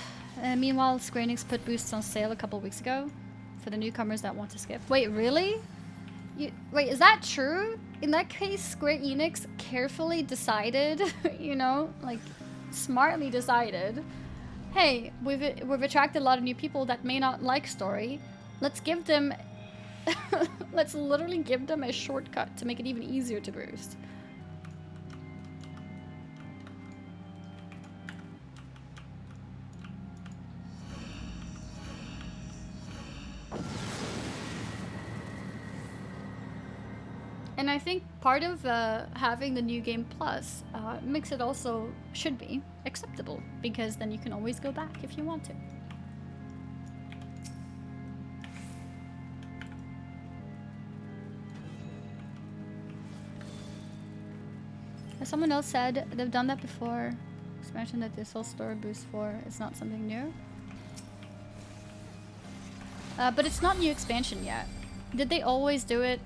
Meanwhile, Square Enix put boosts on sale a couple weeks ago for the newcomers that want to skip. Wait, really? Wait, is that true? In that case, Square Enix carefully decided, you know, like smartly decided, hey, we've attracted a lot of new people that may not like story. Let's give them let's literally give them a shortcut to make it even easier to boost. And I think part of having the New Game Plus makes it also, should be, acceptable. Because then you can always go back if you want to. As someone else said, they've done that before. Expansion that this whole store boosts for is not something new. But it's not new expansion yet. Did they always do it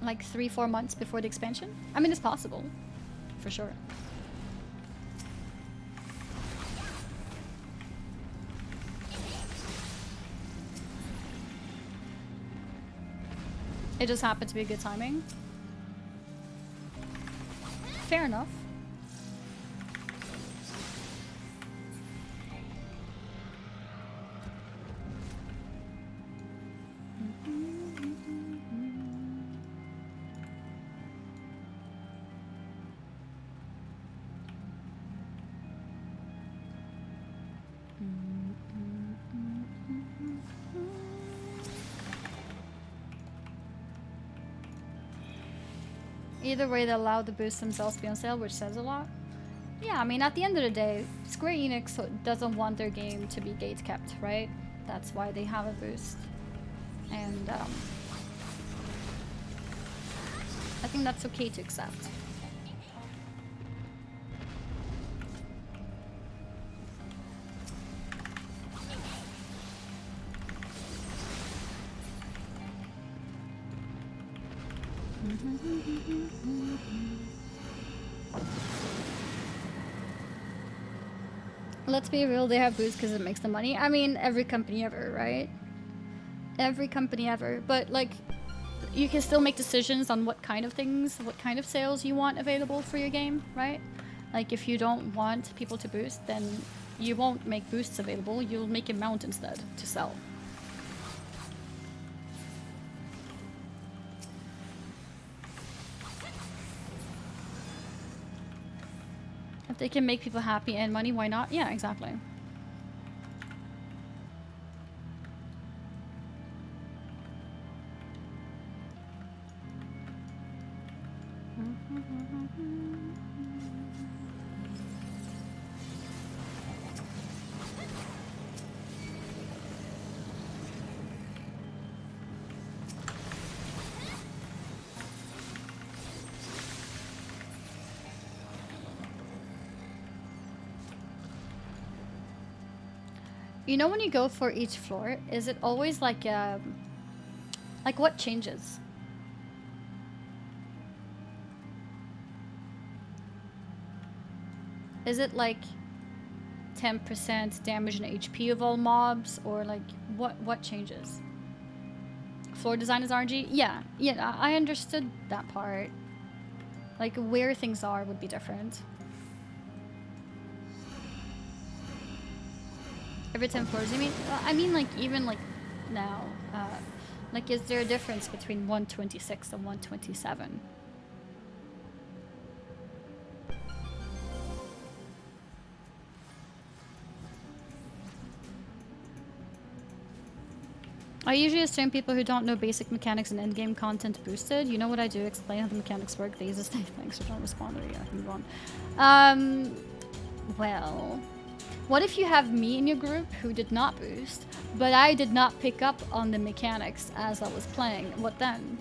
like 3-4 months before the expansion? I mean, it's possible, for sure. It just happened to be good timing. Fair enough. Either way, they allow the boosts themselves to be on sale, which says a lot. Yeah, I mean, at the end of the day, Square Enix doesn't want their game to be gate kept, right? That's why they have a boost. And I think that's okay to accept. Let's be real, they have boosts because it makes them money. I mean, every company ever, right? Every company ever. But, like, you can still make decisions on what kind of things, what kind of sales you want available for your game, right? Like, if you don't want people to boost, then you won't make boosts available. You'll make a mount instead to sell. If they can make people happy and money, why not? Yeah, exactly. You know, when you go for each floor, is it always like what changes? Is it like 10% damage and HP of all mobs, or like what changes? Floor design is RNG? Yeah, I understood that part. Like where things are would be different. Every 10 floors, you mean? I mean, like, even, like, now. Like, is there a difference between 126 and 127? I usually assume people who don't know basic mechanics and endgame content boosted. You know what I do? Explain how the mechanics work. They use a state thanks, so don't respond or yeah, move on. Well, what if you have me in your group who did not boost, but I did not pick up on the mechanics as I was playing? What then?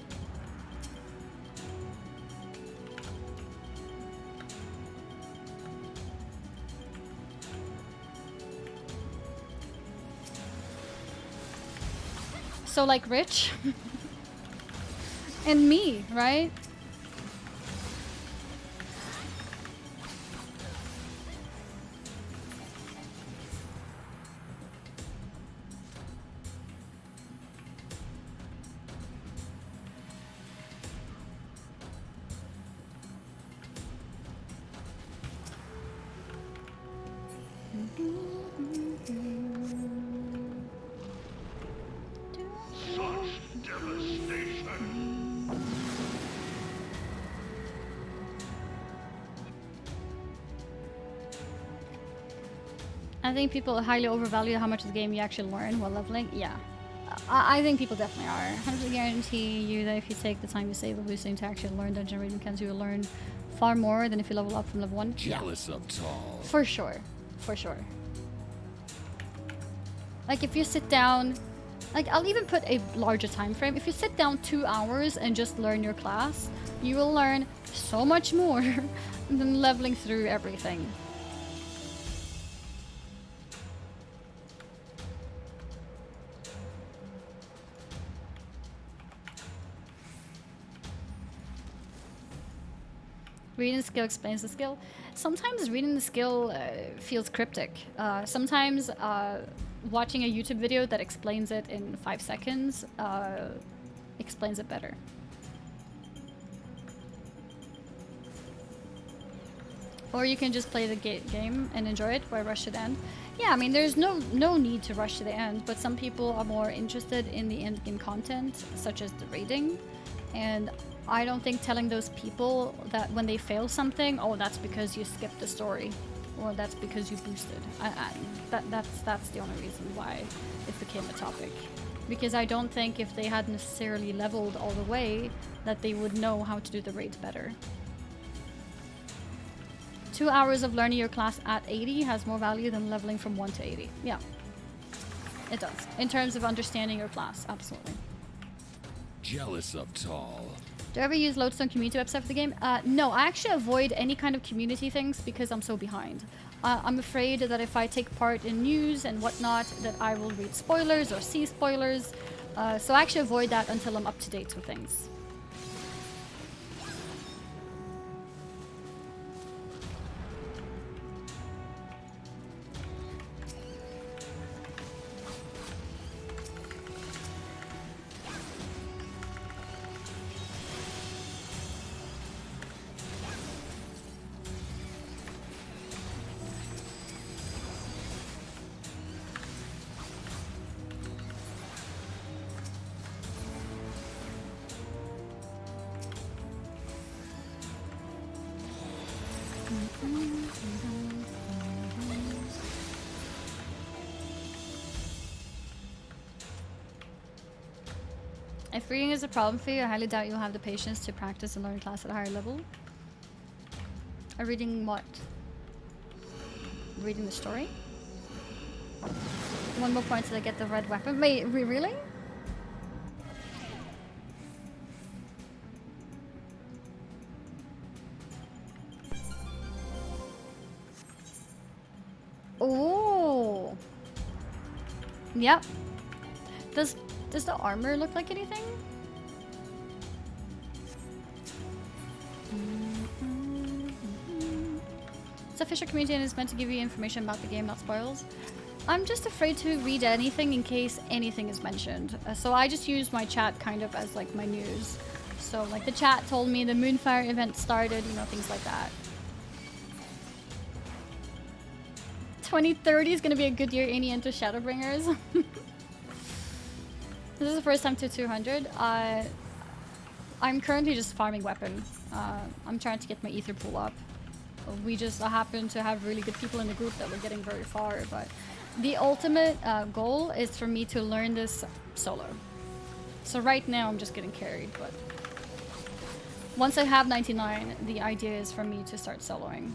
So like Rich and me, right? Such devastation. I think people highly overvalue how much of the game you actually learn while leveling. Yeah. I think people definitely are. 100% guarantee you that if you take the time you save while boosting to actually learn dungeon raid mechanics, you will learn far more than if you level up from level 1. Jealous of tall. For sure. For sure. Like if you sit down, like I'll even put a larger time frame. If you sit down 2 hours and just learn your class, you will learn so much more than leveling through everything. Reading the skill explains the skill. Sometimes reading the skill feels cryptic. Sometimes watching a YouTube video that explains it in 5 seconds explains it better. Or you can just play the game and enjoy it while rush to the end. Yeah, I mean, there's no need to rush to the end, but some people are more interested in the end game content, such as the raiding. And I don't think telling those people that when they fail something, oh, that's because you skipped the story, or that's because you boosted. That's the only reason why it became a topic. Because I don't think if they had necessarily leveled all the way, that they would know how to do the raids better. 2 hours of learning your class at 80 has more value than leveling from 1 to 80. Yeah, it does. In terms of understanding your class, absolutely. Jealous of tall. Do you ever use Lodestone community website for the game? No, I actually avoid any kind of community things because I'm so behind. I'm afraid that if I take part in news and whatnot, that I will read spoilers or see spoilers. So I actually avoid that until I'm up to date with things. If reading is a problem for you, I highly doubt you'll have the patience to practice and learn class at a higher level. Reading what? Reading the story? 1 more point till I get the red weapon. Wait, really? Oh. Yep. Does the armor look like anything? It's official community and it's meant to give you information about the game, not spoils. I'm just afraid to read anything in case anything is mentioned. So I just use my chat kind of as like my news. So like the chat told me the Moonfire event started, you know, things like that. 2030 is gonna be a good year. Any into Shadowbringers? This is the first time to 200. I'm currently just farming weapon. I'm trying to get my ether pool up. We just happen to have really good people in the group that we're getting very far. But the ultimate goal is for me to learn this solo. So right now I'm just getting carried, but once I have 99, the idea is for me to start soloing.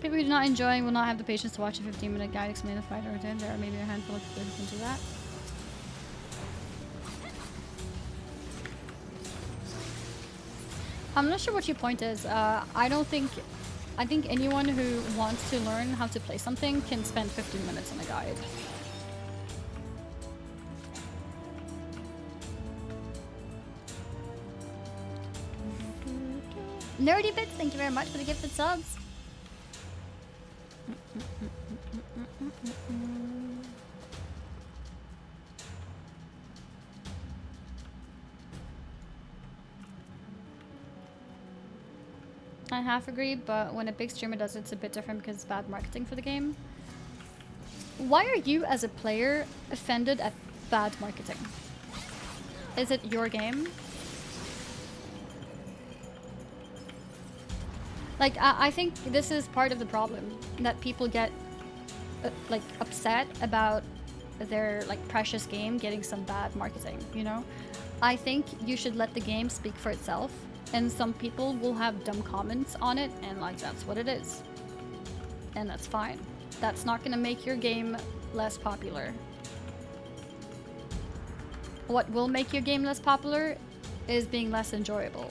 People who do not enjoy will not have the patience to watch a 15-minute guide explain the fight or attend. There are maybe a handful of people who can do that. I'm not sure what your point is. I think anyone who wants to learn how to play something can spend 15 minutes on a guide. Nerdy Bits, thank you very much for the gifted subs. I half agree, but when a big streamer does it, it's a bit different because it's bad marketing for the game. Why are you, as a player, offended at bad marketing? Is it your game? Like, I think this is part of the problem, that people get like upset about their like precious game getting some bad marketing, you know? I think you should let the game speak for itself, and some people will have dumb comments on it, and like that's what it is. And that's fine. That's not gonna make your game less popular. What will make your game less popular is being less enjoyable.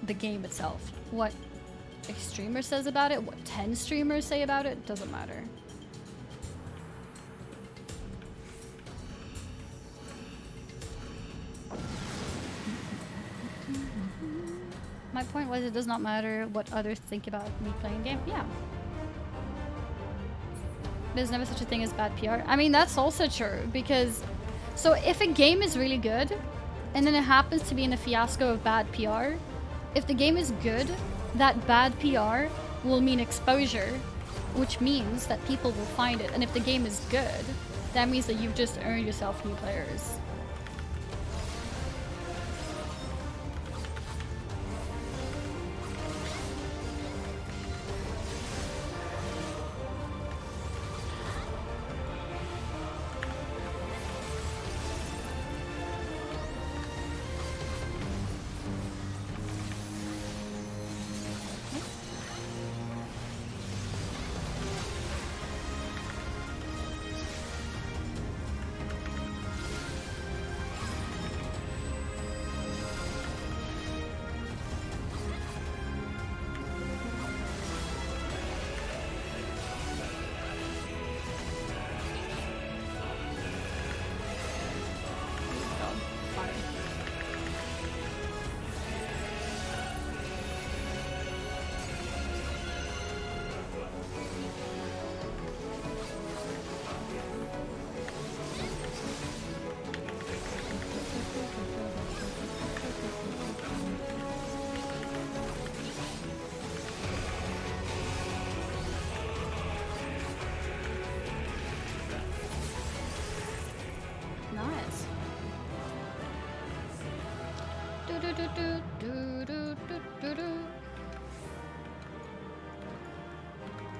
The game itself. What a streamer says about it, what 10 streamers say about it, doesn't matter. My point was, it does not matter what others think about me playing game. Yeah. There's never such a thing as bad PR. I mean, that's also true, because so if a game is really good and then it happens to be in a fiasco of bad PR, if the game is good, that bad PR will mean exposure, which means that people will find it. And if the game is good, that means that you've just earned yourself new players.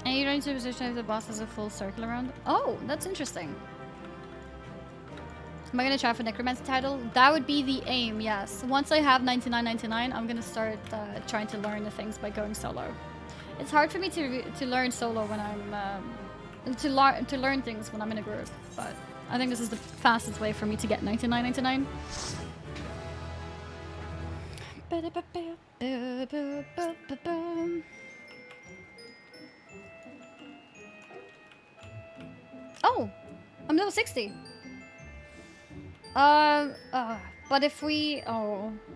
And you don't need to position if the boss has a full circle around. Oh, that's interesting. Am I gonna try for Necromancer title? That would be the aim, yes. Once I have 99.99, I'm gonna start trying to learn the things by going solo. It's hard for me to learn solo when I'm to learn things when I'm in a group, but I think this is the fastest way for me to get 99.99. Oh, I'm level 60. But if we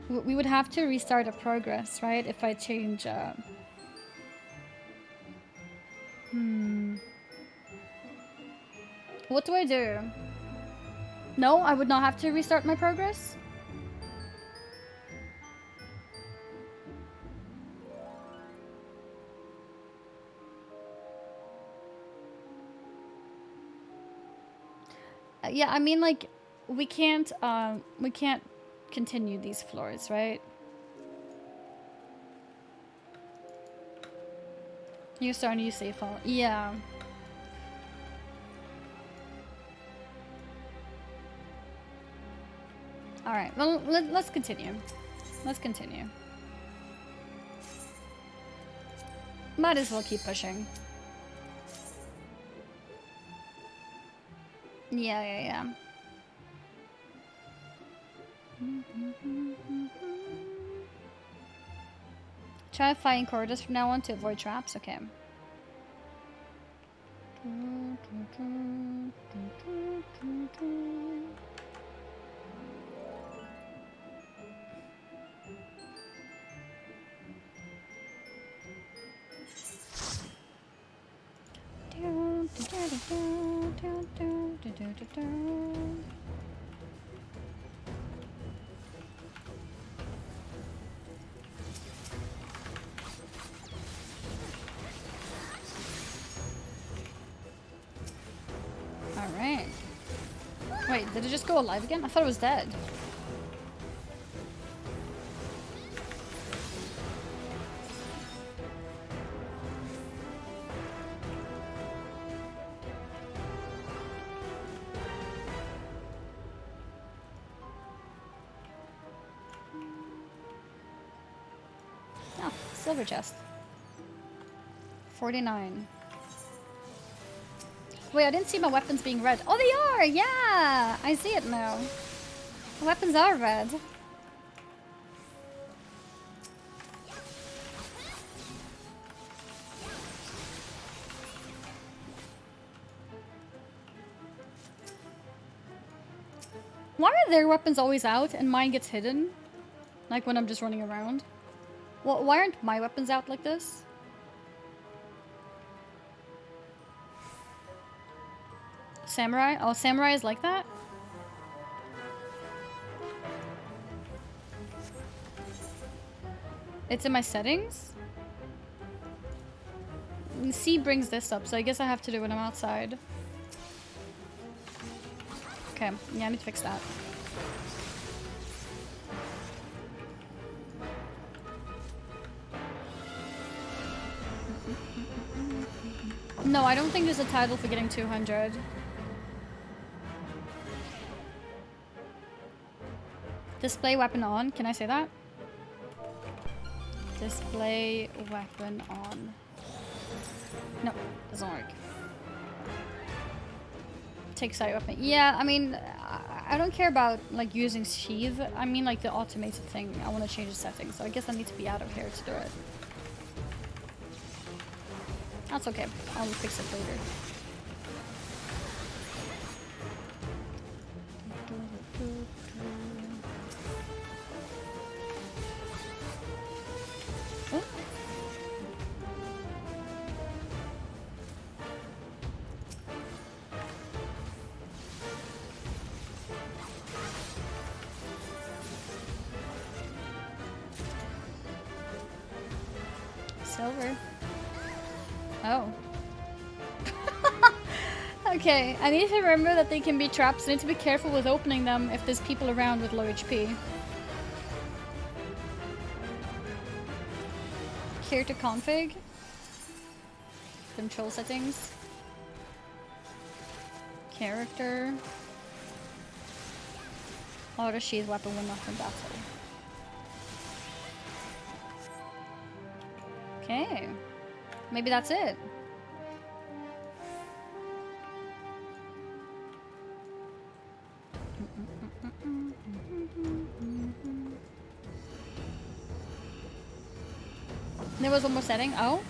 we would have to restart a progress, right? If I change. What do I do? No, I would not have to restart my progress. yeah, I mean, like, we can't continue these floors, right? You're starting to use safe hall. Yeah. Alright, well, let's continue. Let's continue. Might as well keep pushing. Yeah, yeah, yeah. Try fighting corridors from now on to avoid traps. Okay. Alright. Wait, did it just go alive again? I thought it was dead. Oh, silver chest. 49. Wait, I didn't see my weapons being red. Oh, they are! Yeah! I see it now. The weapons are red. Why are their weapons always out and mine gets hidden? Like when I'm just running around? Well, why aren't my weapons out like this? Samurai? Oh, samurai is like that? It's in my settings? C brings this up, so I guess I have to do it when I'm outside. Okay, yeah, I need to fix that. No, I don't think there's a title for getting 200. Display weapon on. Can I say that? Display weapon on. No, doesn't work. Take side weapon. Yeah, I mean, I don't care about like using sheath. I mean like the automated thing. I want to change the settings, so I guess I need to be out of here to do it. That's okay. I'll fix it later. Oh. Silver. Oh. Okay, I need to remember that they can be traps. I need to be careful with opening them if there's people around with low HP. Here to config. Control settings. Character. Auto sheath weapon when not in battle. Okay. Maybe that's it. There was one more setting. Oh.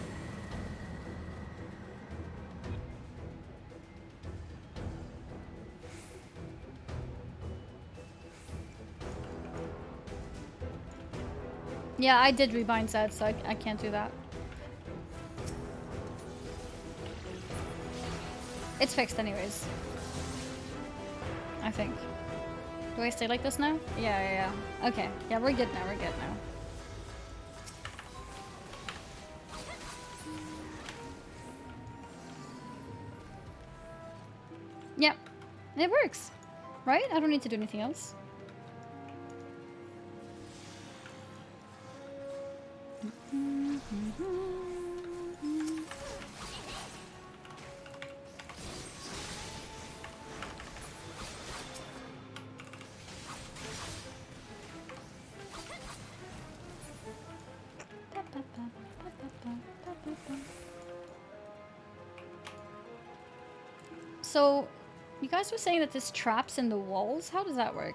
Yeah, I did rebind sets, so I can't do that. It's fixed anyways. I think. Do I stay like this now? Yeah. Okay. Yeah, we're good now. We're good now. Yep. It works. Right? I don't need to do anything else. So, you guys were saying that there's traps in the walls? How does that work?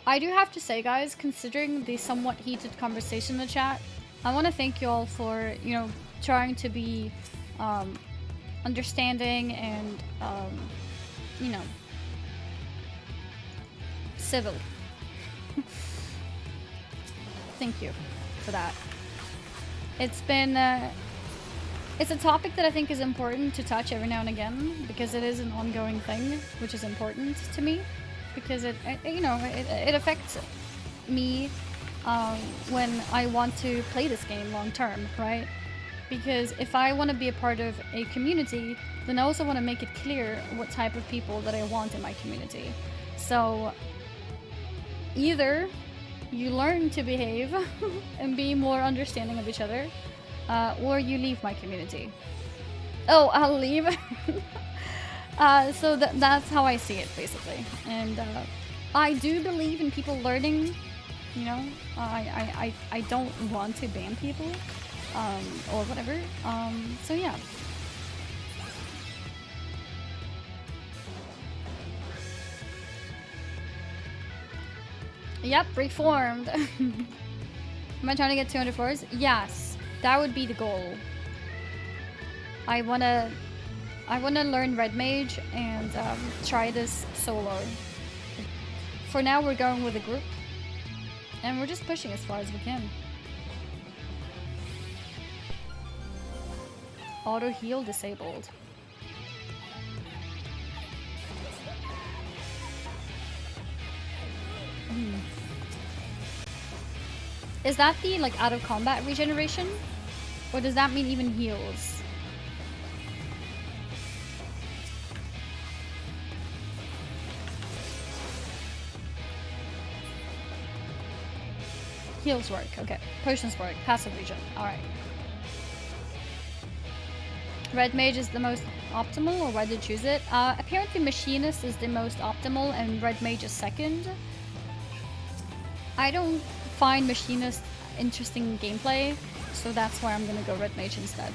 I do have to say, guys, considering the somewhat heated conversation in the chat, I want to thank you all for, you know, trying to be understanding and, you know, civil. Thank you for that. It's been, it's a topic that I think is important to touch every now and again, because it is an ongoing thing, which is important to me, because it you know, it affects me when I want to play this game long term, right? Because if I want to be a part of a community, then I also want to make it clear what type of people that I want in my community. So either you learn to behave and be more understanding of each other, or you leave my community. Oh, I'll leave. So that's how I see it, basically. And I do believe in people learning. You know, I don't want to ban people, or whatever. So yeah. Yep, reformed. Am I trying to get 200 floors? Yes, that would be the goal. I wanna learn Red Mage and try this solo. For now, we're going with a group, and we're just pushing as far as we can. Auto heal disabled. Is that the like out of combat regeneration? Or does that mean even heals? Heals work, okay. Potions work, passive regen, alright. Red Mage is the most optimal, or why did you choose it? Apparently Machinist is the most optimal and Red Mage is second. I don't find Machinist interesting gameplay, so that's why I'm gonna go Red Mage instead.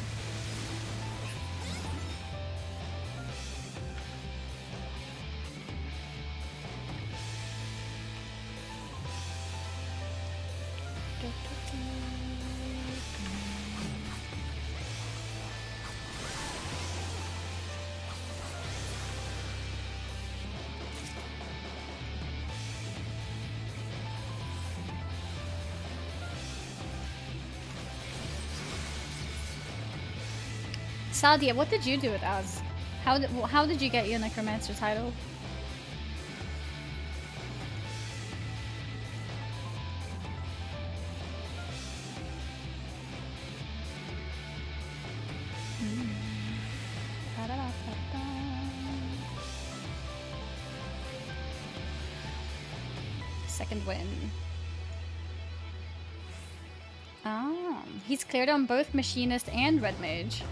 Sadia, what did you do it as? How did you get your Necromancer title? Second win. Ah, he's cleared on both Machinist and Red Mage.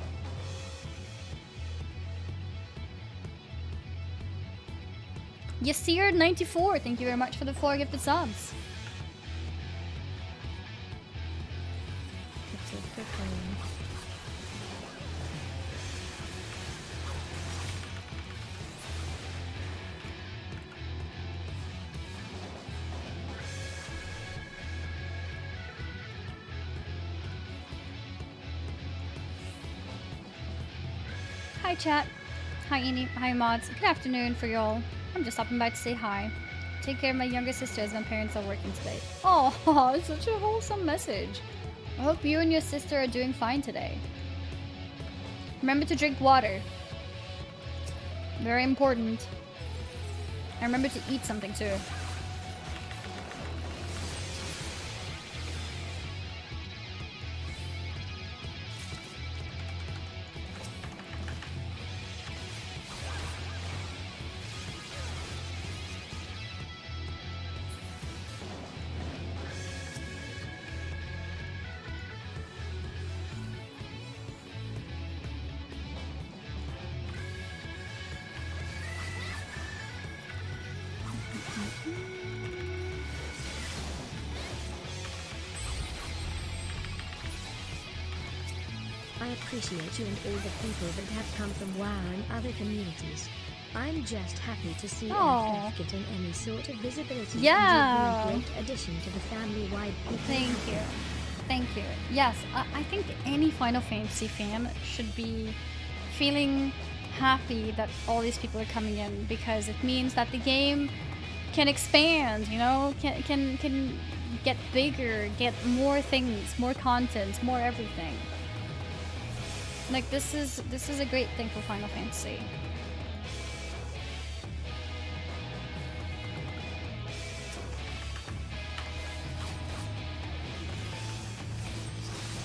Yasir94, thank you very much for the 4 gifted subs. Hi chat. Hi Eni. Hi mods. Good afternoon for y'all. I'm just stopping by to say hi. Take care of my younger sister as my parents are working today. Oh, it's such a wholesome message. I hope you and your sister are doing fine today. Remember to drink water. Very important. And remember to eat something too. appreciate you and all the people that have come from WoW and other communities. I'm just happy to see Aw. FF getting any sort of visibility. Yeah. And you've been a great addition to the family-wide people. Thank you. Thank you. Yes, I think any Final Fantasy fan should be feeling happy that all these people are coming in, because it means that the game can expand, you know, can get bigger, get more things, more content, more everything. Like this is a great thing for Final Fantasy.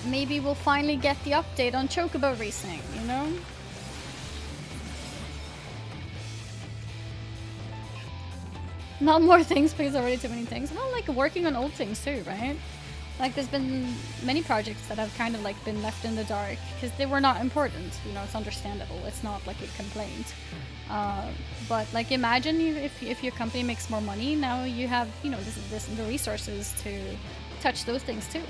Maybe we'll finally get the update on Chocobo racing, you know? Not more things because already too many things. Well, like working on old things too, right? Like there's been many projects that have kind of like been left in the dark because they were not important. You know, it's understandable. It's not like a complaint. But like imagine if your company makes more money, now you have, you know, the resources to touch those things too.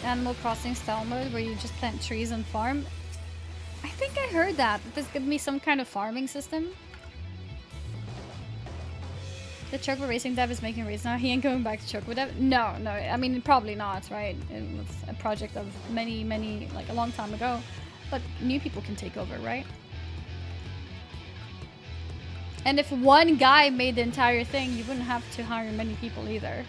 Animal Crossing style mode where you just plant trees and farm. I think I heard that there's gonna be some kind of farming system. The Chocobo Racing dev is making raids now. He ain't going back to Chocobo dev. No. I mean, probably not, right? It was a project of many, like a long time ago. But new people can take over, right? And if one guy made the entire thing, you wouldn't have to hire many people either.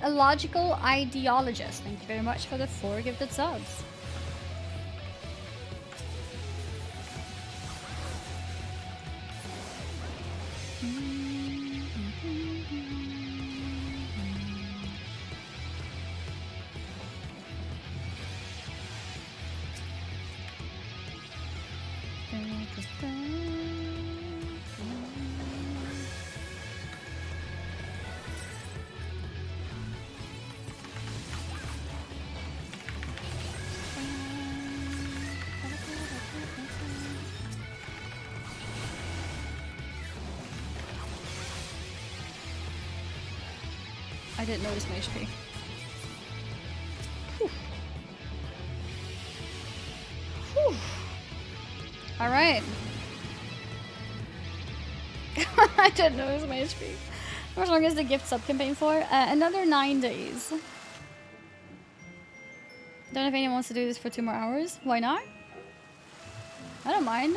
A logical ideologist. Thank you very much for the 4 gifted subs. I didn't notice my HP. Whew. Whew. All right. I didn't notice my HP. How much longer is the gift sub campaign for? Another 9 days. Don't know if anyone wants to do this for 2 more hours. Why not? I don't mind.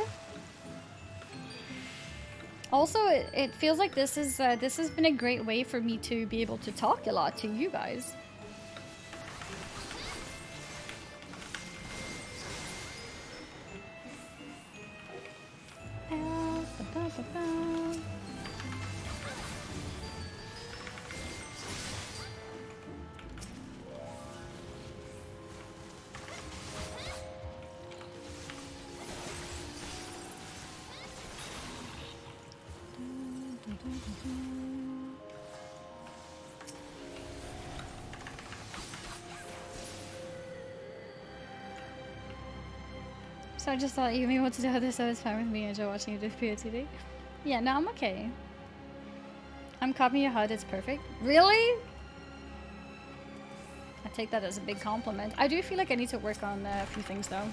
Also, it feels like this has been a great way for me to be able to talk a lot to you guys. So I just thought you may want to do other so it's fine with me. I enjoy watching you do POTD. Yeah, no, I'm okay. I'm copying your HUD, it's perfect. Really? I take that as a big compliment. I do feel like I need to work on a few things though.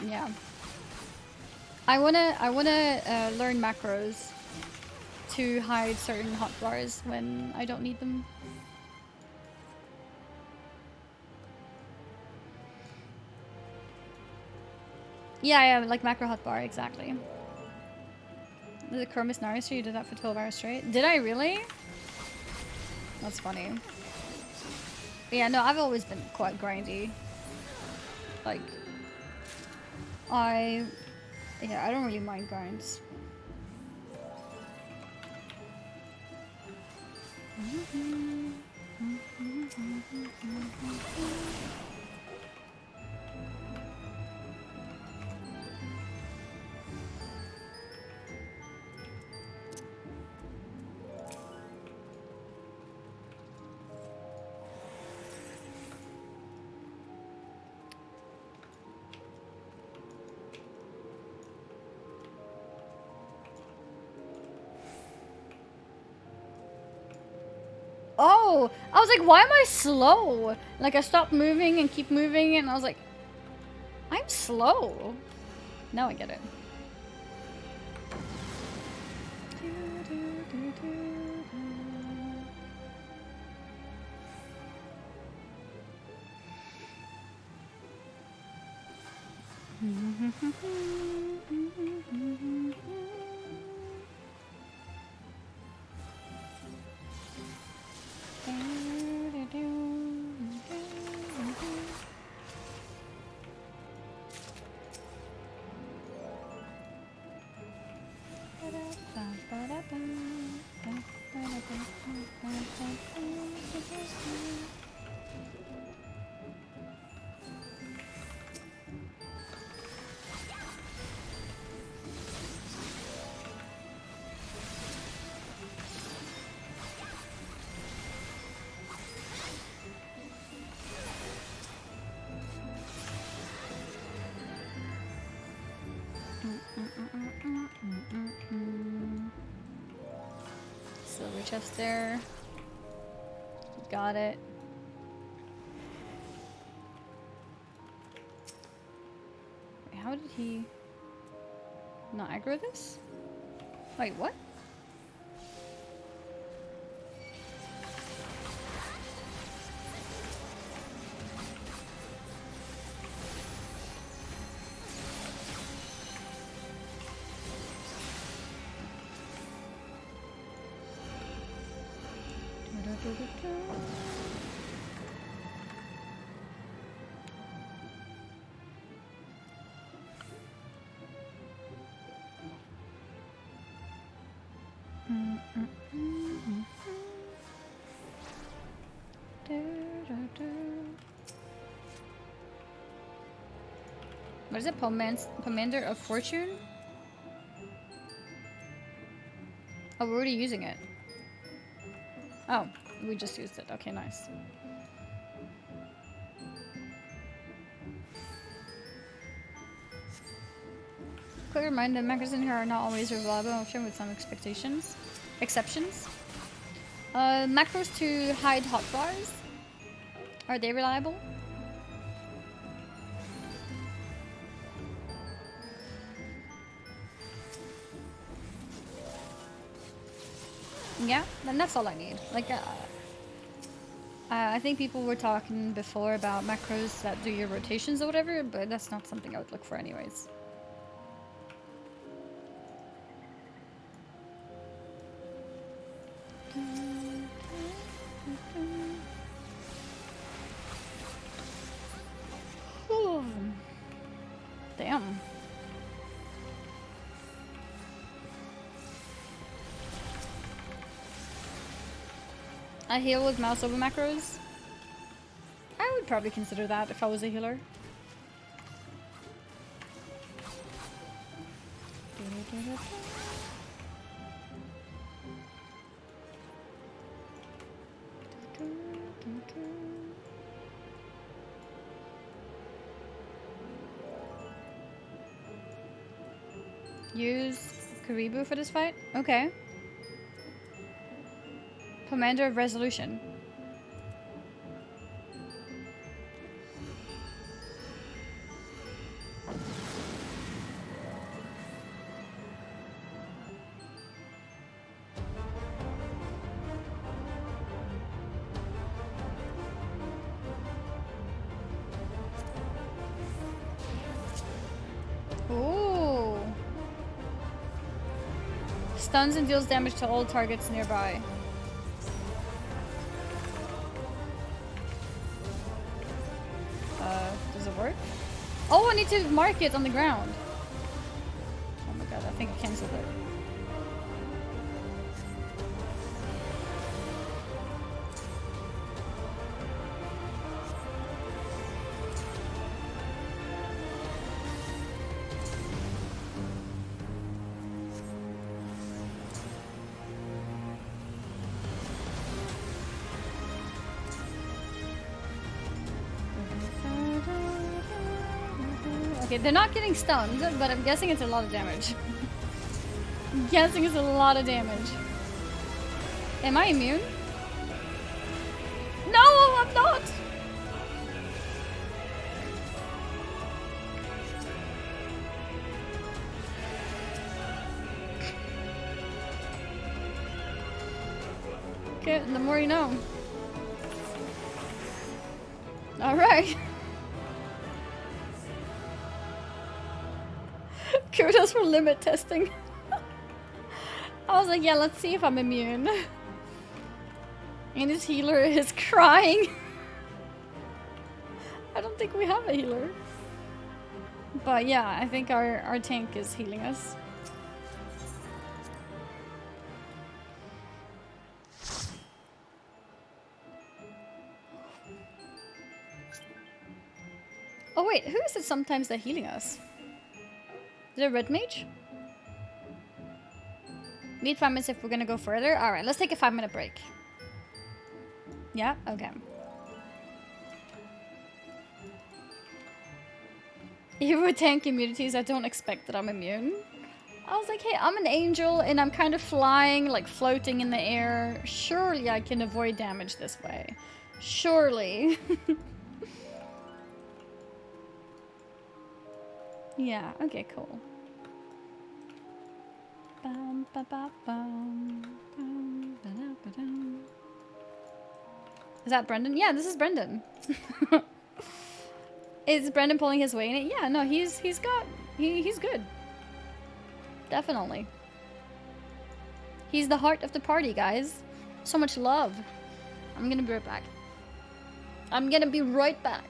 Yeah. I wanna learn macros to hide certain hotbars when I don't need them. Yeah, like macro hotbar, exactly. The Chrome is nice, so you did that for 12 hours straight. Did I really? That's funny. But yeah, no, I've always been quite grindy. Like, I don't really mind grinds. Oh, I was like, why am I slow? Like, I stopped moving and keep moving, and I was like, I'm slow. Now I get it. Silver chest there. Got it. Wait, how did he not aggro this? Wait, what? What is it? Pomander of Fortune? Oh, we're already using it. Oh, we just used it. Okay, nice. Quick reminder, macros in here are not always a reliable option with some exceptions. Macros to hide hotbars. Are they reliable? Yeah, then that's all I need. Like, I think people were talking before about macros that do your rotations or whatever, but that's not something I would look for anyways. Damn. I heal with mouse over macros. I would probably consider that if I was a healer. Use Karibu for this fight? Okay. Commander of Resolution. stuns and deals damage to all targets nearby. Does it work? Oh, I need to mark it on the ground. Oh my god, I think I cancelled it. Okay, they're not getting stunned, but I'm guessing it's a lot of damage. I'm guessing it's a lot of damage. Am I immune? No, I'm not! Okay, the more you know. Alright. Kudos for limit testing. I was like, yeah, let's see if I'm immune. And his healer is crying. I don't think we have a healer. But yeah, I think our tank is healing us. Oh wait, who is it sometimes that healing us? Is it Red Mage? Meet 5 minutes if we're gonna go further. Alright, let's take a 5-minute break. Yeah? Okay. Even with tank immunities, I don't expect that I'm immune. I was like, hey, I'm an angel and I'm kind of flying, like floating in the air. Surely I can avoid damage this way. Surely. Yeah, okay, cool. Bum, ba, ba, bum, bum, ba, da, ba, dum. Is that Brendan? Yeah, this is Brendan. Is Brendan pulling his weight in it? Yeah, no, he's good. Definitely. He's the heart of the party, guys. So much love. I'm gonna be right back. I'm gonna be right back.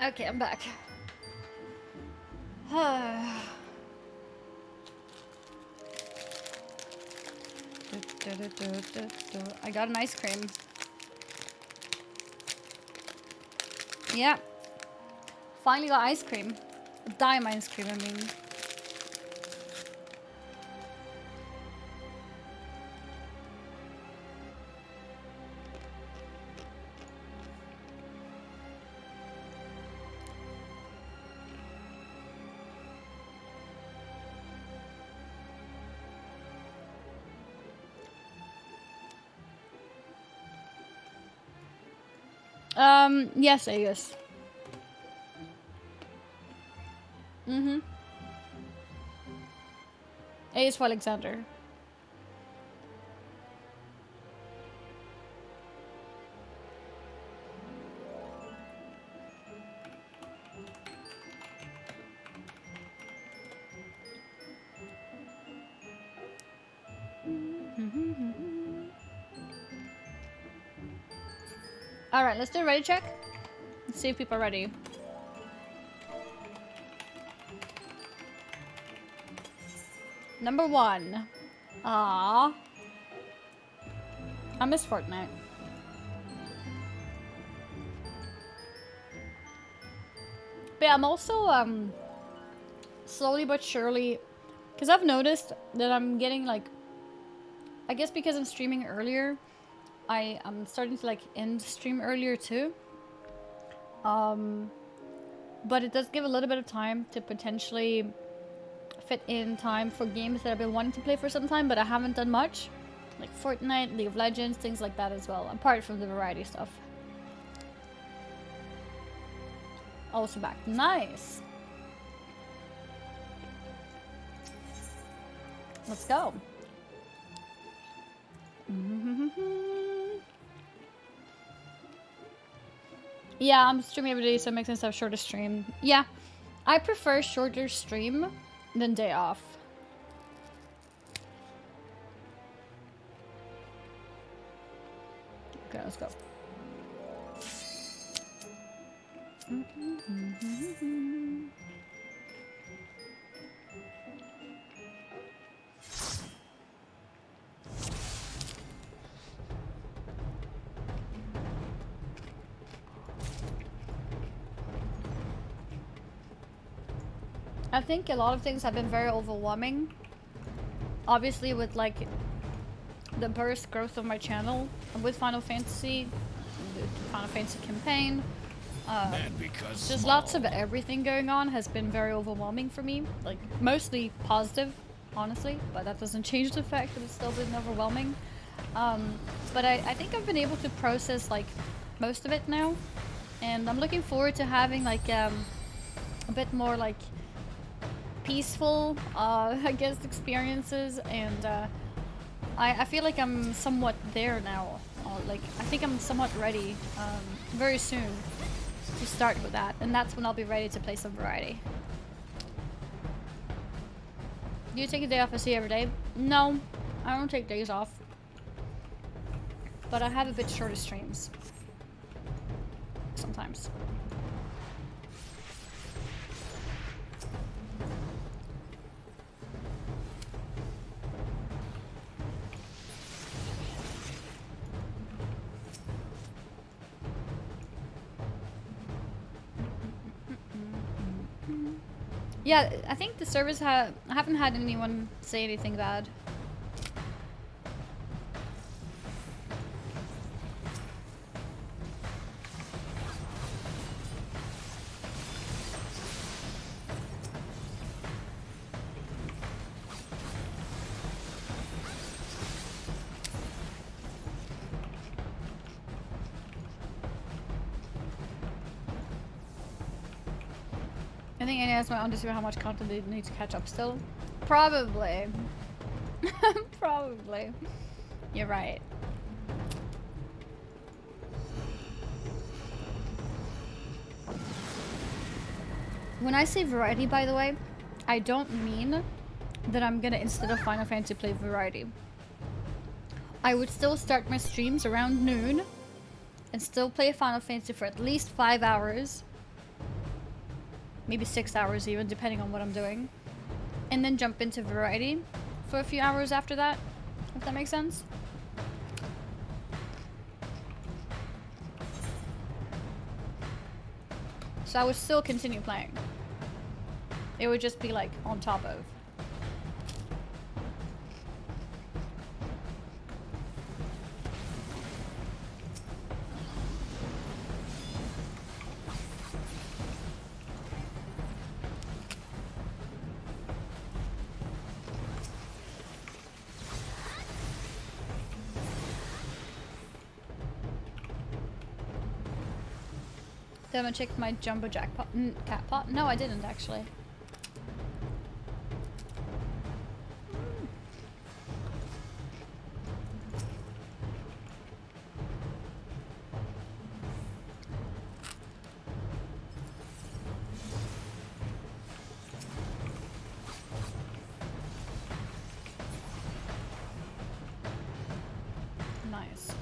Okay, I'm back. I got an ice cream. Yeah. Finally got ice cream. Dime ice cream, I mean. Yes, I guess. Mm-hmm. A is for Alexander. Alright, let's do a ready check. Let's see if people are ready. Number 1. Ah, I miss Fortnite. But yeah, I'm also slowly but surely, because I've noticed that I'm getting like, I guess because I'm streaming earlier, I'm starting to like end stream earlier too. But it does give a little bit of time to potentially fit in time for games that I've been wanting to play for some time, but I haven't done much. Like Fortnite, League of Legends, things like that as well, apart from the variety stuff. Also back. Nice! Let's go. Yeah, I'm streaming every day, so it makes sense to have shorter stream. Yeah, I prefer shorter stream than day off. Okay, let's go. I think a lot of things have been very overwhelming. Obviously with like the burst growth of my channel with Final Fantasy, the Final Fantasy campaign. Man becomes Just small. lots of everything going on has been very overwhelming for me. Like mostly positive, honestly, but that doesn't change the fact that it's still been overwhelming. But I think I've been able to process like most of it now, and I'm looking forward to having like a bit more like peaceful, I guess, experiences, and I feel like I'm somewhat there now. Like I think I'm somewhat ready very soon to start with that, and that's when I'll be ready to play some variety. Do you take a day off every day? No, I don't take days off, but I have a bit shorter streams sometimes. Yeah, I think the servers I haven't had anyone say anything bad. I think NAS might understand how much content they need to catch up still. Probably. Probably. You're right. When I say variety, by the way, I don't mean that I'm gonna, instead of Final Fantasy, play variety. I would still start my streams around noon and still play Final Fantasy for at least 5 hours maybe 6 hours even, depending on what I'm doing. And then jump into variety for a few hours after that, if that makes sense. So I would still continue playing. It would just be like on top of. Then I checked my jumbo jackpot cat pot. No, I didn't actually. Nice.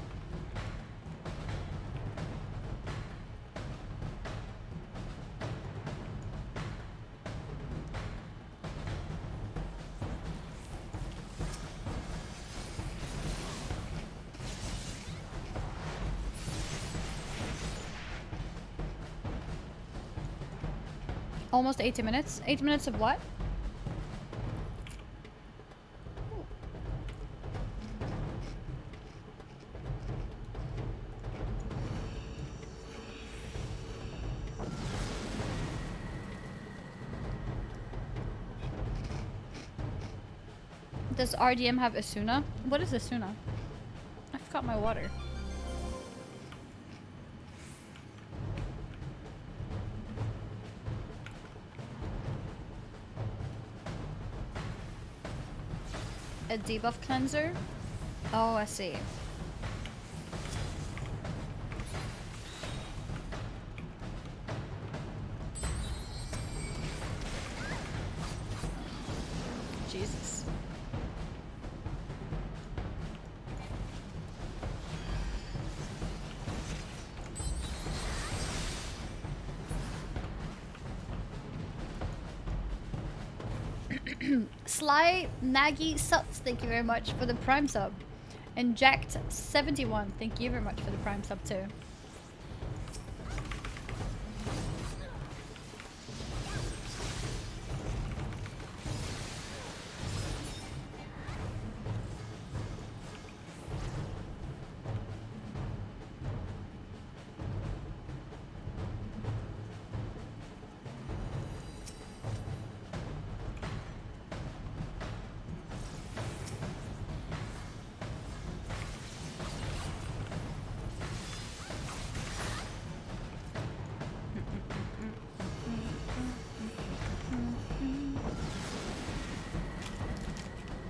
Almost 80 minutes. 8 minutes of what? Does RDM have Asuna? What is Asuna? I forgot my water. A debuff cleanser? Oh, I see. Jesus. Sly Naggy Suts, thank you very much for the Prime sub. And Jacked71, thank you very much for the Prime sub too.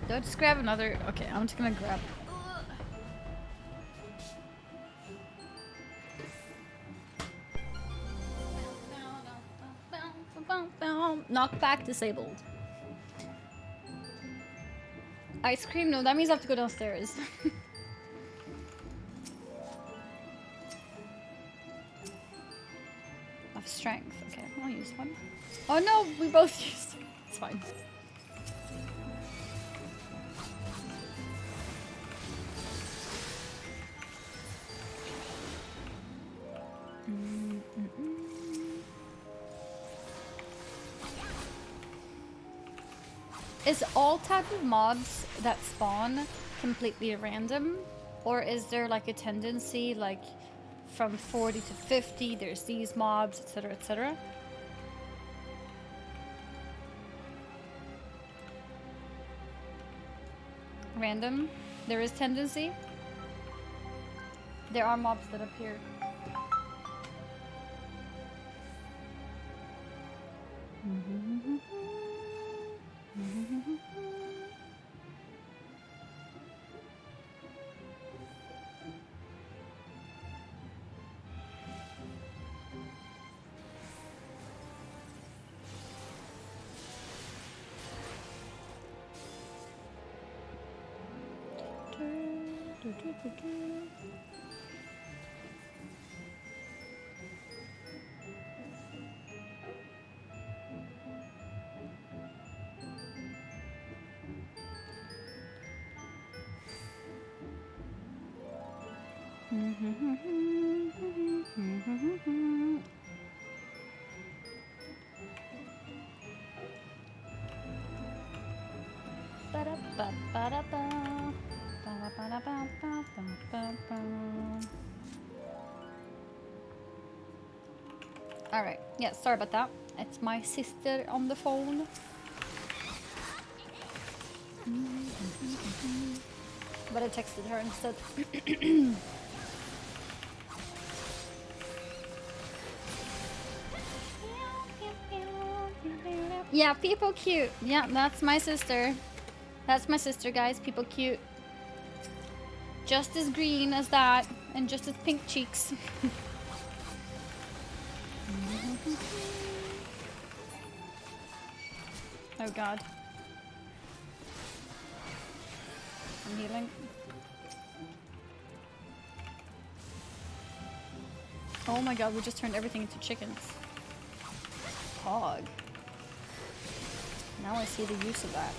Do I just grab another? Okay, I'm just gonna grab. Knockback disabled. Ice cream? No, that means I have to go downstairs. Of strength. Okay, I'll use one. Oh no, we both used it. It's fine. Is all type of mobs that spawn completely random? Or is there like a tendency, like from 40 to 50, there's these mobs, etc, etc? Random? There is tendency? There are mobs that appear. Alright, yeah, sorry about that. It's my sister on the phone. But I texted her instead. Yeah, people cute. Yeah, that's my sister. That's my sister, guys. People cute. Just as green as that, and just as pink cheeks. Oh god. I'm healing. Oh my god, we just turned everything into chickens. Hog. Now I see the use of that.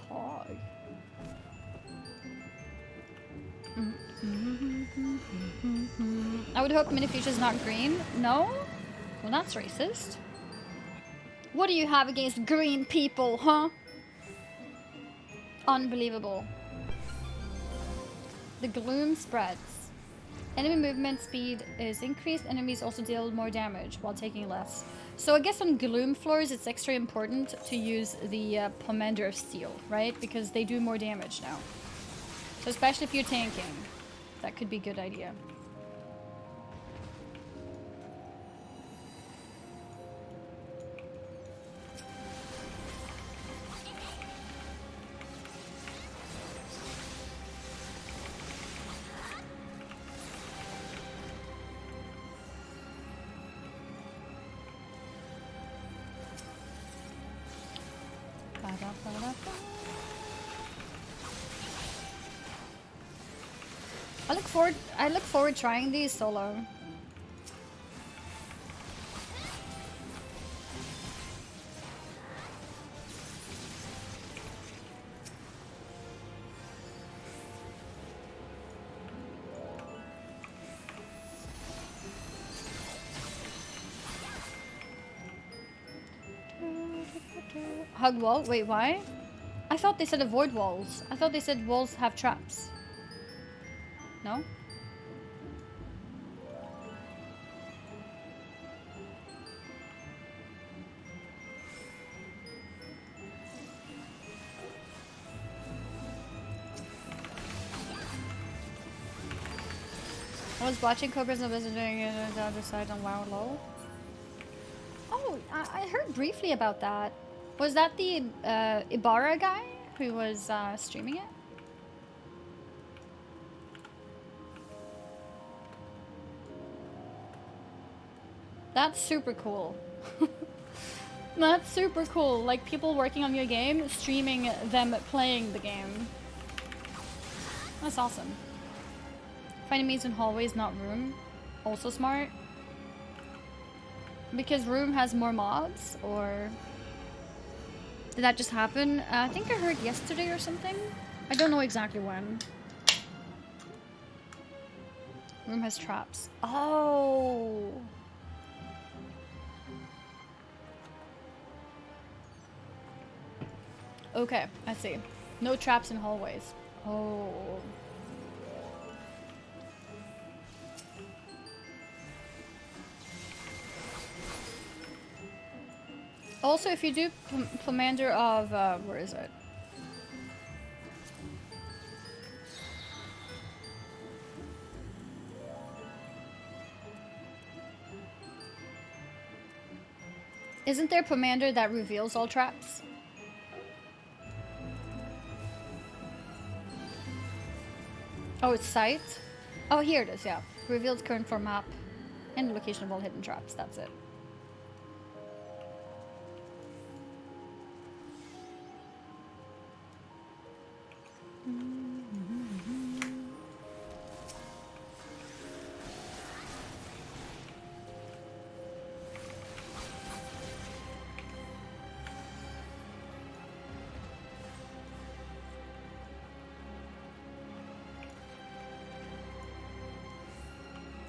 Hog. I would hope Minifish is not green. No? Well, that's racist. What do you have against green people, huh? Unbelievable. The gloom spreads. Enemy movement speed is increased. Enemies also deal more damage while taking less. So I guess on gloom floors it's extra important to use the Pomander of Steel, right? Because they do more damage now. So especially if you're tanking, that could be a good idea. I look forward trying these solo. Hug wall? Wait, why? I thought they said avoid walls. I thought they said walls have traps. No? I was watching Cobra's and wasn't doing it on the other side on WoW LOL. Oh, I heard briefly about that. Was that the Ibarra guy who was streaming it? That's super cool. That's super cool. Like people working on your game, streaming them playing the game. That's awesome. Find enemies in hallways, not room. Also smart. Because room has more mobs, or did that just happen? I think I heard yesterday or something. I don't know exactly when. Room has traps. Oh. Okay, I see. No traps in hallways. Oh. Also, if you do Commander of, where is it? Isn't there Commander that reveals all traps? Oh, it's site? Oh, here it is, yeah. Reveals current floor map and the location of all hidden traps, that's it.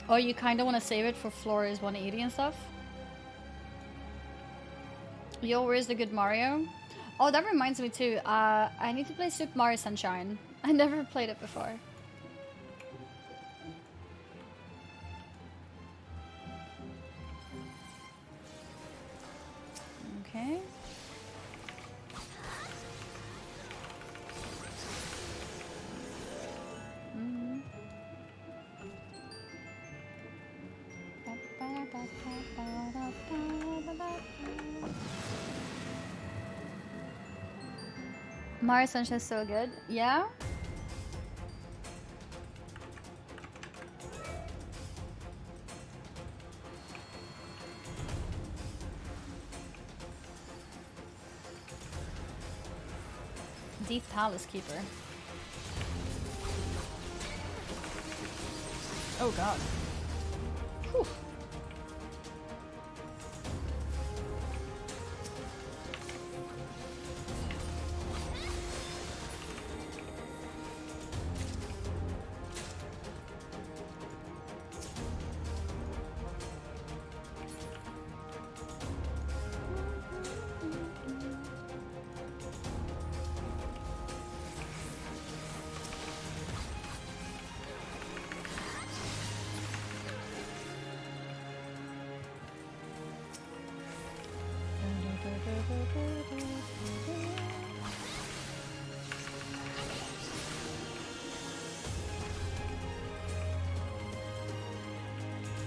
Oh, you kind of want to save it for floors 180 and stuff? Yo, where's the good Mario? Oh, that reminds me too. I need to play Super Mario Sunshine. I never played it before. Okay. Mario Sunshine is so good. Yeah? Deep Palace Keeper. Oh god. Whew.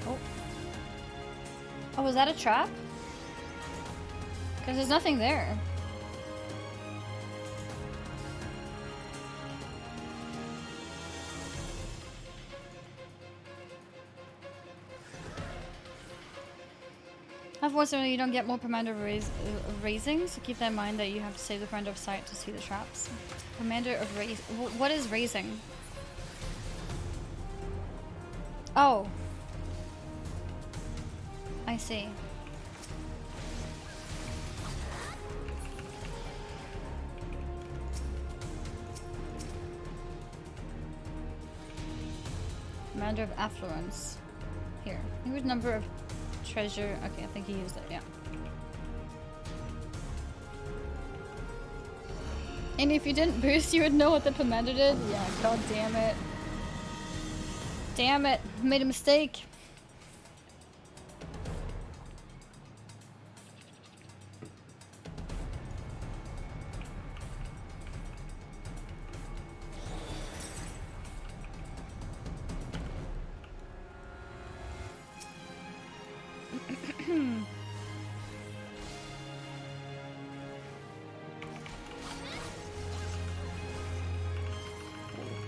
Oh. Oh, was that a trap? Because there's nothing there. Unfortunately, you don't get more Commander raising, so keep that in mind that you have to save the Commander of Sight to see the traps. Commander of Raise. What is raising? Oh. I see. Commander of Affluence. Here. Here's number of treasure. Okay, I think he used it, yeah. And if you didn't boost, you would know what the commander did? Yeah, god damn it. Damn it. Made a mistake.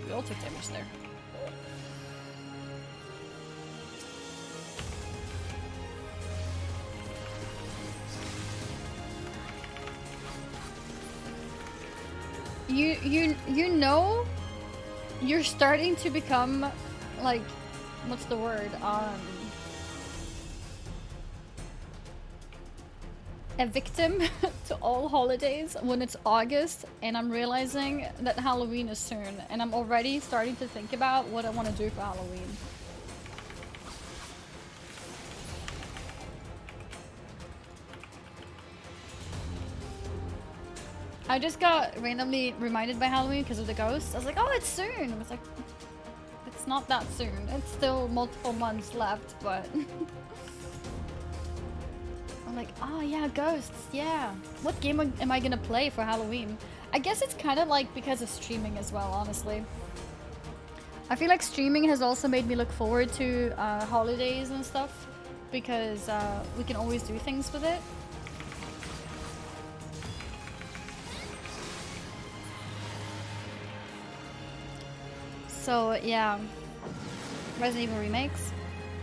We all took damage there. You know you're starting to become like, what's the word? A victim to all holidays when it's August and I'm realizing that Halloween is soon and I'm already starting to think about what I want to do for Halloween. I just got randomly reminded by Halloween because of the ghosts. I was like, oh, it's soon. I was like, it's not that soon. It's still multiple months left, but... I'm like, oh yeah, ghosts, yeah. What game am I gonna play for Halloween? I guess it's kind of like because of streaming as well, honestly. I feel like streaming has also made me look forward to holidays and stuff because we can always do things with it. So yeah, Resident Evil remakes.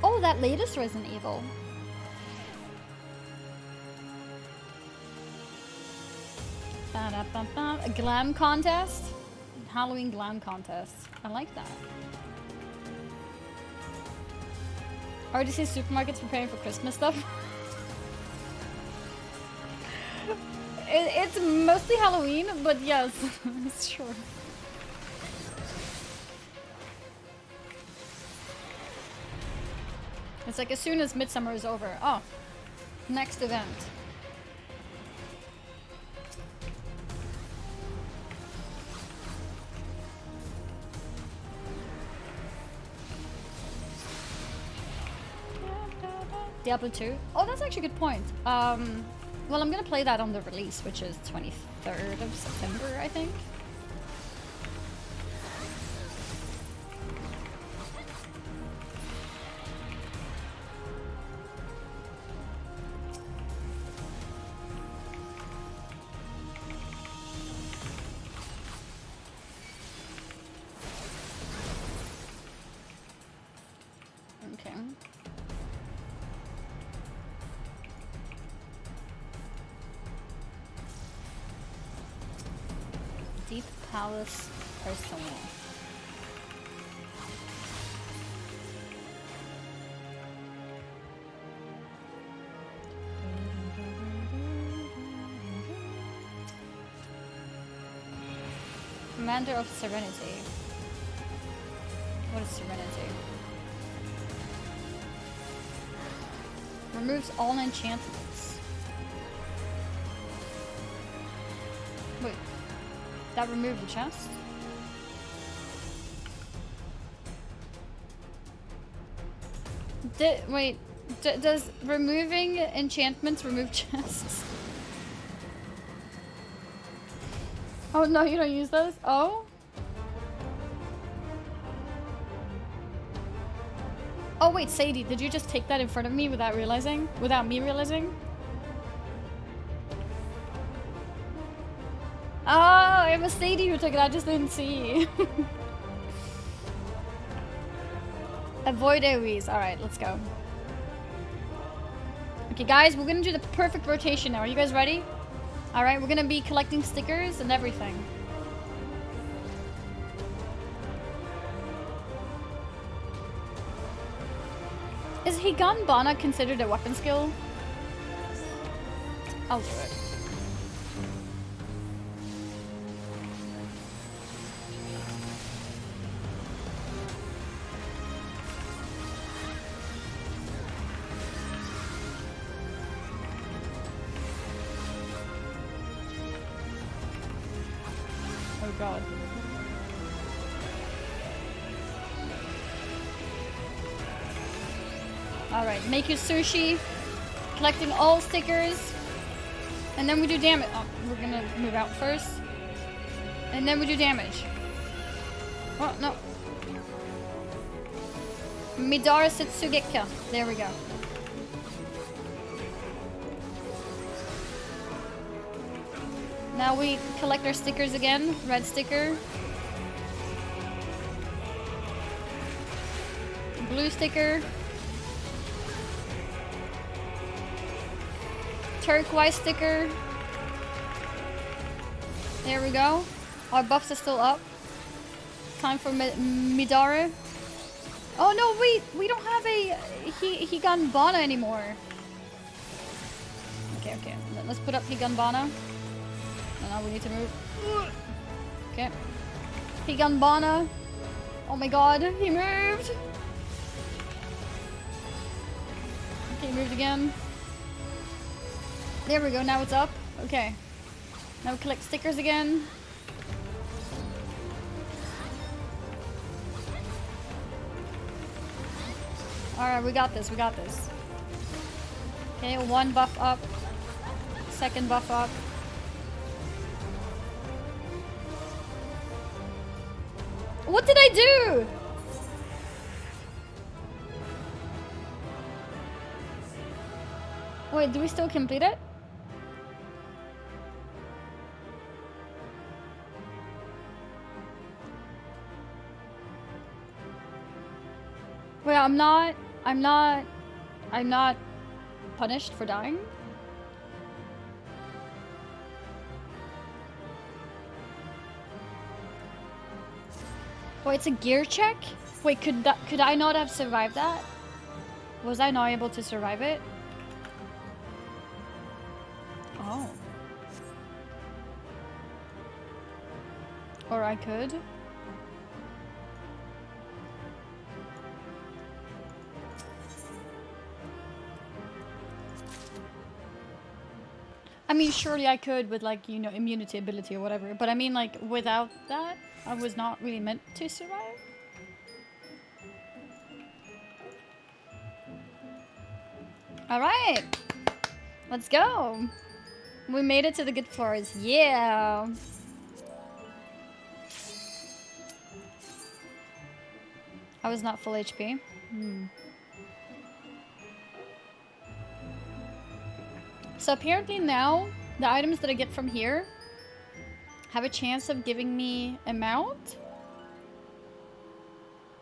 Oh, that latest Resident Evil. A glam contest? Halloween glam contest. I like that. Already see supermarkets preparing for Christmas stuff. It's mostly Halloween, but yes, it's true. It's like as soon as Midsummer is over. Oh, next event. Diablo 2. Oh, that's actually a good point. Well, I'm gonna play that on the release, which is 23rd of September, I think. Okay. Deep Palace Personal. Commander of Serenity. What is Serenity? Removes all enchantments. Wait. That removed the chest? Wait, does removing enchantments remove chests? Oh no, you don't use those? Oh? Oh wait, Sadie, did you just take that in front of me without realizing? Without me realizing? Oh, it was Sadie who took it, I just didn't see. Avoid AoEs. Alright, let's go. Okay guys, we're gonna do the perfect rotation now. Are you guys ready? Alright, we're gonna be collecting stickers and everything. Is Higanbana considered a weapon skill? I'll do it. Oh god. Alright, make your sushi. Collecting all stickers. And then we do damage. Oh, we're gonna move out first. And then we do damage. Oh, no. Midara Setsugeka. There we go. Now we collect our stickers again. Red sticker. Blue sticker. Turquoise sticker. There we go. Our buffs are still up. Time for Midara. Oh no, wait! We don't have a Higanbana anymore. Okay, okay. Let's put up Higanbana. And now we need to move. Okay. Higanbana. Oh my god, he moved! Okay, he moved again. There we go, now it's up. Okay. Now we collect stickers again. Alright, we got this, we got this. Okay, one buff up. Second buff up. What did I do? Wait, do we still complete it? Wait, I'm not punished for dying? Wait, it's a gear check? Wait, could I not have survived that? Was I not able to survive it? Oh. Or I could? mean, surely I could with, like, you know, immunity ability or whatever. But I mean, like, without that, I was not really meant to survive. Alright. Let's go. We made it to the good floors. Yeah. I was not full HP. So apparently now, the items that I get from here have a chance of giving me a mount?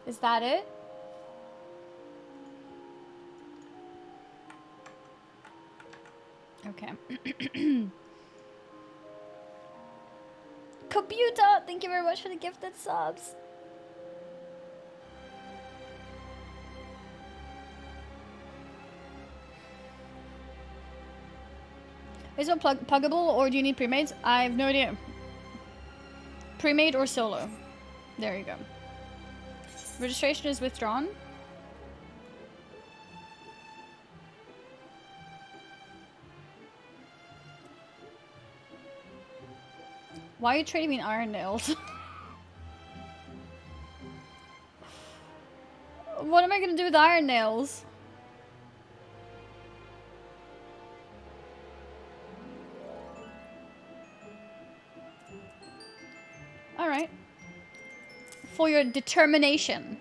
Is that it? Okay. Computer, thank you very much for the gifted subs. Is it pluggable or do you need pre-mades? I have no idea. Pre-made or solo. There you go. Registration is withdrawn. Why are you trading me in iron nails? What am I gonna do with iron nails? Alright. For your determination.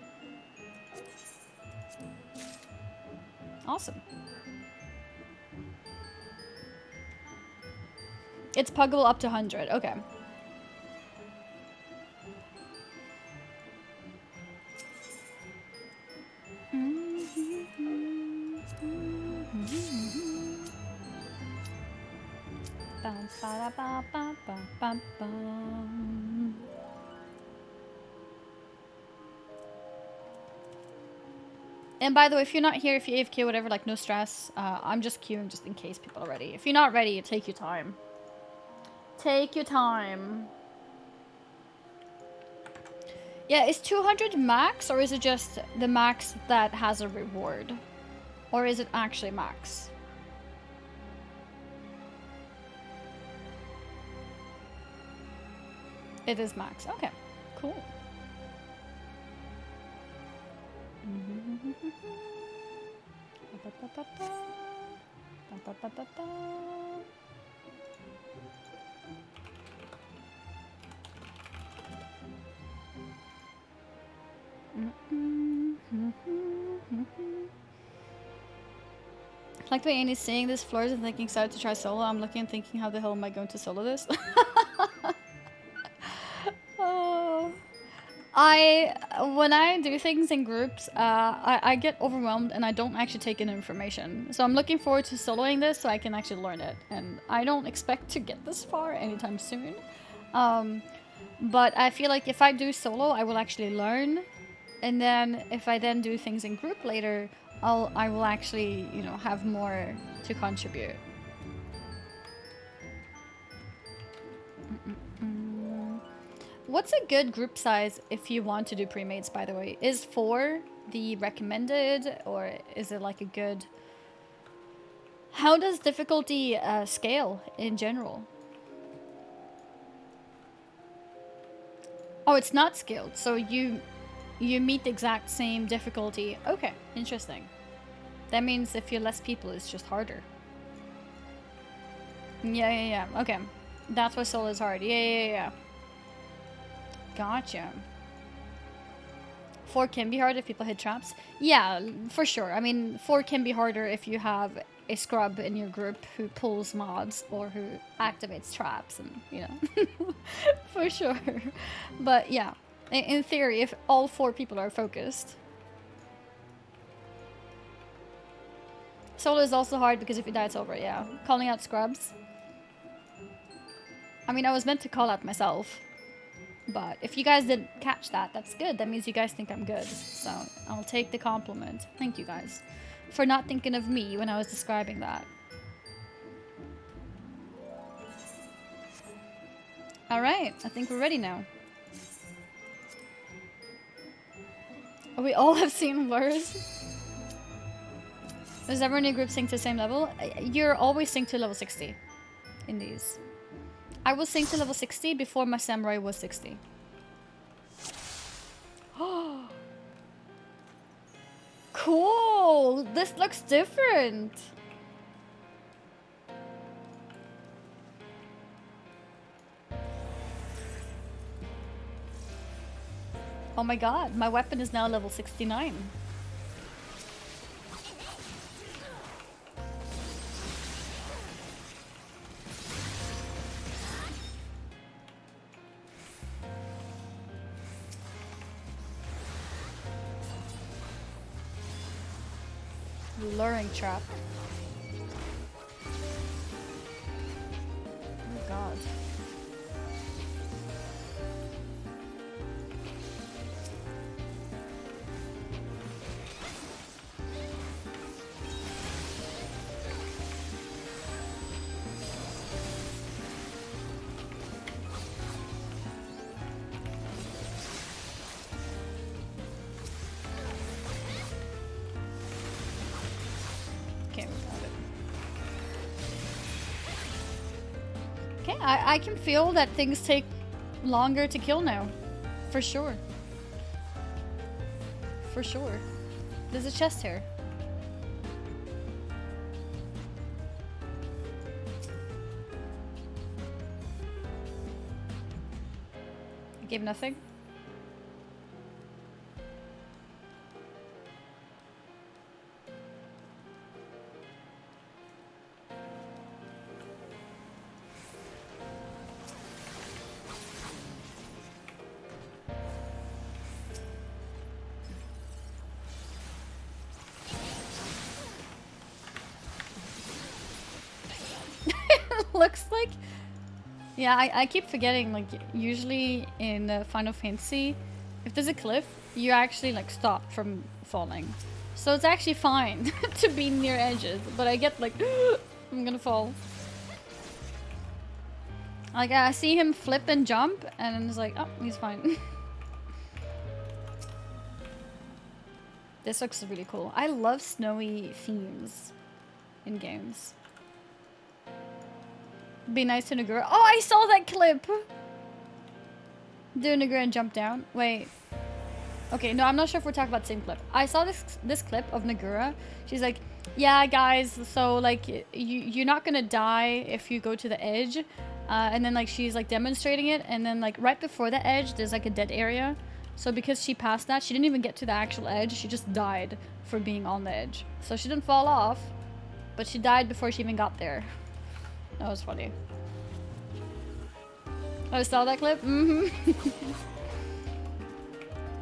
Awesome. It's puggable up to 100. Okay. And by the way, if you're not here, if you AFK, whatever, like, no stress. I'm just queuing just in case people are ready. If you're not ready, take your time. Take your time. Yeah, is 200 max, or is it just the max that has a reward? Or is it actually max? It is max. Okay, cool. Like the way Annie's saying this, floors and thinking excited to try solo. I'm looking and thinking, how the hell am I going to solo this? Oh. When I do things in groups, I get overwhelmed and I don't actually take in information. So I'm looking forward to soloing this so I can actually learn it. And I don't expect to get this far anytime soon. But I feel like if I do solo, I will actually learn. And then if I then do things in group later, I will actually, you know, have more to contribute. What's a good group size if you want to do pre-mates, by the way? Is 4 the recommended, or is it like a good... How does difficulty scale in general? Oh, it's not scaled, so you meet the exact same difficulty. Okay, interesting. That means if you're less people, it's just harder. Yeah. Okay. That's why solo is hard. Yeah. Gotcha. 4 can be hard if people hit traps. Yeah, for sure. I mean, 4 can be harder if you have a scrub in your group who pulls mobs or who activates traps, and, you know. For sure. But yeah, in theory, if all 4 people are focused. Solo is also hard because if you die, it's over, yeah. Calling out scrubs. I mean, I was meant to call out myself. But if you guys didn't catch that, that's good. That means you guys think I'm good. So I'll take the compliment. Thank you guys for not thinking of me when I was describing that. Alright, I think we're ready now. We all have seen worse. Does everyone in your group sync to the same level? You're always synced to level 60. in these. I will sink to level 60 before my samurai was 60. Cool! This looks different! Oh my god, my weapon is now level 69. Luring trap. Oh god. Okay, we got it. Okay, I can feel that things take longer to kill now. For sure. For sure. There's a chest here. I gave nothing. Looks like, yeah, I keep forgetting, like, usually in Final Fantasy, if there's a cliff, you actually, like, stop from falling. So it's actually fine to be near edges, but I get like, I'm gonna fall. Like, I see him flip and jump, and it's like, oh, he's fine. This looks really cool. I love snowy themes in games. Be nice to Nagura. Oh, I saw that clip! Do Nagura and jump down. Wait. Okay, no, I'm not sure if we're talking about the same clip. I saw this clip of Nagura. She's like, yeah, guys, so, like, you're not gonna die if you go to the edge. And then, like, she's, like, demonstrating it. And then, like, right before the edge, there's, like, a dead area. So because she passed that, she didn't even get to the actual edge. She just died for being on the edge. So she didn't fall off, but she died before she even got there. That was funny. I saw that clip? Mm-hmm.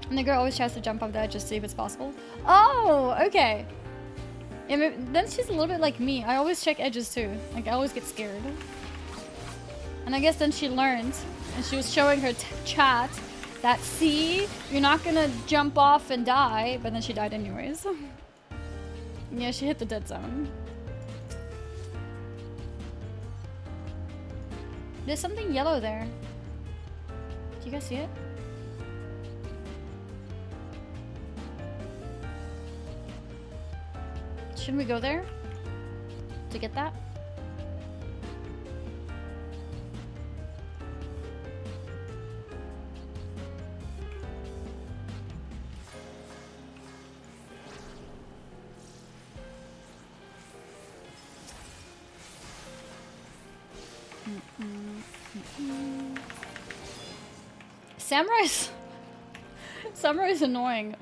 And the girl always tries to jump off the edge just to see if it's possible. Oh, okay. Yeah, then she's a little bit like me. I always check edges too. Like, I always get scared. And I guess then she learned, and she was showing her chat that, see, you're not gonna jump off and die, but then she died anyways. Yeah, she hit the dead zone. There's something yellow there. Do you guys see it? Shouldn't we go there to get that? Samurai's annoying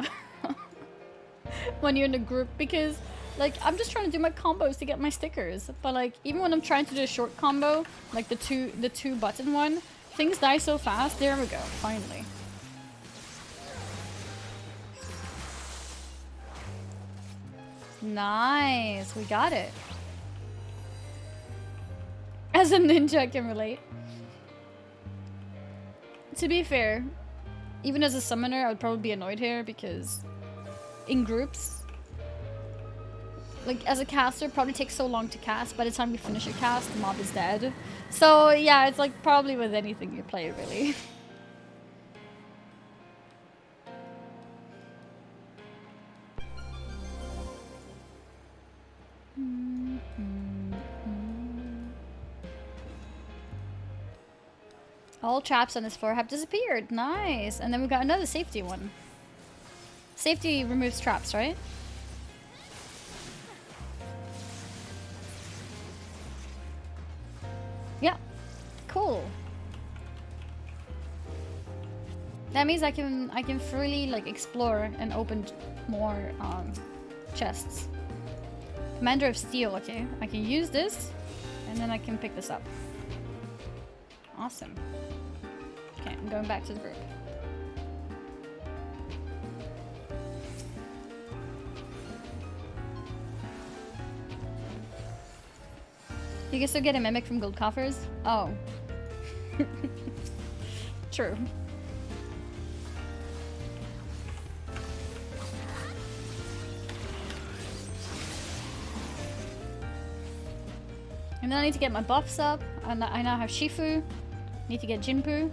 when you're in a group because, like, I'm just trying to do my combos to get my stickers, but, like, even when I'm trying to do a short combo, like the two button one, things die so fast. There we go, finally. Nice, we got it. As a ninja, I can relate. To be fair, even as a summoner, I would probably be annoyed here because in groups, like, as a caster, it probably takes so long to cast. By the time you finish your cast, the mob is dead. So yeah, it's like probably with anything you play, really. All traps on this floor have disappeared. Nice. And then we got another safety one. Safety removes traps, right? Yeah. Cool. That means I can freely like explore and open more chests. Commander of Steel, okay. I can use this and then I can pick this up. Awesome. Okay, I'm going back to the group. You can still get a mimic from gold coffers? Oh. True. And then I need to get my buffs up. I now have Shifu. Need to get Jinpu.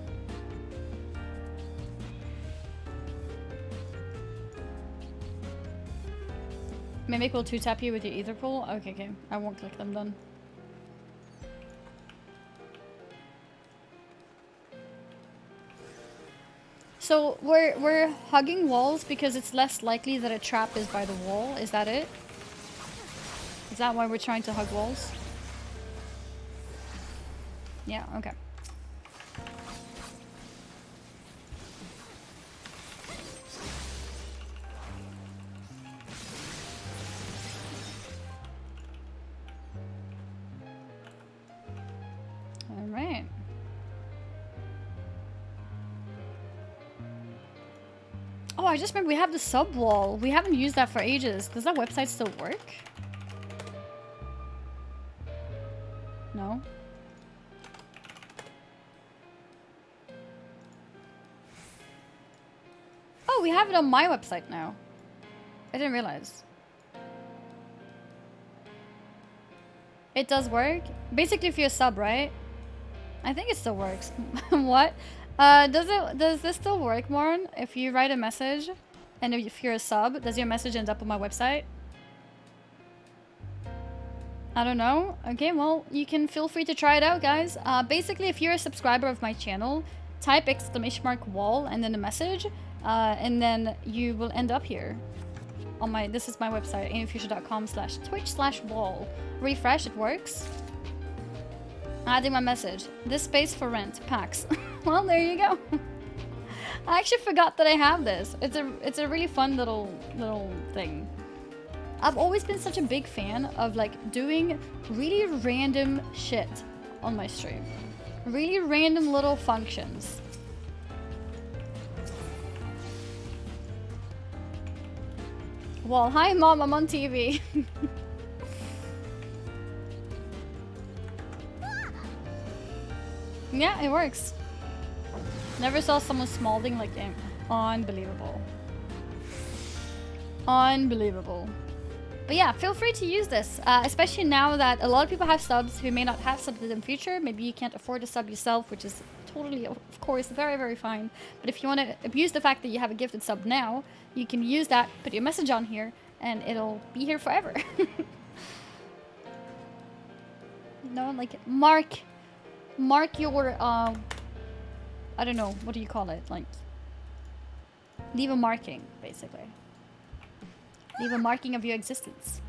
Mimic will 2-tap you with your ether pool. Okay, okay. I won't click them then. So we're hugging walls because it's less likely that a trap is by the wall. Is that it? Is that why we're trying to hug walls? Yeah, okay. All right. Oh, I just remember we have the sub wall. We haven't used that for ages. Does that website still work? No? Oh, we have it on my website now. I didn't realize. It does work? Basically if you're a sub, right? I think it still works. What? Does this still work, Morn? If you write a message and if you're a sub, does your message end up on my website? I don't know. Okay, well, you can feel free to try it out, guys. Basically, if you're a subscriber of my channel, type !wall and then a message, and then you will end up here. On my, this is my website, alienfuture.com/twitch/wall. Refresh, it works. Adding my message. This space for rent, packs. Well, there you go. I actually forgot that I have this. It's a really fun little thing. I've always been such a big fan of like doing really random shit on my stream. Really random little functions. Well, hi mom, I'm on TV. Yeah, it works. Never saw someone smalding like him. Unbelievable. Unbelievable. But yeah, feel free to use this, especially now that a lot of people have subs who may not have subs in the future. Maybe you can't afford a sub yourself, which is totally, of course, very, very fine. But if you want to abuse the fact that you have a gifted sub now, you can use that, put your message on here, and it'll be here forever. No, like, mark your, I don't know, what do you call it? Like, leave a marking, basically. Leave a marking of your existence.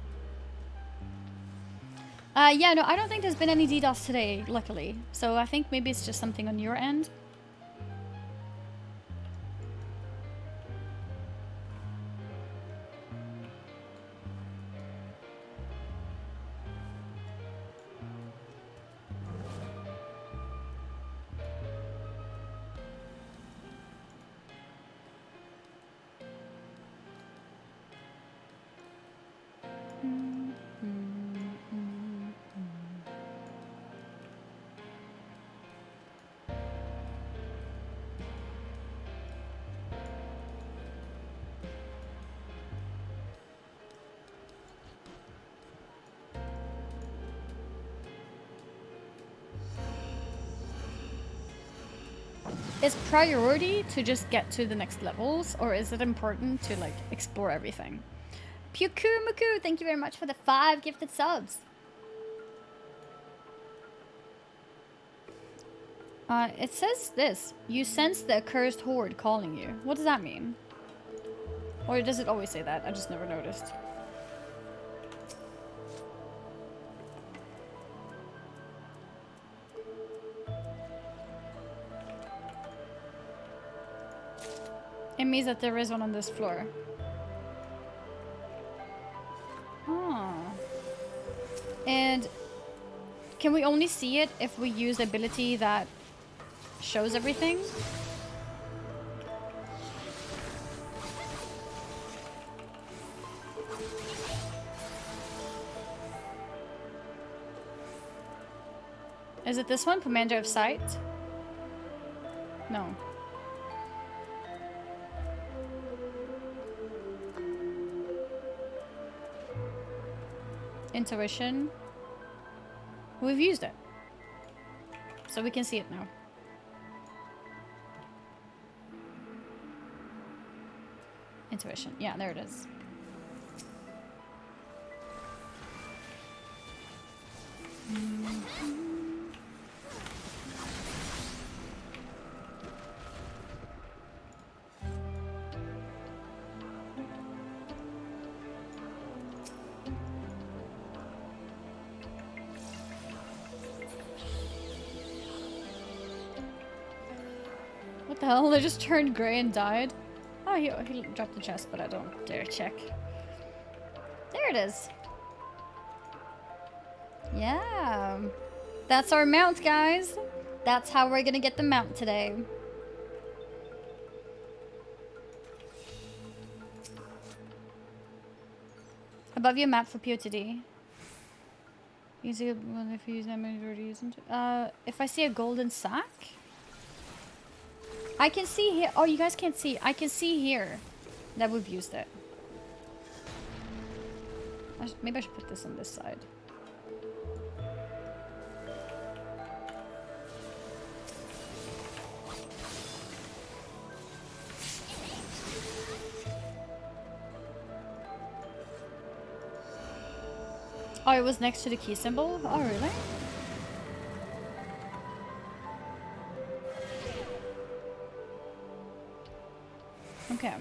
Yeah, no, I don't think there's been any DDoS today, luckily. So I think maybe it's just something on your end. Is priority to just get to the next levels, or is it important to like explore everything? Pyukumuku, thank you very much for the 5 gifted subs. It says this. You sense the accursed horde calling you. What does that mean? Or does it always say that? I just never noticed. It means that there is one on this floor. Oh. And can we only see it if we use the ability that shows everything? Is it this one, Commander of Sight? No. Intuition. We've used it. So we can see it now. Intuition. Yeah, there it is. What the hell? They just turned grey and died? Oh, he dropped the chest, but I don't dare check. There it is. Yeah. That's our mount, guys. That's how we're gonna get the mount today. Above your map for POTD. Easy if you use that many already use them. If I see a golden sack, I can see here. Oh, you guys can't see. I can see here that we've used it. Maybe I should put this on this side. Oh, it was next to the key symbol? Oh, really? Okay.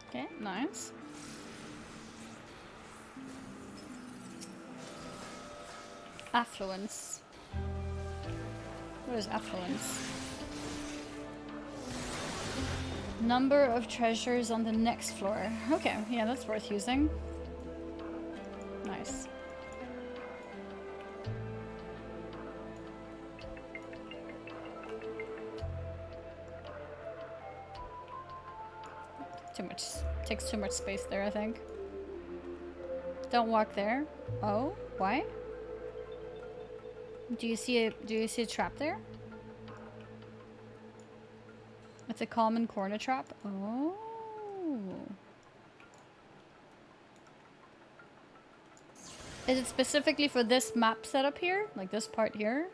Okay, nice. Affluence. What is affluence? Number of treasures on the next floor. Okay, yeah, that's worth using. Nice. Too much. Takes too much space there, I think. Don't walk there. Oh, why? Do you see a trap there? It's a common corner trap. Oh. Is it specifically for this map setup here? Like this part here?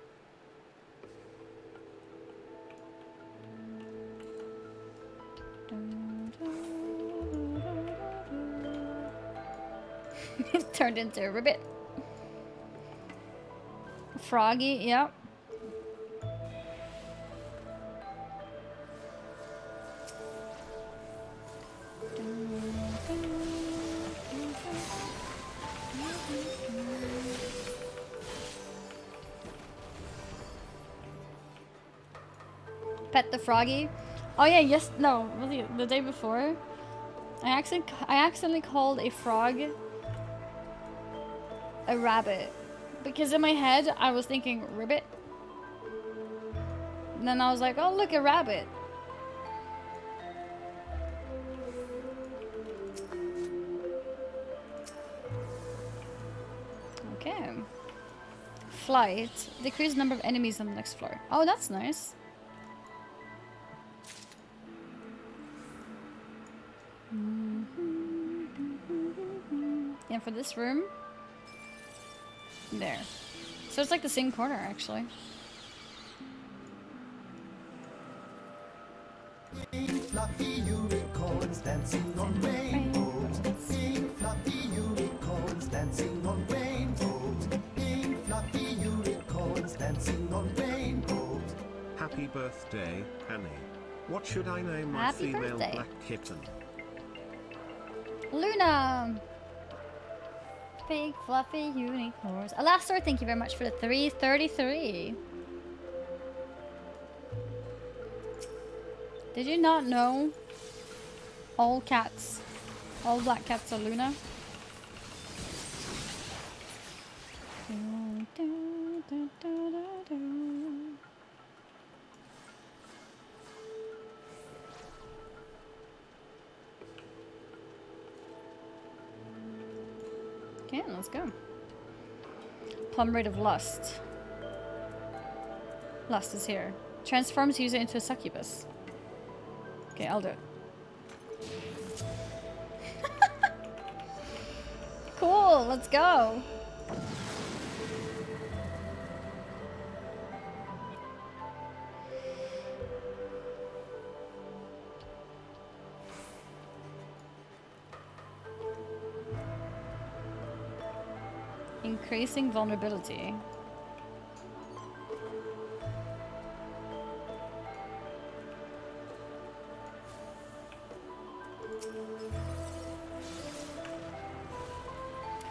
It turned into a ribbit. Froggy, yep. Pet the froggy. Oh yeah, yes, no, was it the day before? I accidentally called a frog a rabbit. Because in my head, I was thinking ribbit. And then I was like, oh look, a rabbit. flight, decrease number of enemies on the next floor. Oh, that's nice. And for this room, there. So it's like the same corner, actually. Fluffy unicorns dancing on rainbows. Pink fluffy unicorns dancing on rainbows. Pink fluffy unicorns dancing on rainbows. Happy birthday, Annie. What should I name my Happy female birthday. black kitten? Luna! Big fluffy unicorns. Alastor, thank you very much for the 333. Did you not know all cats, all black cats are Luna? Okay, let's go. Plum Rate of Lust. Lust is here. Transforms user into a succubus. Okay, I'll do it. Cool, let's go. Increasing vulnerability.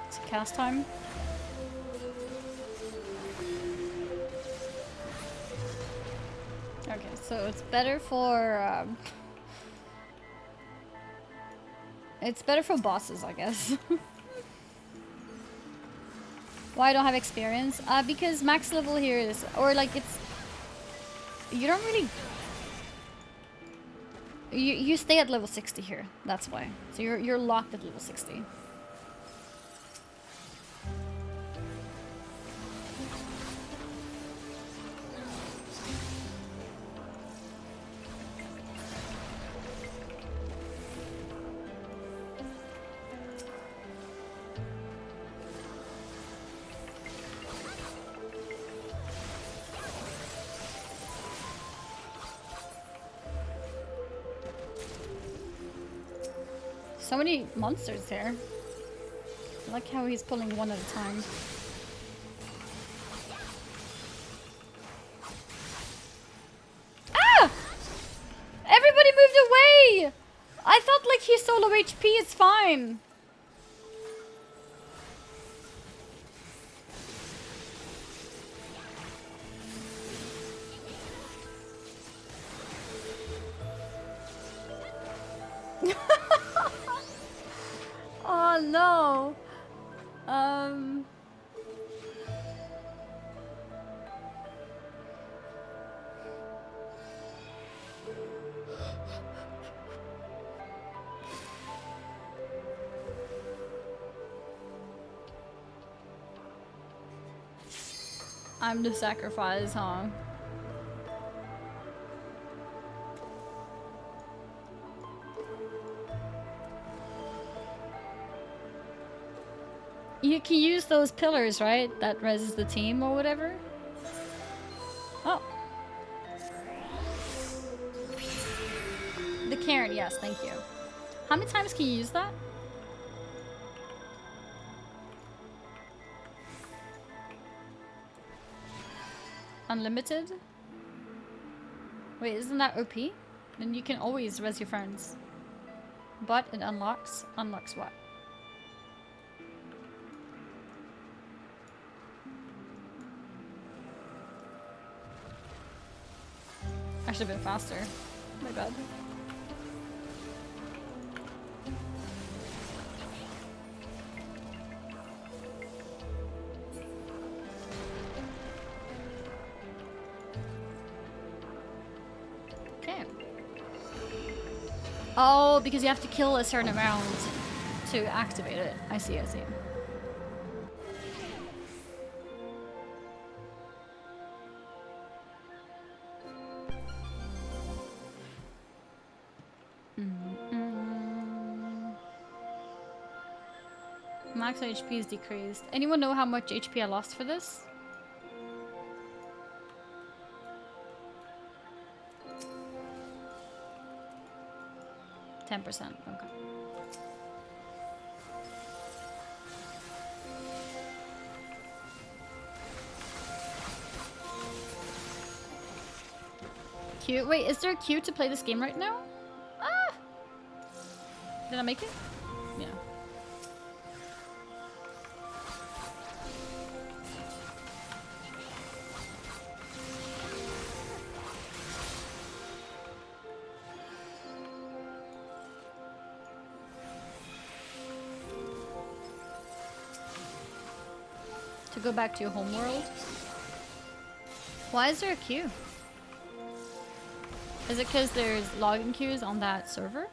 It's cast time. Okay, so it's better for it's better for bosses, I guess. Why I don't have experience? Because max level here is, or like it's, you don't really, you stay at level 60 here. That's why. So you're locked at level 60. So many monsters here. I like how he's pulling one at a time. Ah! Everybody moved away! I thought like he's solo HP, it's fine. Oh no. I'm the sacrifice, huh? You can use those pillars, right? That reses the team or whatever. Oh. The Karen, yes, thank you. How many times can you use that? Unlimited? Wait, isn't that OP? Then you can always res your friends. But it unlocks? Unlocks what? I should have been faster. My bad. Okay. Oh, because you have to kill a certain amount to activate it. I see, I see. max HP is decreased. Anyone know how much HP I lost for this? %. Okay. Q. Wait, is there a Q to play this game right now? Ah! Did I make it? Yeah. To go back to your home world? Why is there a queue? Is it because there's login queues on that server?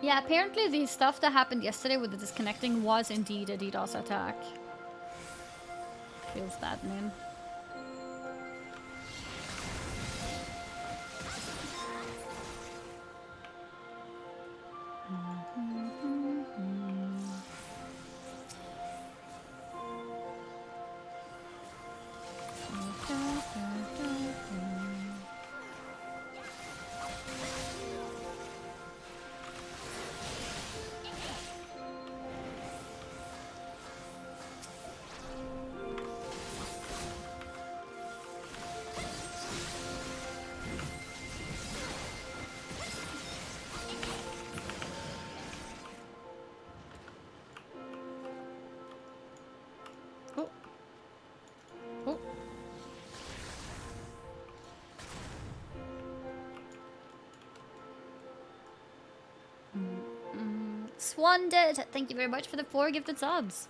Yeah, apparently the stuff that happened yesterday with the disconnecting was indeed a DDoS attack. Feels bad, man. Swanded, thank you very much for the 4 gifted subs.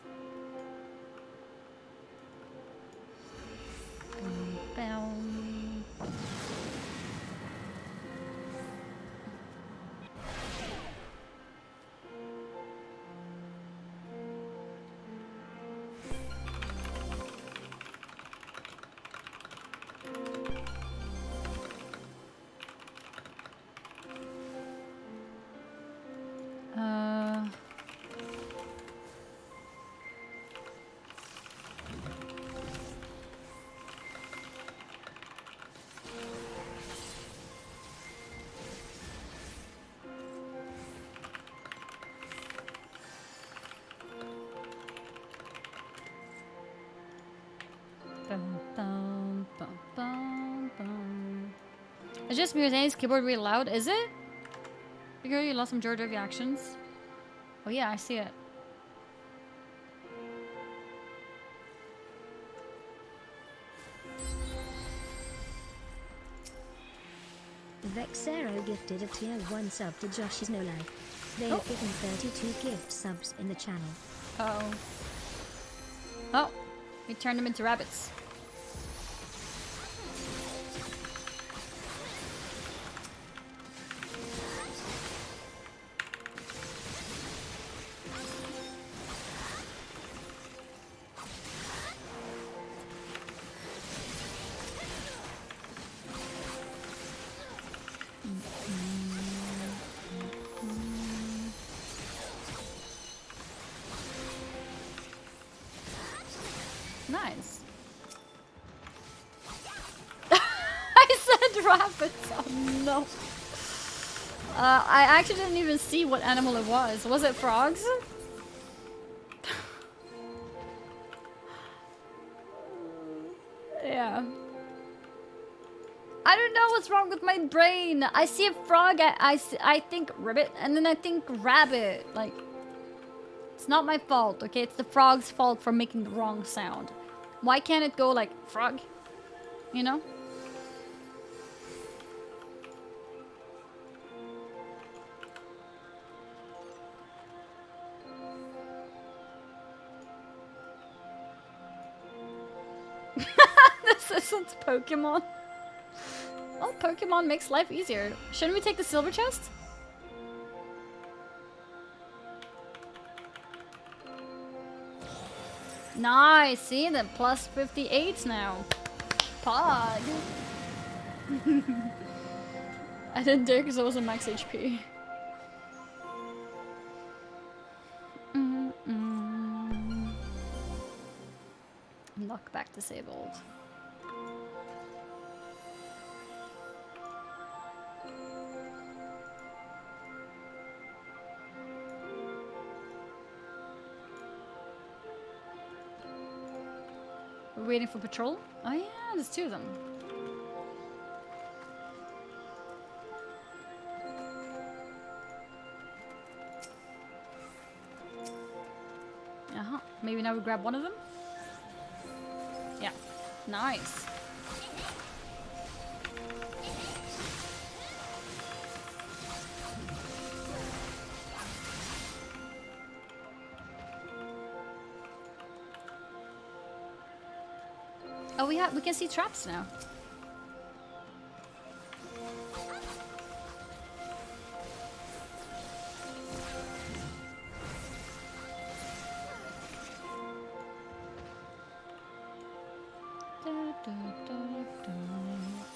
It's just Muse's keyboard really loud, is it? Figure you lost some majority of your actions. Oh yeah, I see it. Vexero gifted a tier 1 sub to Josh's No Life. They have given 32 gift subs in the channel. Uh-oh. Oh, we turned them into rabbits. Nice. I said rabbits. Oh no. I actually didn't even see what animal it was. Was it frogs? Yeah. I don't know what's wrong with my brain. I see a frog, I think ribbit, and then I think rabbit. Like, it's not my fault, okay? It's the frog's fault for making the wrong sound. Why can't it go like frog? You know? This isn't Pokemon. Well, Pokemon makes life easier. Shouldn't we take the silver chest? Nice, see the plus 58 now. Pod. I didn't dare because I was on max HP. Knockback disabled. We're waiting for patrol? Oh yeah, there's two of them. Uh-huh. Maybe now we grab one of them? Yeah. Nice. Oh, we can see traps now.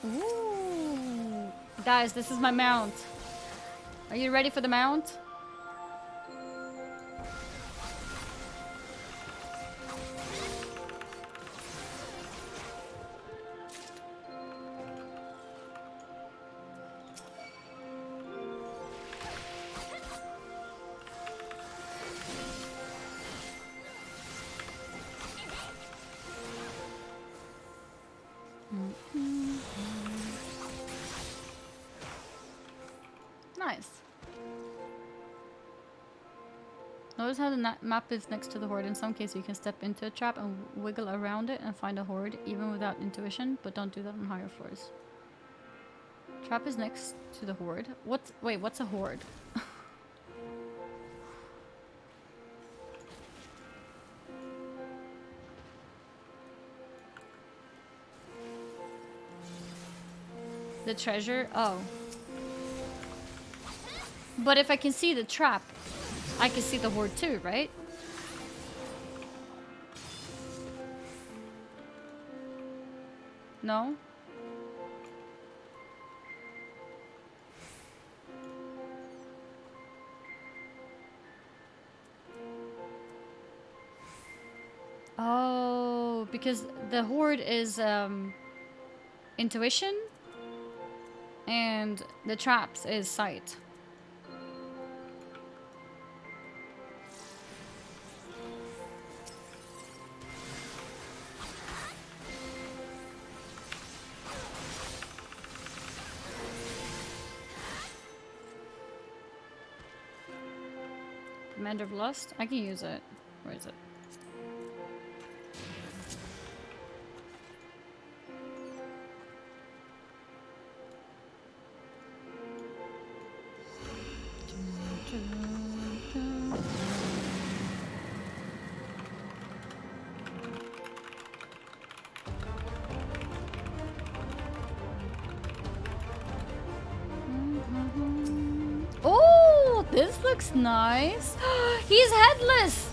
Ooh. Guys, this is my mount. Are you ready for the mount? Nice. Notice how the map is next to the horde. In some cases you can step into a trap and wiggle around it and find a horde even without intuition, but don't do that on higher floors. Trap is next to the horde. Wait, what's a horde? The treasure? Oh. But if I can see the trap, I can see the horde too, right? No? Oh, because the horde is intuition and the traps is sight. Commander of Lust? I can use it. Where is it? Oh, this looks nice. He's headless.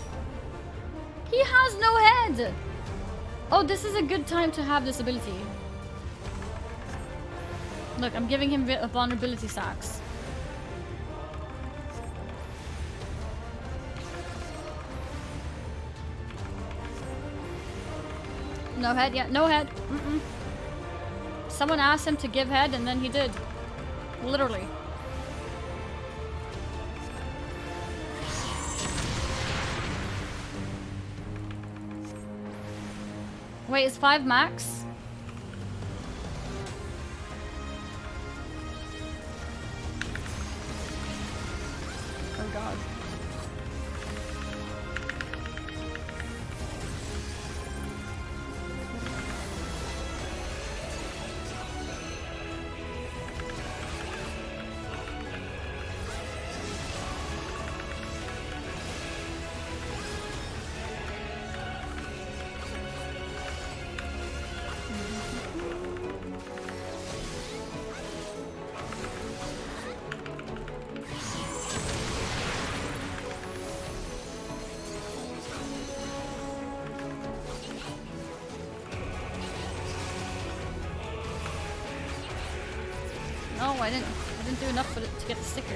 He has no head. Oh, this is a good time to have this ability. Look, I'm giving him vulnerability sacks. No head yet. No head. Someone asked him to give head and then he did. Literally. Wait, is 5 max? Oh god. No, I didn't. I didn't do enough for it to get the sticker.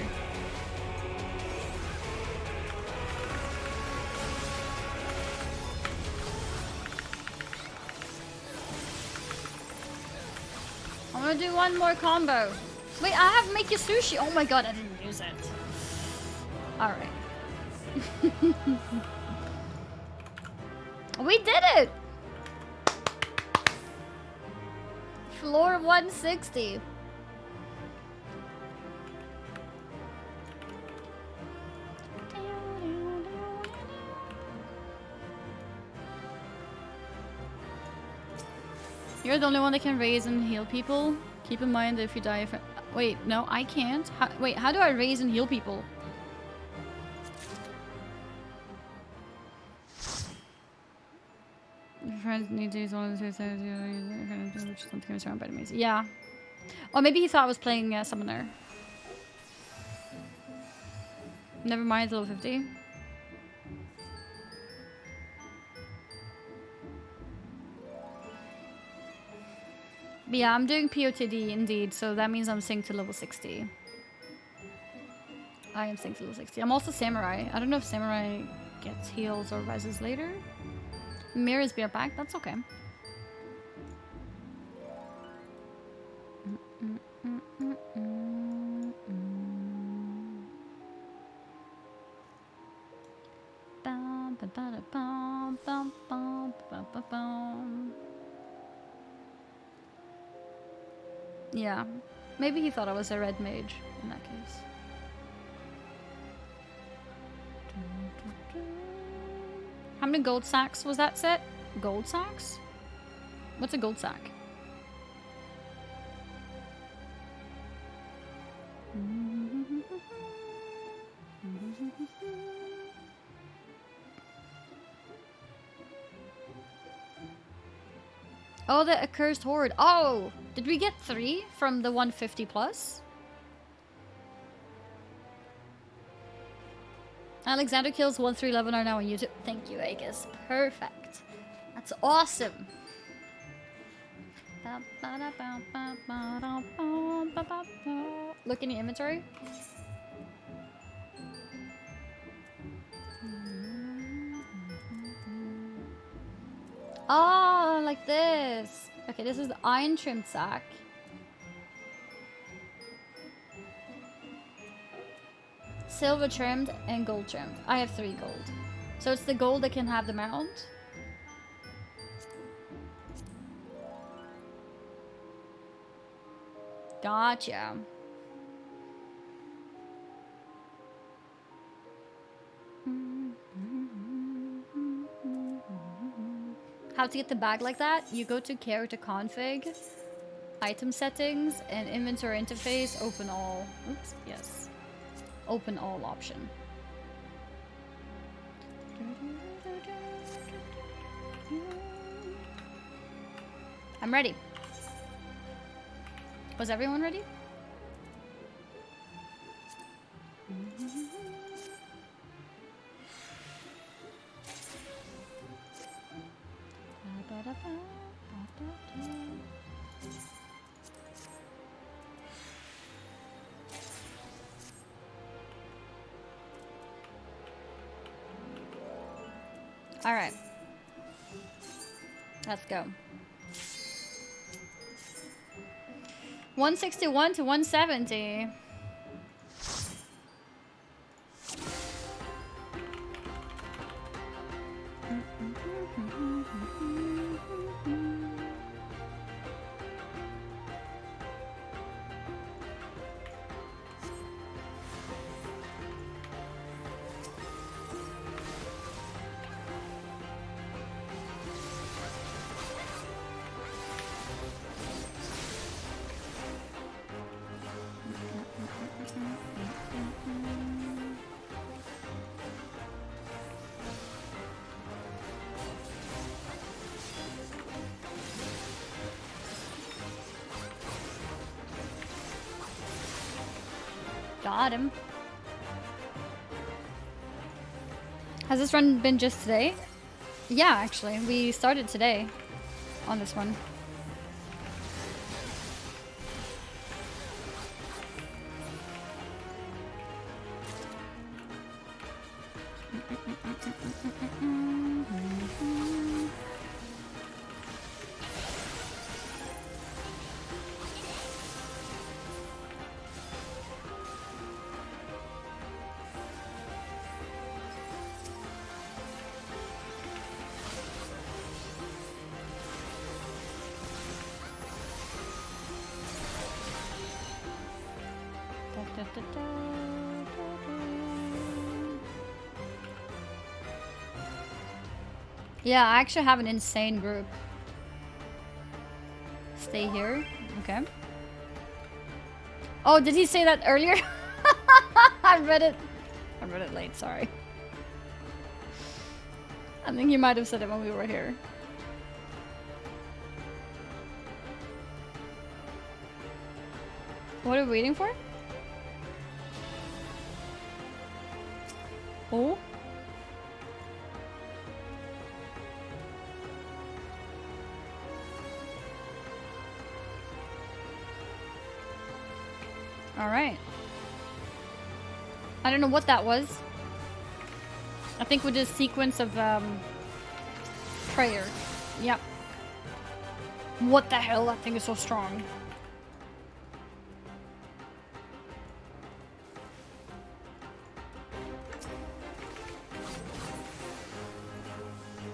I'm gonna do one more combo. Wait, I have make you sushi. Oh my god, I didn't use it. Alright. We did it! Floor 160. You're the only one that can raise and heal people. Keep in mind that if you die from... Wait, no, I can't. Wait, how do I raise and heal people? Your friends need to use one of the two which something was surrounded by enemies. Yeah. Or maybe he thought I was playing Summoner. Never mind, level 50. But yeah, I'm doing POTD indeed, so that means I'm synced to level 60. I am synced to level 60. I'm also Samurai. I don't know if Samurai gets heals or rises later. Mirror's beer back, that's okay. Yeah, maybe he thought I was a red mage in that case. How many gold sacks was that set? Gold sacks? What's a gold sack? Oh, the accursed horde. Oh, did we get 3 from the 150 plus? Alexander kills 1311 are now on YouTube. Thank you, Aegis. Perfect. That's awesome. Look in your inventory. Oh, like this. Okay, this is the iron trimmed sack. Silver trimmed and gold trimmed. I have 3 gold. So it's the gold that can have the mount. Gotcha. How to get the bag like that? You go to character config, item settings, and inventory interface, open all. Oops, yes. Open all option. I'm ready. Was everyone ready? All right. Let's go. 161 to 170. Got him. Has this run been just today? Yeah, actually. We started today on this one. Yeah, I actually have an insane group. Stay here. Okay. Oh, did he say that earlier? I read it. I read it late, sorry. I think he might have said it when we were here. What are we waiting for? Oh? Alright. I don't know what that was. I think we did a sequence of prayer. Yep. What the hell? That thing is so strong.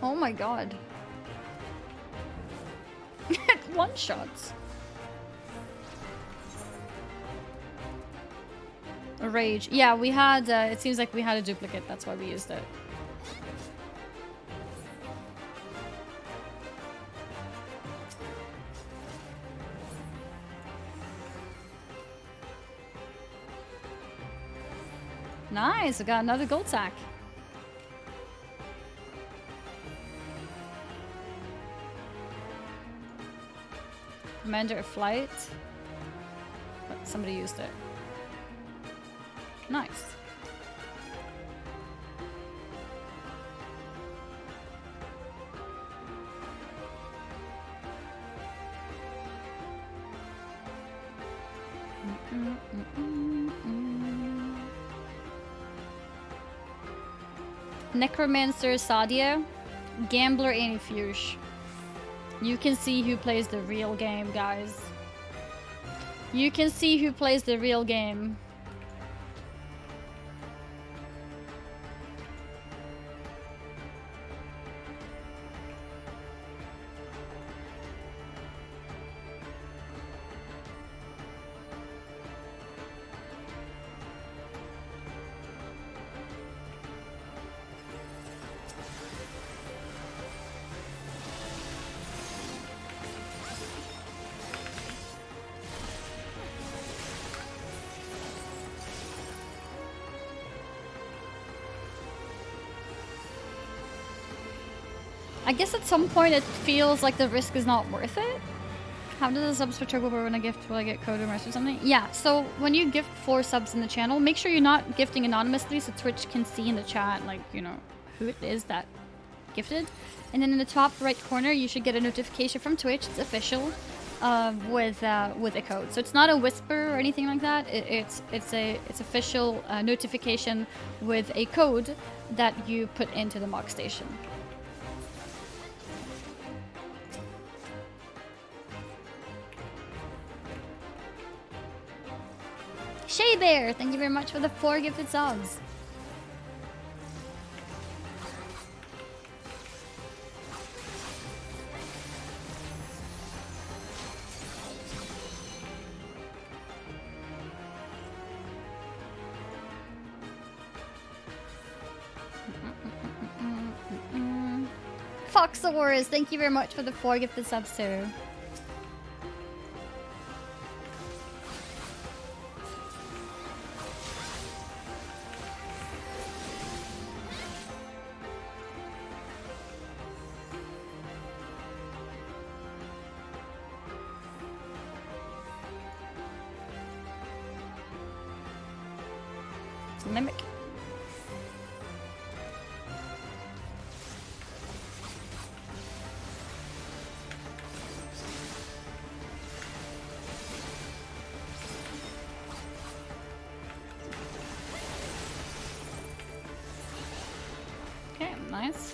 Oh my god. One shots. A rage. Yeah, we had, it seems like we had a duplicate, that's why we used it. Nice, we got another gold sack. Commander of Flight. But somebody used it. Nice. Necromancer Sadia, Gambler Anifuge. You can see who plays the real game, guys. You can see who plays the real game. I guess at some point it feels like the risk is not worth it. How does the subs for Turbo when I gift? Will I get code or or something? Yeah, so when you gift 4 subs in the channel, make sure you're not gifting anonymously so Twitch can see in the chat, like, you know, who it is that gifted. And then in the top right corner, you should get a notification from Twitch. It's official with a code. So it's not a whisper or anything like that. It's official notification with a code that you put into the mock station. Shay Bear, thank you very much for the 4 gifted subs. Foxaurus, thank you very much for the 4 gifted subs too. Mimic. Nice.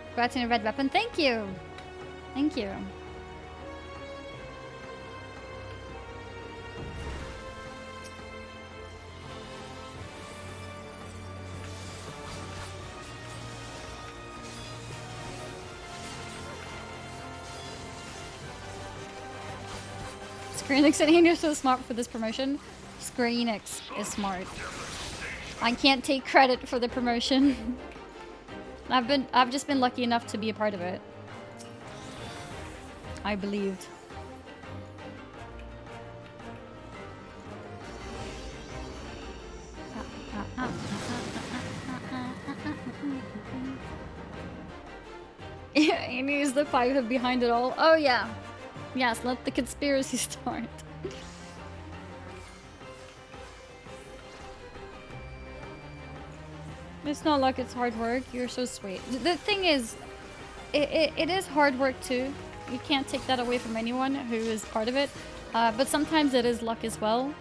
Congrats on a red weapon. Thank you. Thank you. Square Enix and you're so smart for this promotion. Square Enix is smart. I can't take credit for the promotion. I've just been lucky enough to be a part of it. I believed. Yeah, Amy is the five behind it all. Oh yeah. Yes, let the conspiracy start. It's not like it's hard work. You're so sweet. The thing is, it is hard work too. You can't take that away from anyone who is part of it. But sometimes it is luck as well.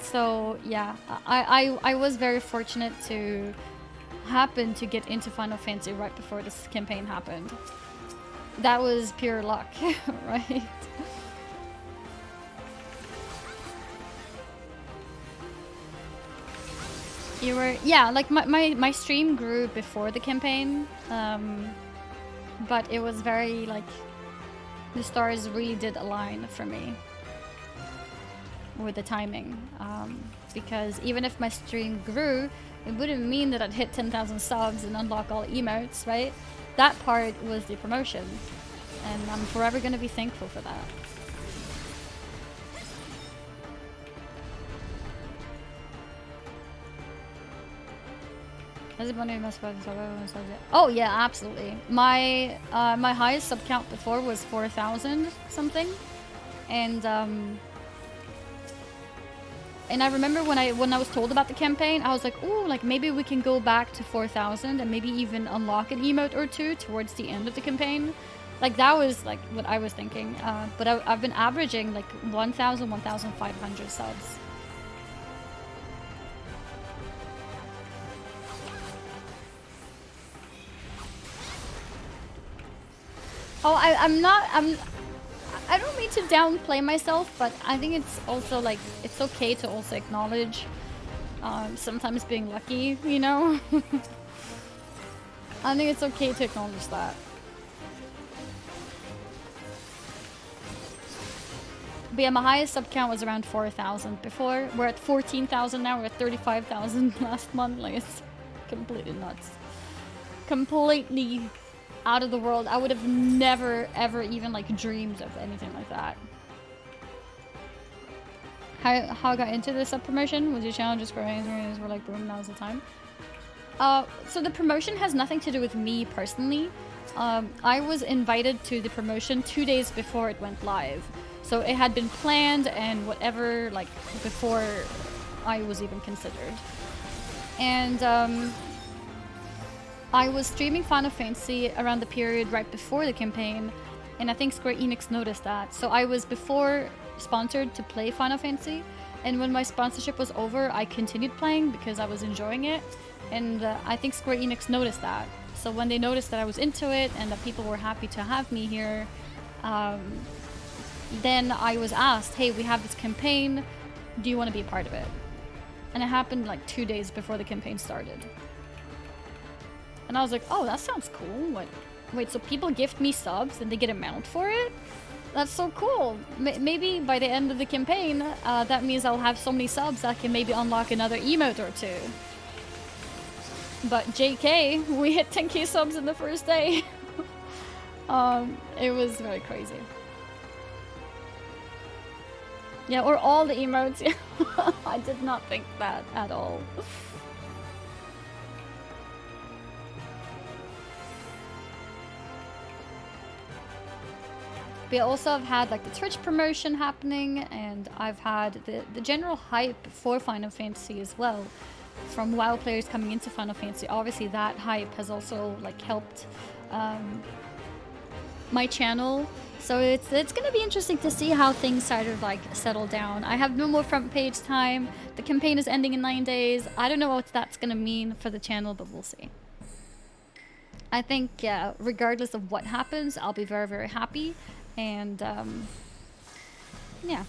So yeah, I was very fortunate to happen to get into Final Fantasy right before this campaign happened. That was pure luck, right? You were, yeah, like my stream grew before the campaign, but it was very like, the stars really did align for me with the timing, because even if my stream grew, it wouldn't mean that I'd hit 10,000 subs and unlock all emotes, right? That part was the promotion, and I'm forever gonna be thankful for that. Oh yeah, absolutely. My my highest sub count before was 4,000 something, and I remember when I was told about the campaign, I was like, ooh, like maybe we can go back to 4,000 and maybe even unlock an emote or two towards the end of the campaign. Like that was like what I was thinking. But I've been averaging like 1,000, 1,500 subs. Oh, I don't mean to downplay myself, but I think it's also like, it's okay to also acknowledge sometimes being lucky, you know? I think it's okay to acknowledge that. But yeah, my highest sub count was around 4,000 before. We're at 14,000 now, we're at 35,000 last month. Like, it's completely nuts. Completely out of the world. I would have never ever even like dreamed of anything like that. How I got into this sub promotion? Was your channel just growing and we're like, boom, now's the time? So the promotion has nothing to do with me personally. I was invited to the promotion 2 days before it went live. So it had been planned and whatever, like before I was even considered. And I was streaming Final Fantasy around the period right before the campaign, and I think Square Enix noticed that. So I was before sponsored to play Final Fantasy, and when my sponsorship was over, I continued playing because I was enjoying it, and I think Square Enix noticed that. So when they noticed that I was into it and that people were happy to have me here, then I was asked, hey, we have this campaign, do you want to be a part of it? And it happened like 2 days before the campaign started. And I was like, oh, that sounds cool. What? Wait, so people gift me subs and they get a mount for it? That's so cool. Maybe by the end of the campaign, that means I'll have so many subs that I can maybe unlock another emote or two. But JK, we hit 10k subs in the first day. It was very crazy. Yeah, or all the emotes. I did not think that at all. We also have had like the Twitch promotion happening, and I've had the general hype for Final Fantasy as well. from WoW players coming into Final Fantasy. Obviously that hype has also like helped my channel. So it's gonna be interesting to see how things sort of like settle down. I have no more front page time. The campaign is ending in 9 days. I don't know what that's gonna mean for the channel, but we'll see. I think regardless of what happens, I'll be very, very happy. And yeah.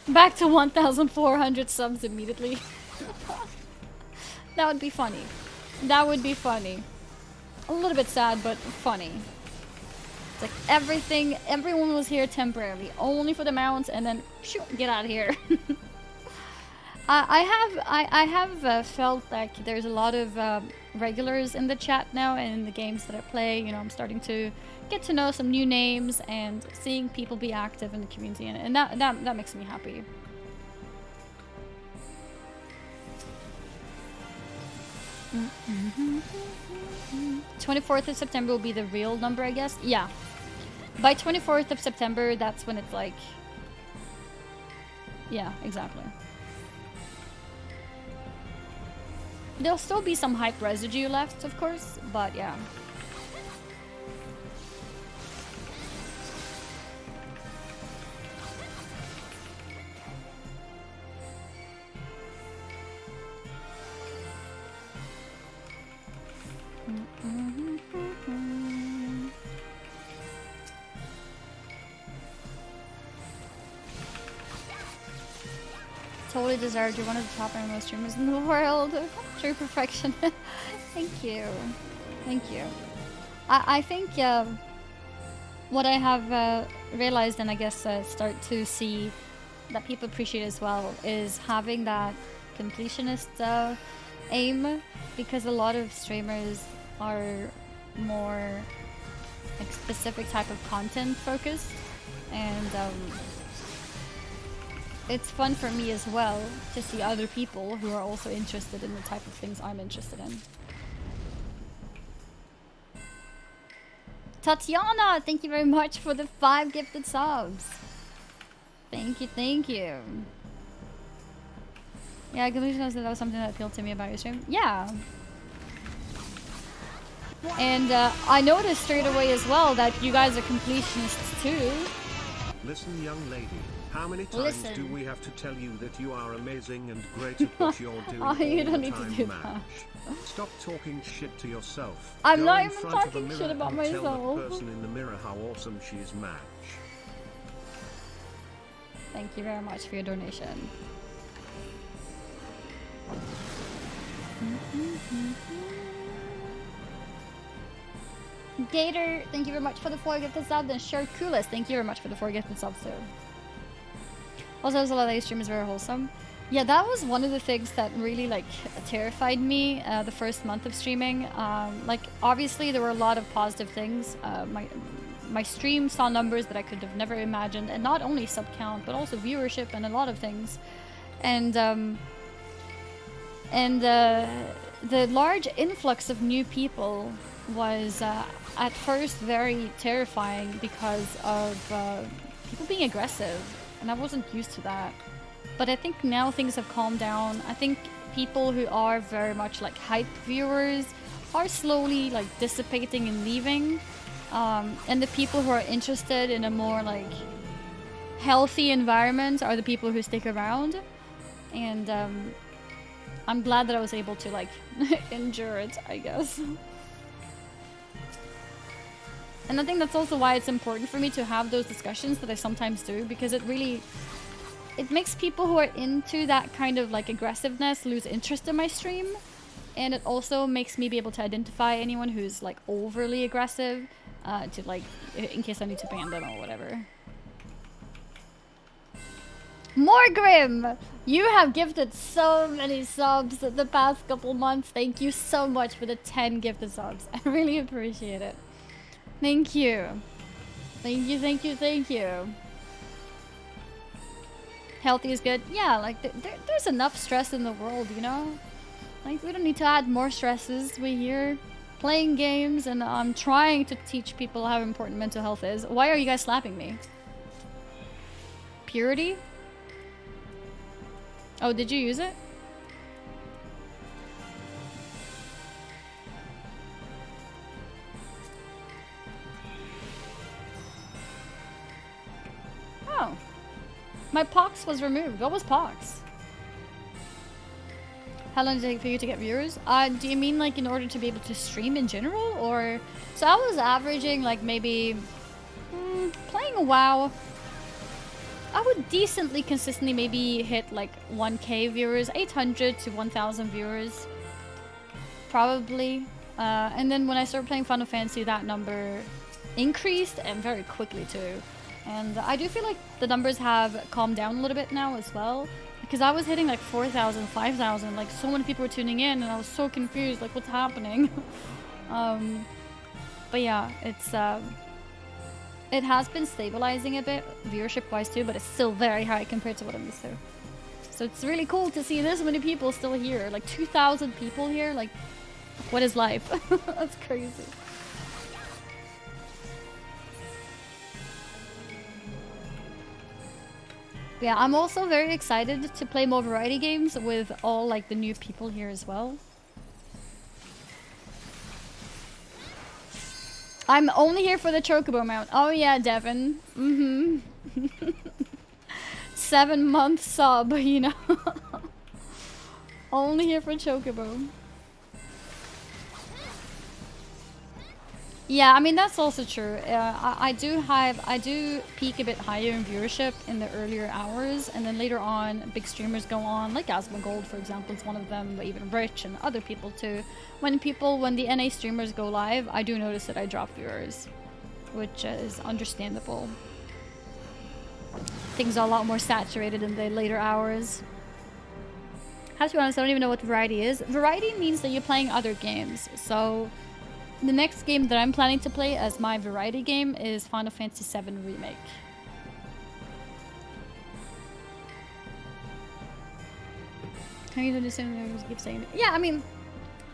Back to 1,400 subs immediately. That would be funny. That would be funny. A little bit sad, but funny. It's like everyone was here temporarily, only for the mounts, and then shoot, get out of here. I have felt like there's a lot of regulars in the chat now and in the games that I play. You know, I'm starting to get to know some new names and seeing people be active in the community, and that makes me happy. Mm-hmm. 24th of September will be the real number, I guess. Yeah. By 24th of September, that's when it's like... Yeah, exactly. There'll still be some hype residue left, of course, but yeah. Totally deserved. You're one of the top and most streamers in the world. True perfection. Thank you. Thank you. I think what I have realized, and I guess start to see that people appreciate as well, is having that completionist aim, because a lot of streamers are more like specific type of content focused, and it's fun for me as well to see other people who are also interested in the type of things I'm interested in. Tatiana, thank you very much for the 5 gifted subs. Thank you, thank you. Yeah, Galution knows that was something that appealed to me about your stream. Yeah. And I noticed straight away as well that you guys are completionists too. Listen, young lady. How many times do we have to tell you that you are amazing and great at what you're doing Oh, you all don't the need to time, do Match? Stop talking shit to yourself. I'm Go not in even front of the talking mirror shit about and tell myself. the person in the mirror how awesome she is, Match. Thank you very much for your donation. Gator, thank you very much for the 4 gifted subs, and Shirt Coolest, thank you very much for the 4 gifted subs too. Also, there's a lot of stream is very wholesome. Yeah, that was one of the things that really like terrified me the first month of streaming. Like obviously there were a lot of positive things. My stream saw numbers that I could have never imagined, and not only sub count but also viewership and a lot of things. And the large influx of new people was at first very terrifying because of people being aggressive, and I wasn't used to that. But I think now things have calmed down. I think people who are very much like hype viewers are slowly like dissipating and leaving, and the people who are interested in a more like healthy environment are the people who stick around. And I'm glad that I was able to like endure it, I guess. And I think that's also why it's important for me to have those discussions that I sometimes do, because it makes people who are into that kind of like aggressiveness lose interest in my stream. And it also makes me be able to identify anyone who's like overly aggressive, to like, in case I need to ban them or whatever. Morgrim! You have gifted so many subs the past couple months. Thank you so much for the 10 gifted subs. I really appreciate it. Thank you. Thank you, thank you, thank you. Healthy is good. Yeah, like there's enough stress in the world, you know? Like we don't need to add more stresses. We're here playing games, and I'm trying to teach people how important mental health is. Why are you guys slapping me? Purity? Oh, did you use it? My pox was removed. What was pox? How long did it take for you to get viewers? Do you mean like in order to be able to stream in general, or? So I was averaging like maybe playing a WoW. I would decently consistently maybe hit like 1k viewers, 800 to 1000 viewers, probably. And then when I started playing Final Fantasy, that number increased, and very quickly too. And I do feel like the numbers have calmed down a little bit now as well, because I was hitting like 4,000, 5,000, like so many people were tuning in, and I was so confused, like what's happening. But yeah, it has been stabilizing a bit, viewership-wise too, but it's still very high compared to what I'm used to. So it's really cool to see this many people still here, like 2,000 people here, like what is life? That's crazy. Yeah, I'm also very excited to play more variety games with all like the new people here as well. I'm only here for the Chocobo mount. Oh yeah, Devin. 7-month sub, you know. Only here for Chocobo. Yeah, I mean that's also true. I do peak a bit higher in viewership in the earlier hours, and then later on, big streamers go on, like Asmongold, for example, is one of them, but even Rich and other people too. When the NA streamers go live, I do notice that I drop viewers, which is understandable. Things are a lot more saturated in the later hours. To be honest, I don't even know what variety is. Variety means that you're playing other games, so. The next game that I'm planning to play as my variety game is Final Fantasy VII Remake. Can you do the same? Keep saying it. Yeah, I mean,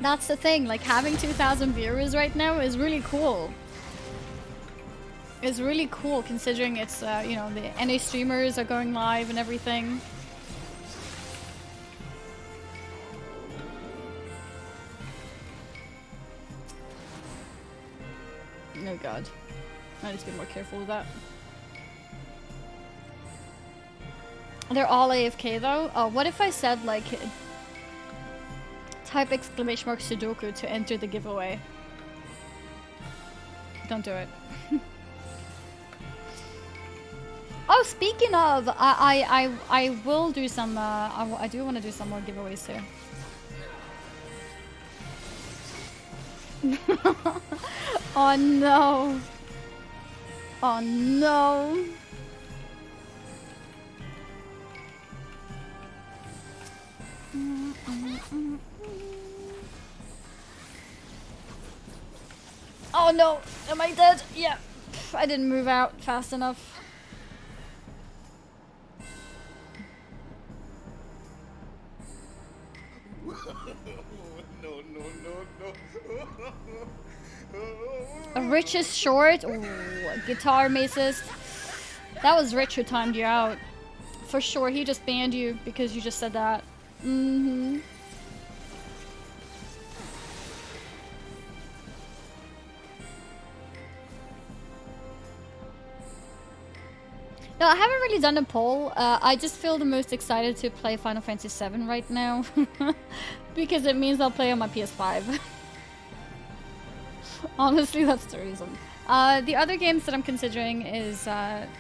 that's the thing. Like having 2,000 viewers right now is really cool. It's really cool considering it's you know, the NA streamers are going live and everything. Oh god. I need to be more careful with that. They're all AFK though? Oh, what if I said like type exclamation mark Sudoku to enter the giveaway? Don't do it. Oh, speaking of, I will do some I do want to do some more giveaways too. Oh no. Oh no. Oh no. Am I dead? Yeah. I didn't move out fast enough. Rich is short. Ooh, guitar macist. That was Rich who timed you out. For sure, he just banned you because you just said that. Mm-hmm. No, I haven't really done a poll. I just feel the most excited to play Final Fantasy VII right now. Because it means I'll play on my PS5. Honestly, that's the reason. The other games that I'm considering is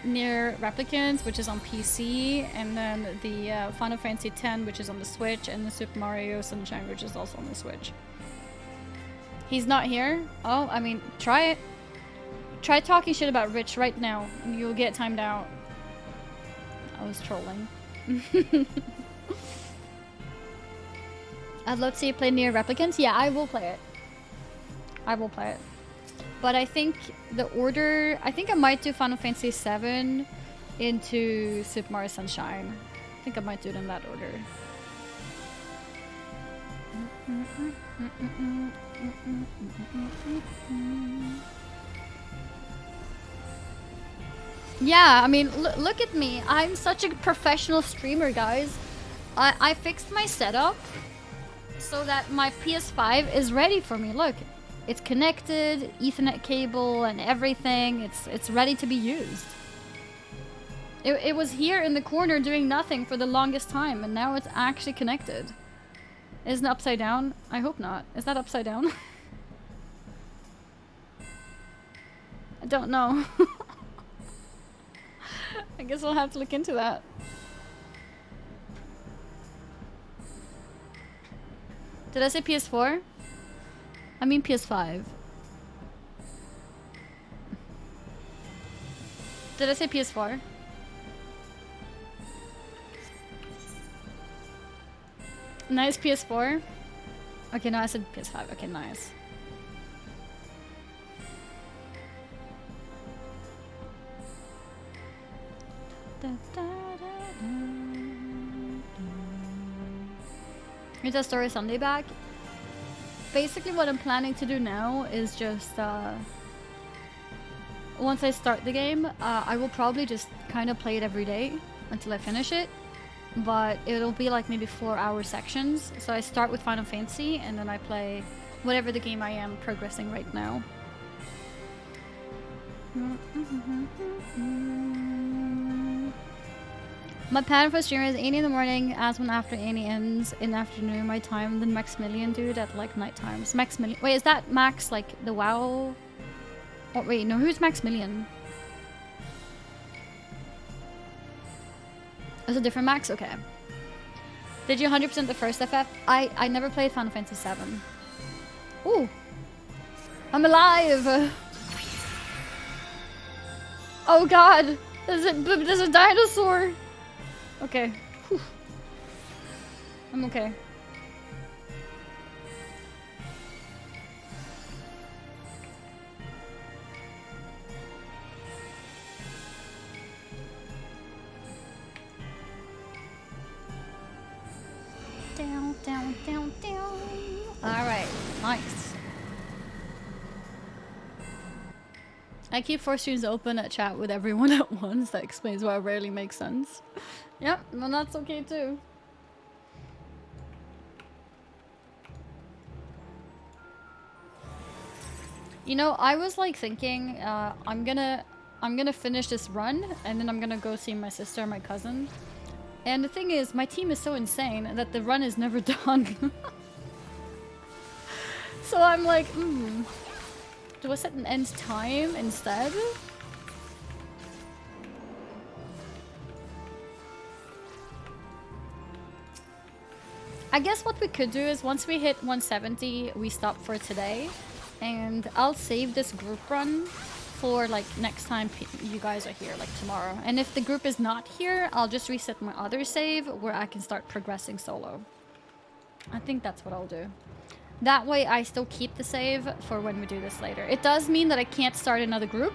Nier Replicant, which is on PC, and then the Final Fantasy X, which is on the Switch, and the Super Mario Sunshine, which is also on the Switch. He's not here? Oh, I mean, try it. Try talking shit about Rich right now, and you'll get timed out. I was trolling. I'd love to see you play Nier Replicant. Yeah, I will play it. I will play it. But I think the order... I think I might do Final Fantasy VII into Super Mario Sunshine. I think I might do it in that order. Yeah, I mean, look at me. I'm such a professional streamer, guys. I fixed my setup so that my PS5 is ready for me. Look, it's connected, Ethernet cable and everything. It's ready to be used. It was here in the corner doing nothing for the longest time, and now it's actually connected. Isn't it upside down? I hope not. Is that upside down? I don't know. I guess we'll have to look into that. Did I say PS4? I mean PS5. Did I say PS4? Nice PS4. Okay, no, I said PS5. Okay, nice. Is that story Sunday back? Basically, what I'm planning to do now is just once I start the game, I will probably just kind of play it every day until I finish it. But it'll be like maybe 4-hour sections. So I start with Final Fantasy and then I play whatever the game I am progressing right now. My pattern for streamer is 80 in the morning, as one after 80 ends in the afternoon my time, then Maximilian dude at like night times. Maximilian, wait, is that Max like the WoW? Oh wait, no, who's Maximilian? Is it a different Max? Okay. Did you 100% the first FF? I never played Final Fantasy 7. Ooh. I'm alive! Oh god! There's a dinosaur! Okay. Whew. I'm okay. Down, down, down, down. Alright, nice. I keep 4 streams open at chat with everyone at once. That explains why it rarely makes sense. Yep, well that's okay too. You know, I was like thinking, I'm gonna finish this run and then I'm gonna go see my sister and my cousin. And the thing is, my team is so insane that the run is never done. So I'm like, do I set an end time instead? I guess what we could do is once we hit 170, we stop for today. And I'll save this group run for like next time you guys are here, like tomorrow. And if the group is not here, I'll just reset my other save where I can start progressing solo. I think that's what I'll do. That way I still keep the save for when we do this later. It does mean that I can't start another group.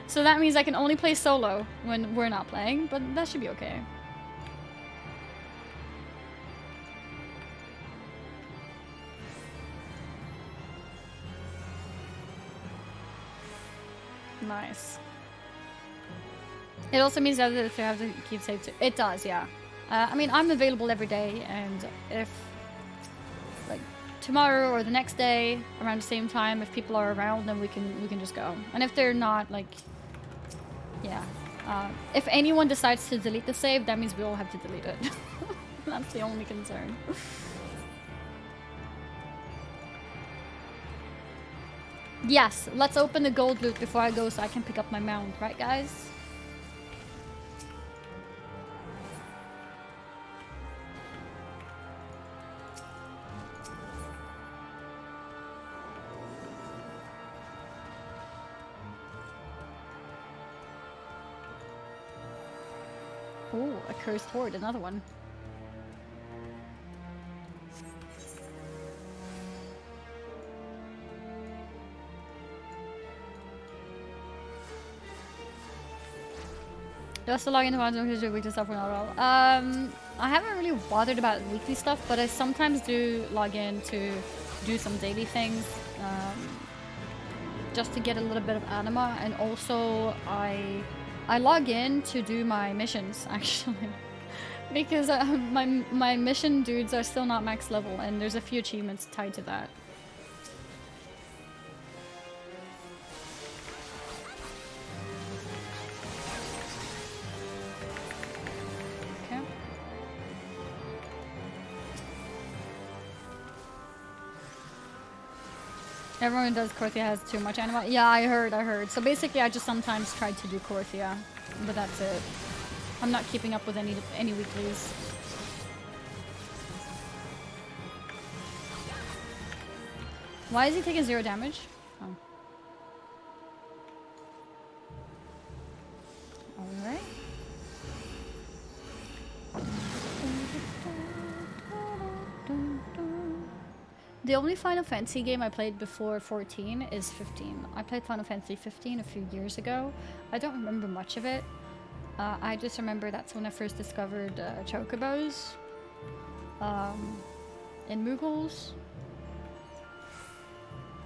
So that means I can only play solo when we're not playing, but that should be okay. Nice. It also means that if you have to keep save too. It does, yeah. I mean, I'm available every day, and if like tomorrow or the next day around the same time, if people are around, then we can just go. And if they're not, like, yeah. If anyone decides to delete the save, that means we all have to delete it. That's the only concern. Yes, let's open the gold loot before I go so I can pick up my mount, right guys? Oh, a cursed horde, another one. Just to log into one because your weekly stuff for not all. I haven't really bothered about weekly stuff, but I sometimes do log in to do some daily things, just to get a little bit of anima, and also I log in to do my missions actually, because my mission dudes are still not max level, and there's a few achievements tied to that. Everyone does Korthia has too much anima. Yeah, I heard. So basically I just sometimes try to do Korthia, but that's it. I'm not keeping up with any weeklies. Why is he taking 0 damage? Oh. Alright. The only Final Fantasy game I played before 14 is 15. I played Final Fantasy 15 a few years ago. I don't remember much of it. I just remember that's when I first discovered chocobos in Muggles.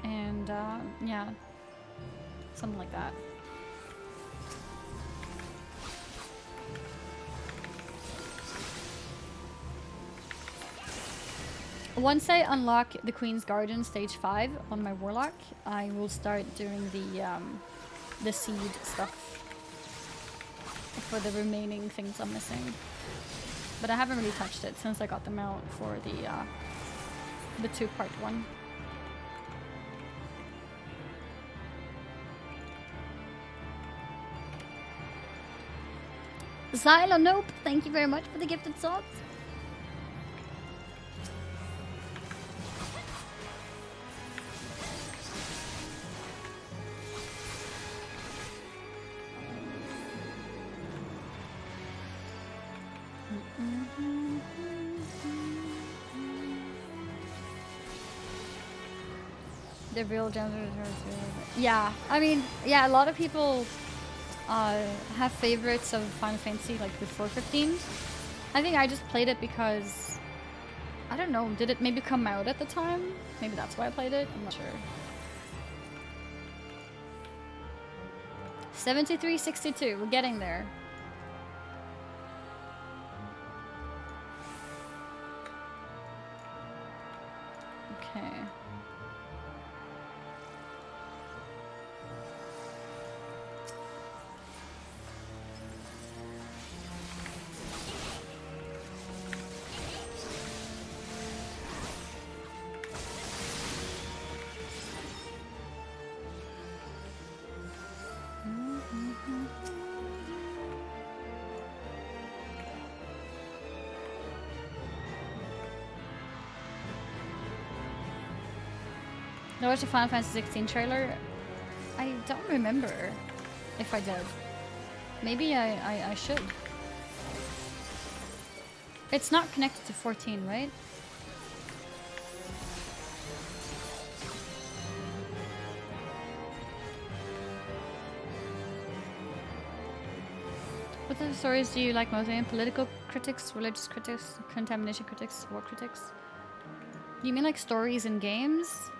And yeah, something like that. Once I unlock the Queen's Garden stage 5 on my Warlock, I will start doing the seed stuff for the remaining things I'm missing. But I haven't really touched it since I got them out for the 2-part one. Xylo, nope. Thank you very much for the gifted subs. The real gender. Yeah, I mean, yeah, a lot of people have favorites of Final Fantasy like before 15. I think I just played it because I don't know, did it maybe come out at the time? Maybe that's why I played it. I'm not sure. 7362, we're getting there. Okay. I watched the Final Fantasy 16 trailer. I don't remember if I did. Maybe I should. It's not connected to 14, right? What type of stories do you like most? Political critics, religious critics, contamination critics, war critics? You mean like stories in games?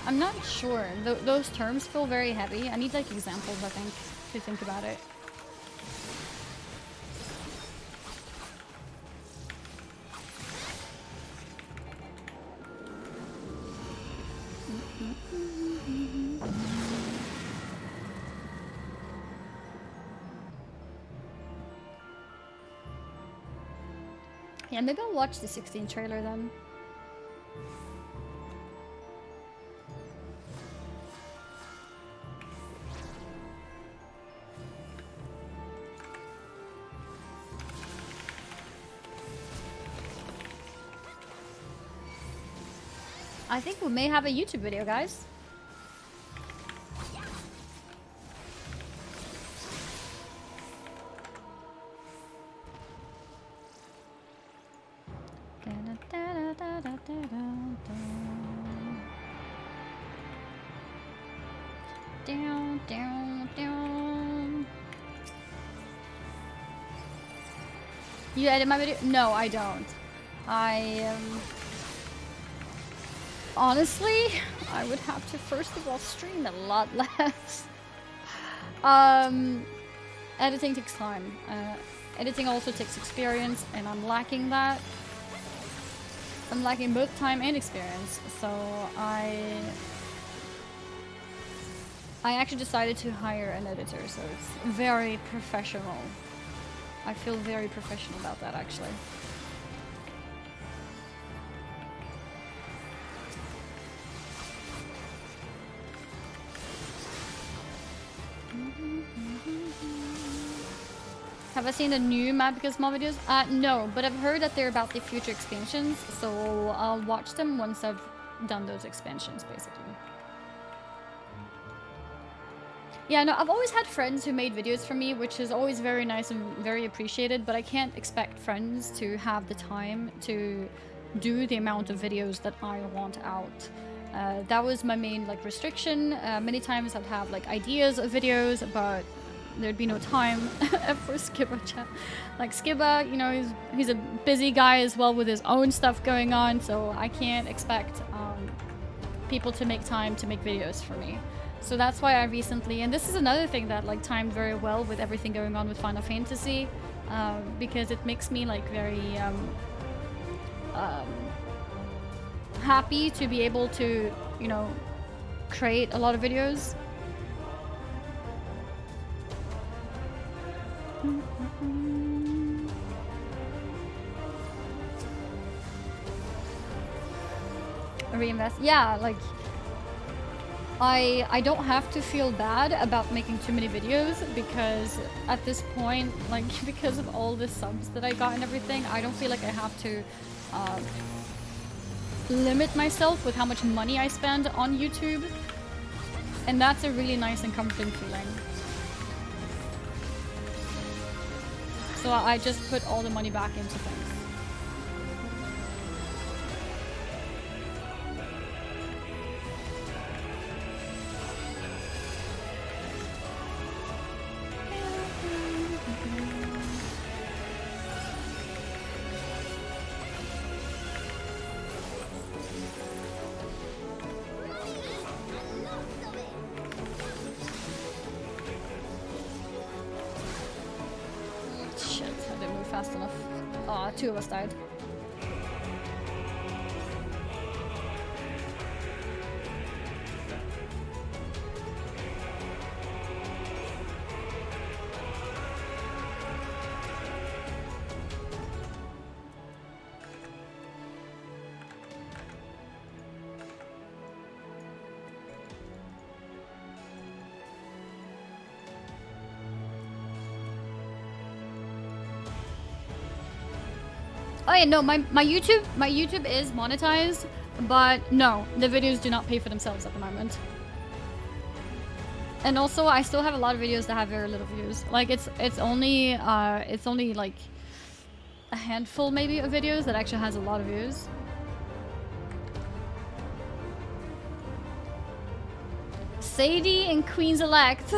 I'm not sure. Those terms feel very heavy. I need like examples, I think, to think about it. Yeah, maybe I'll watch the 16 trailer then. I think we may have a YouTube video, guys. Down. You edit my video? No, I don't. Honestly, I would have to first of all stream a lot less. Editing takes time. Editing also takes experience, and I'm lacking that. I'm lacking both time and experience, so I actually decided to hire an editor, so it's very professional. I feel very professional about that, actually. Have I seen the new Magic Small videos? No, but I've heard that they're about the future expansions, so I'll watch them once I've done those expansions, basically. Yeah, no, I've always had friends who made videos for me, which is always very nice and very appreciated, but I can't expect friends to have the time to do the amount of videos that I want out. That was my main like restriction. Many times I'd have like ideas of videos, but there'd be no time for Skibba chat. Like Skibba, you know, he's a busy guy as well with his own stuff going on, so I can't expect people to make time to make videos for me. So that's why I recently, and this is another thing that like timed very well with everything going on with Final Fantasy, because it makes me like very happy to be able to, you know, create a lot of videos. Reinvest, yeah, like I don't have to feel bad about making too many videos, because at this point, like, because of all the subs that I got and everything, I don't feel like I have to limit myself with how much money I spend on YouTube, and that's a really nice and comforting feeling. So I just put all the money back into things. Fast enough. Aw, 2 of us died. Oh yeah, no, my YouTube is monetized, but no, the videos do not pay for themselves at the moment. And also, I still have a lot of videos that have very little views. Like it's only like a handful maybe of videos that actually has a lot of views. Sadie and Queen's Elect.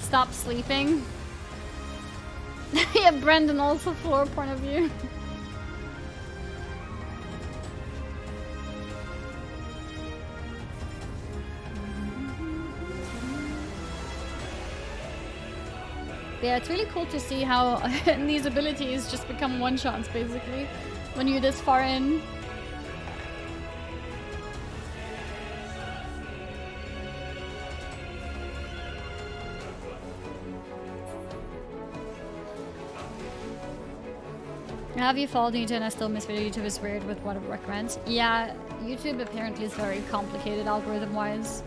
Stop sleeping. Yeah, Brendan also floor point of view. Yeah, it's really cool to see how these abilities just become one-shots basically when you're this far in. Have you followed YouTube and I still miss video? YouTube is weird with what it recommends. Yeah, YouTube apparently is very complicated algorithm-wise.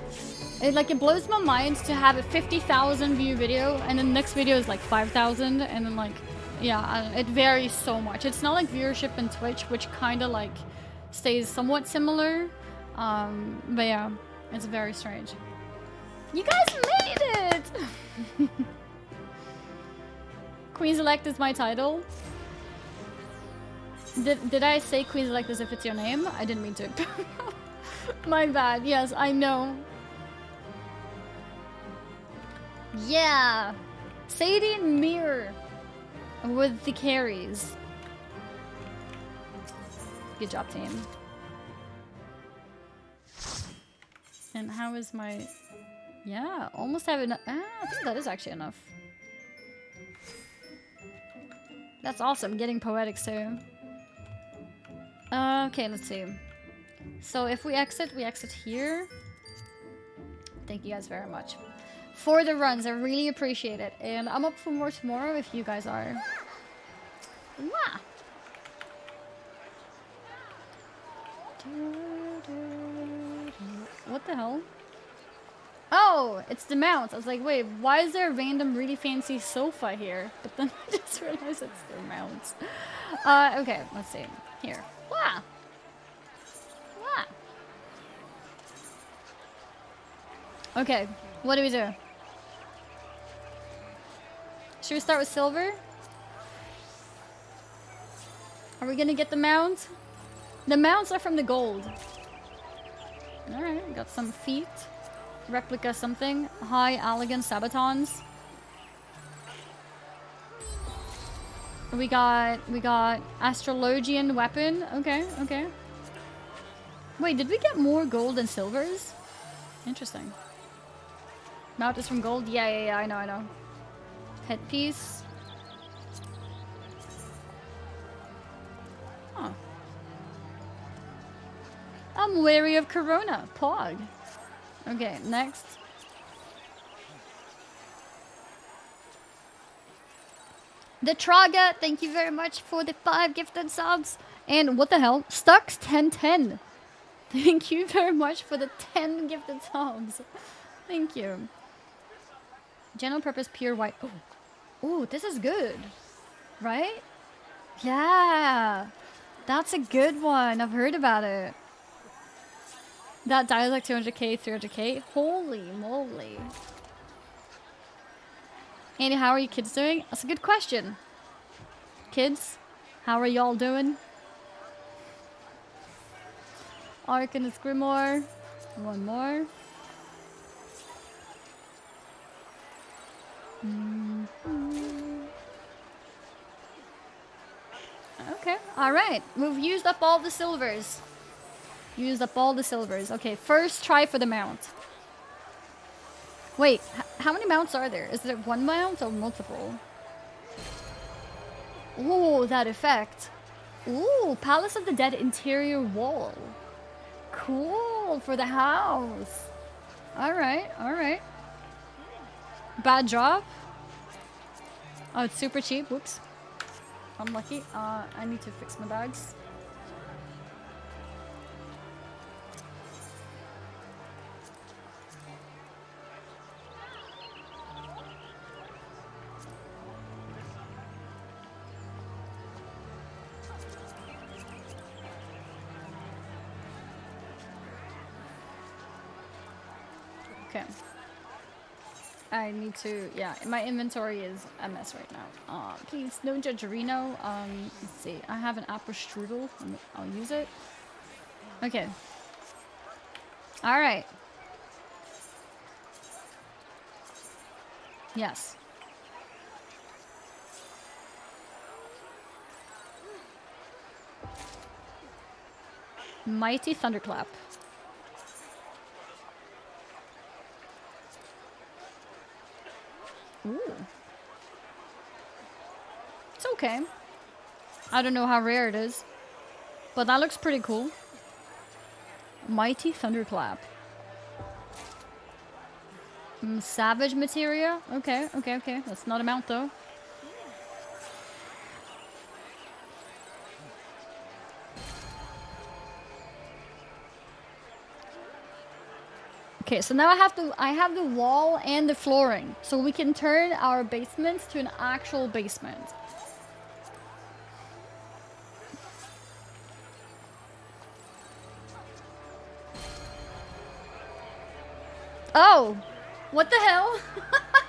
It blows my mind to have a 50,000 view video and then the next video is like 5,000 and then like, yeah, it varies so much. It's not like viewership in Twitch, which kind of like stays somewhat similar. But yeah, it's very strange. You guys made it! Queen's Elect is my title. Did I say Queen's Elect as if it's your name? I didn't mean to. My bad. Yes, I know. Yeah. Sadie and Mir with the carries. Good job, team. And how is my... Yeah, almost have enough. Ah, I think that is actually enough. That's awesome, getting poetics too. Okay, let's see. So if we exit here. Thank you guys very much for the runs. I really appreciate it. And I'm up for more tomorrow if you guys are. Wah! What the hell? Oh, it's the mount. I was like, wait, why is there a random really fancy sofa here? But then I just realized it's the mount. Okay, let's see. Here. Wah! Wah! Okay, what do we do? Should we start with silver? Are we gonna get the mount? The mounts are from the gold. Alright, got some feet. Replica something. High elegant sabatons. We got astrologian weapon. Okay, okay. Wait, did we get more gold and silvers? Interesting. Mount is from gold? Yeah, I know. Headpiece. Huh. I'm wary of Corona. Pog. Okay, next. The Traga, thank you very much for the 5 gifted subs. And what the hell? Stux 1010. Thank you very much for the 10 gifted subs. Thank you. General purpose pure white. Oh, this is good. Right? Yeah. That's a good one. I've heard about it. That dies like 200k, 300k. Holy moly. Andy, how are you kids doing? That's a good question. Kids, how are y'all doing? Arcanist Grimoire. One more. Okay, alright. We've used up all the silvers. Used up all the silvers. Okay, first try for the mount. Wait, how many mounts are there? Is there one mount or multiple? Ooh, that effect. Ooh, Palace of the Dead interior wall. Cool, for the house. Alright, alright. Bad drop. Oh, it's super cheap. Whoops. Unlucky. I need to fix my bags. Okay. I need to, yeah, my inventory is a mess right now. Please, no judge Reno. Let's see. I have an apple strudel. I'll use it. Okay. All right. Yes. Mighty Thunderclap. Ooh. It's okay. I don't know how rare it is, but that looks pretty cool. Mighty Thunderclap. Savage materia. Okay, okay, okay. That's not a mount though. Okay, so now I have the wall and the flooring, so we can turn our basement to an actual basement. Oh, what the hell?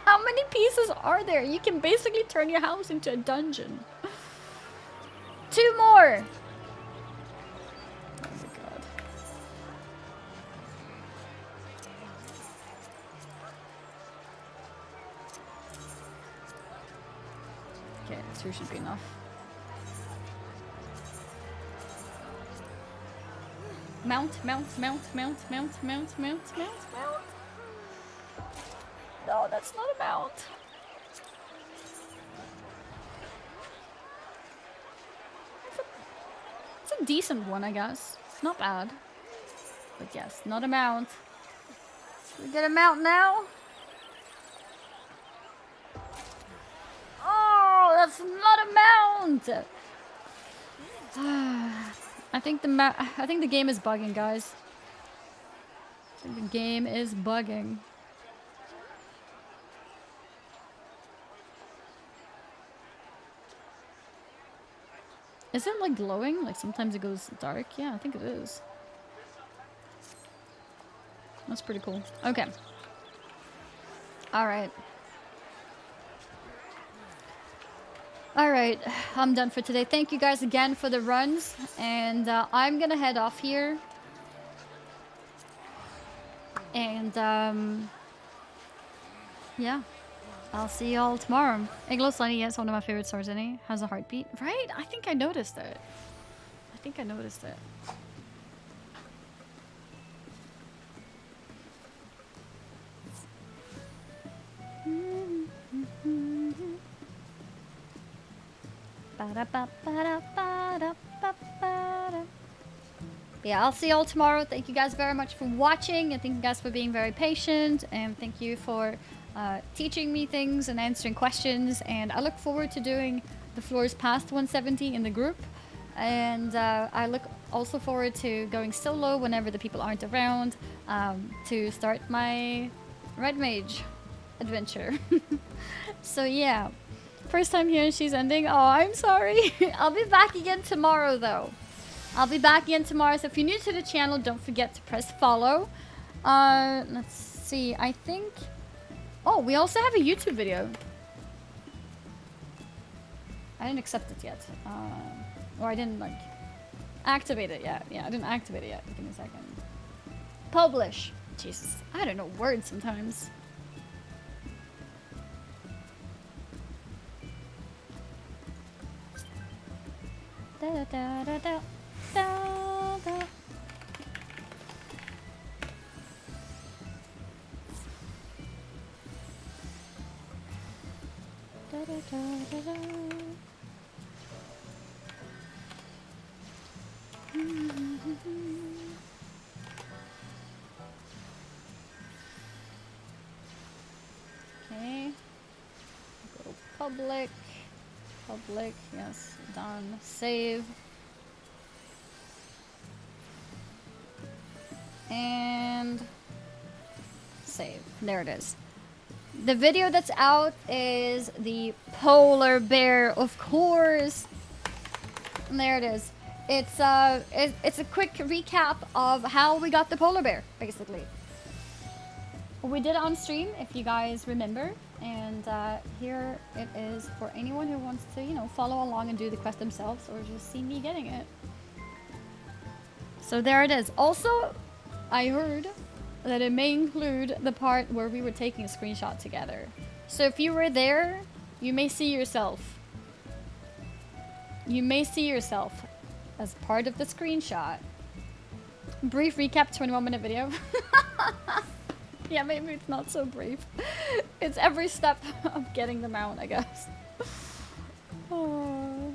How many pieces are there? You can basically turn your house into a dungeon. 2 more. Oh my god. Okay, 2 should be enough. Mount. No, that's not a mount. It's a decent one, I guess. Not bad. But yes, not a mount. Should we get a mount now? Oh, that's not a mount! I think the game is bugging, guys. I think the game is bugging. Is it like glowing? Like sometimes it goes dark? Yeah, I think it is. That's pretty cool. Okay. Alright. Alright, I'm done for today. Thank you guys again for the runs. And I'm gonna head off here. And yeah. I'll see you all tomorrow. Iglo Sunny, yes, one of my favorite stars, any has a heartbeat. Right? I think I noticed it. I think I noticed it. Yeah, I'll see you all tomorrow. Thank you guys very much for watching, and thank you guys for being very patient, and thank you for teaching me things and answering questions. And I look forward to doing the floors past 170 in the group, and I look also forward to going solo whenever the people aren't around, to start my Red Mage adventure. So yeah, first time here and she's ending. Oh, I'm sorry. I'll be back again tomorrow though. I'll be back again tomorrow. So if you're new to the channel, don't forget to press follow. Let's see. I think... Oh, we also have a YouTube video. I didn't accept it yet. Or I didn't, like, activate it yet. Yeah, I didn't activate it yet. Give me a second. Publish. Jesus. I don't know words sometimes. Da da da da da da. Da da da da da. Okay. Go public. Public, yes, done. Save. And save. There it is. The video that's out is the polar bear, of course. And there it is. It's a quick recap of how we got the polar bear, basically. We did it on stream, if you guys remember. And here it is for anyone who wants to, you know, follow along and do the quest themselves, or just see me getting it. So there it is. Also, I heard that it may include the part where we were taking a screenshot together. So if you were there, you may see yourself. You may see yourself as part of the screenshot. Brief recap, 21-minute video. Yeah, maybe it's not so brief. It's every step of getting them out, I guess. Oh.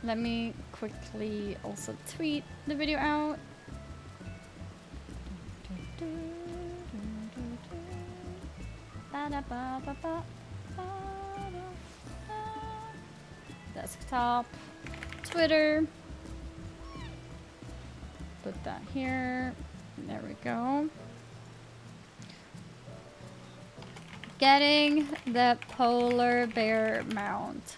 Let me quickly also tweet the video out. Desktop, Twitter. Put that here. There we go. Getting the polar bear mount.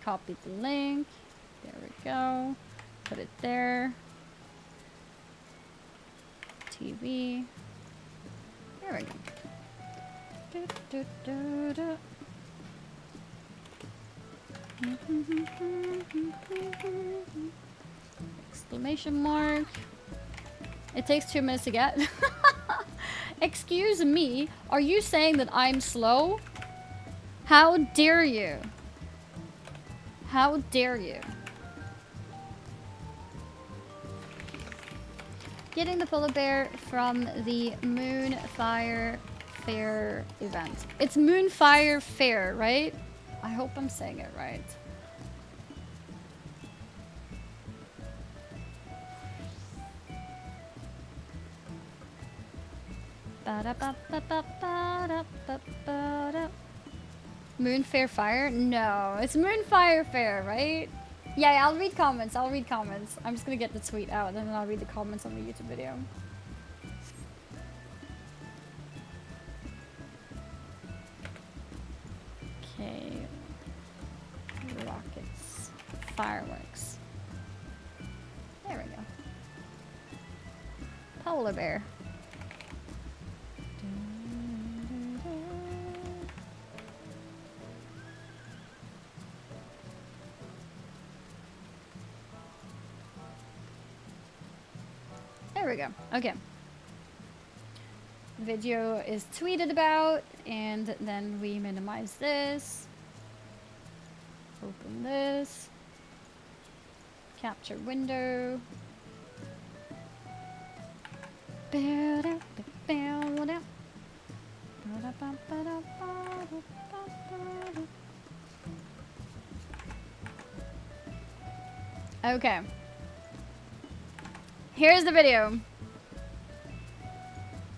Copy the link. There we go. Put it there. TV. There we go. Exclamation mark. It takes 2 minutes to get. Excuse me, are you saying that I'm slow? How dare you? How dare you? Getting the polar bear from the Moonfire Fair event. It's Moonfire Fair, right? I hope I'm saying it right. Moonfire Fire? No, it's Moonfire Fair, right? Yeah, I'll read comments. I'll read comments. I'm just gonna get the tweet out and then I'll read the comments on the YouTube video. Okay. Rockets. Fireworks. There we go. Polar bear. There we go. Okay. Video is tweeted about, and then we minimize this. Open this. Capture window. Okay. Here's the video.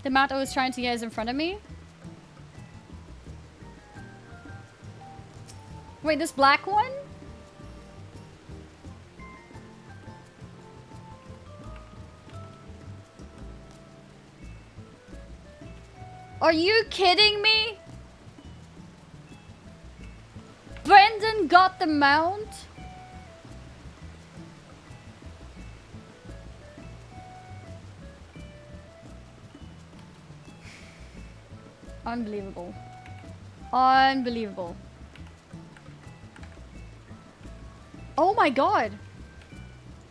The map I was trying to get is in front of me. Wait, this black one? Are you kidding me? Brendan got the mount? Unbelievable. Unbelievable. Oh my god.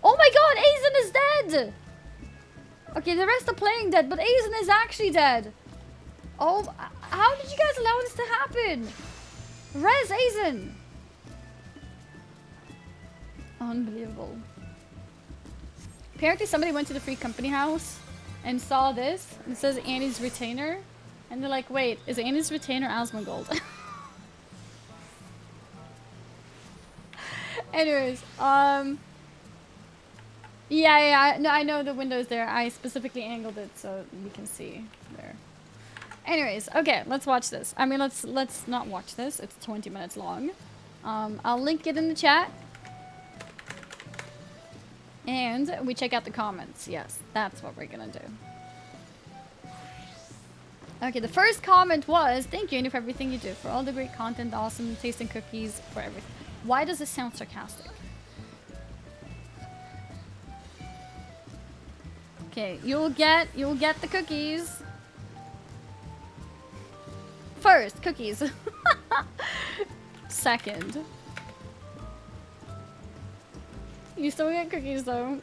Oh my god, Aizen is dead! Okay, the rest are playing dead, but Aizen is actually dead. Oh, how did you guys allow this to happen? Res Aizen! Unbelievable. Apparently somebody went to the Free Company house and saw this. It says Annie's retainer. And they're like, wait, is Annie's retainer Asmongold? Anyways, yeah, no, I know the window's there. I specifically angled it so we can see there. Anyways, okay, let's watch this. I mean, let's not watch this. It's 20 minutes long. I'll link it in the chat. And we check out the comments. Yes, that's what we're gonna do. Okay, the first comment was, thank you, Annie, for everything you do. For all the great content, awesome tasting cookies, for everything. Why does this sound sarcastic? Okay, you'll get the cookies. First, cookies. Second. You still get cookies though.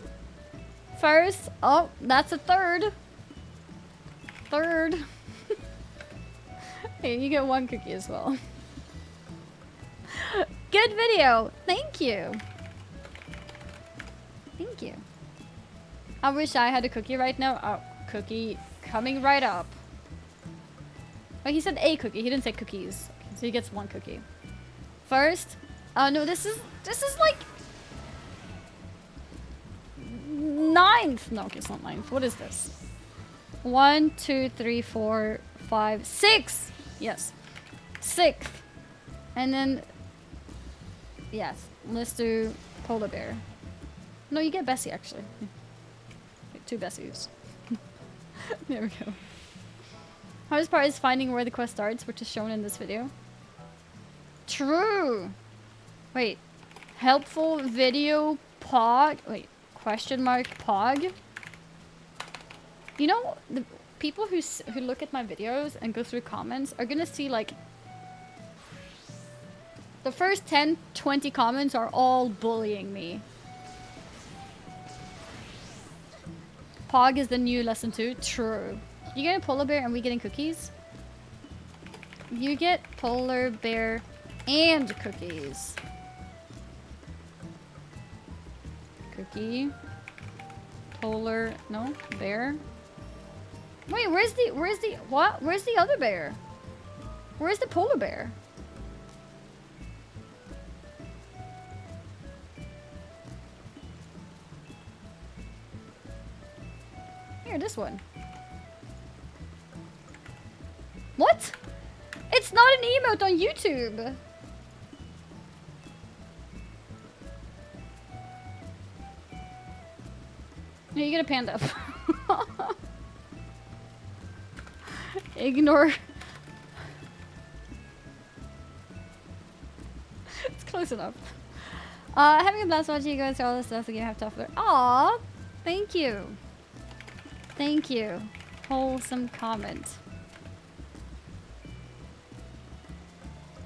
First, oh, that's a third. Third. Hey, you get one cookie as well. Good video. Thank you. Thank you. I wish I had a cookie right now. Oh, cookie coming right up. Oh, he said a cookie. He didn't say cookies. Okay, so he gets one cookie. First. Oh no, this is like ninth. No, okay, it's not ninth. What is this? 1, 2, 3, 4, 5, 6. Yes, sixth. And then, yes, let's do polar bear. No, you get Bessie actually. Wait, 2 Bessies. There we go. Hardest part is finding where the quest starts, which is shown in this video. True. Wait, helpful video pog. Wait, question mark pog. You know, the people who look at my videos and go through comments are gonna see like the first 10, 20 comments are all bullying me. Pog is the new lesson 2. True. You get a polar bear and we getting cookies? You get polar bear and cookies. Cookie. Polar, no, bear. Wait, where's the other bear? Where's the polar bear? Here, this one. What? It's not an emote on YouTube. No, you get a panda. Ignore. It's close enough. Having a blast watching you guys through all the stuff the game have to offer. Aw, thank you. Thank you. Wholesome comment.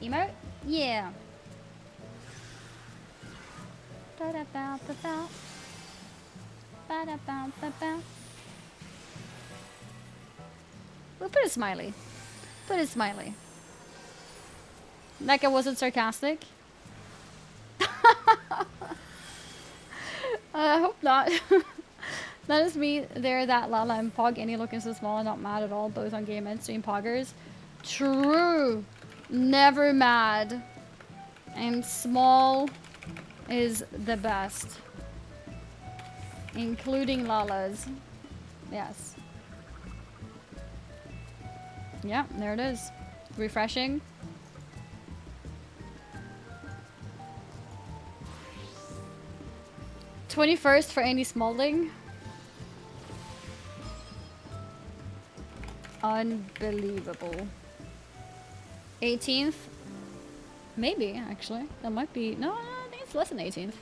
Emote? Yeah. Ba-da-ba-ba-ba. Ba-da-ba-ba-ba. We'll put a smiley. Put a smiley. Like I wasn't sarcastic. I hope not. That is me there, that Lala and Pog. Any looking so small and not mad at all. Both on game and stream poggers. True. Never mad. And small is the best. Including Lala's. Yes. Yeah, there it is. Refreshing. $21st for Andy Smalling. Unbelievable. 18th? Maybe, actually. That might be... No, I think it's less than 18th.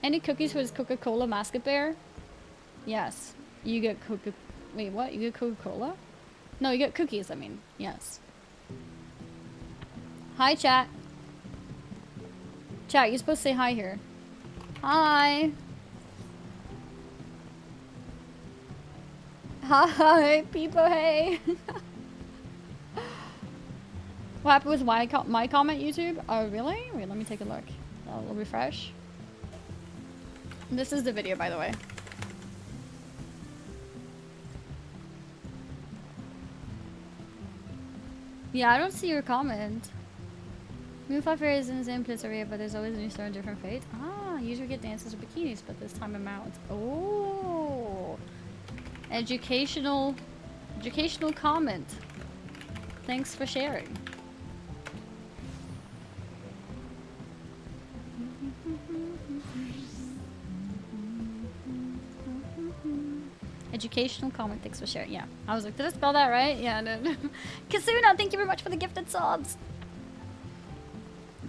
Any cookies for his Coca-Cola mascot bear? Yes. You get Coca... Wait, what? You get Coca-Cola? No, you get cookies, I mean. Yes. Hi, chat. Chat, you're supposed to say hi here. Hi. Hi, people, hey. What happened with my comment, YouTube? Oh, really? Wait, let me take a look. I'll refresh. This is the video, by the way. Yeah, I don't see your comment. Move Fluffer is in the same place area, but there's always a new star and different fate. Ah, usually get dances or bikinis, but this time amount. Oh, educational comment. Thanks for sharing. Educational comment, thanks for sharing. Yeah, I was like, did I spell that right? Yeah, I did. Kasuna, thank you very much for the gifted subs.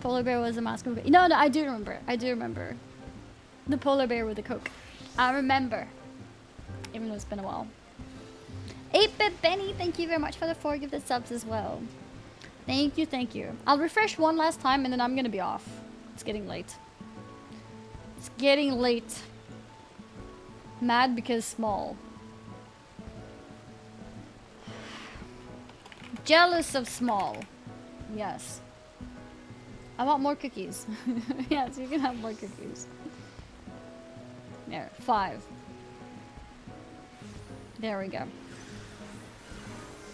Polar bear was a mascot. No, I do remember. I do remember. The polar bear with the Coke. I remember. Even though it's been a while. 8-Bit Benny, thank you very much for the 4 gifted subs as well. Thank you, thank you. I'll refresh one last time and then I'm gonna be off. It's getting late. It's getting late. Mad because small. Jealous of small. Yes. I want more cookies. Yes, you can have more cookies. There, 5. There we go.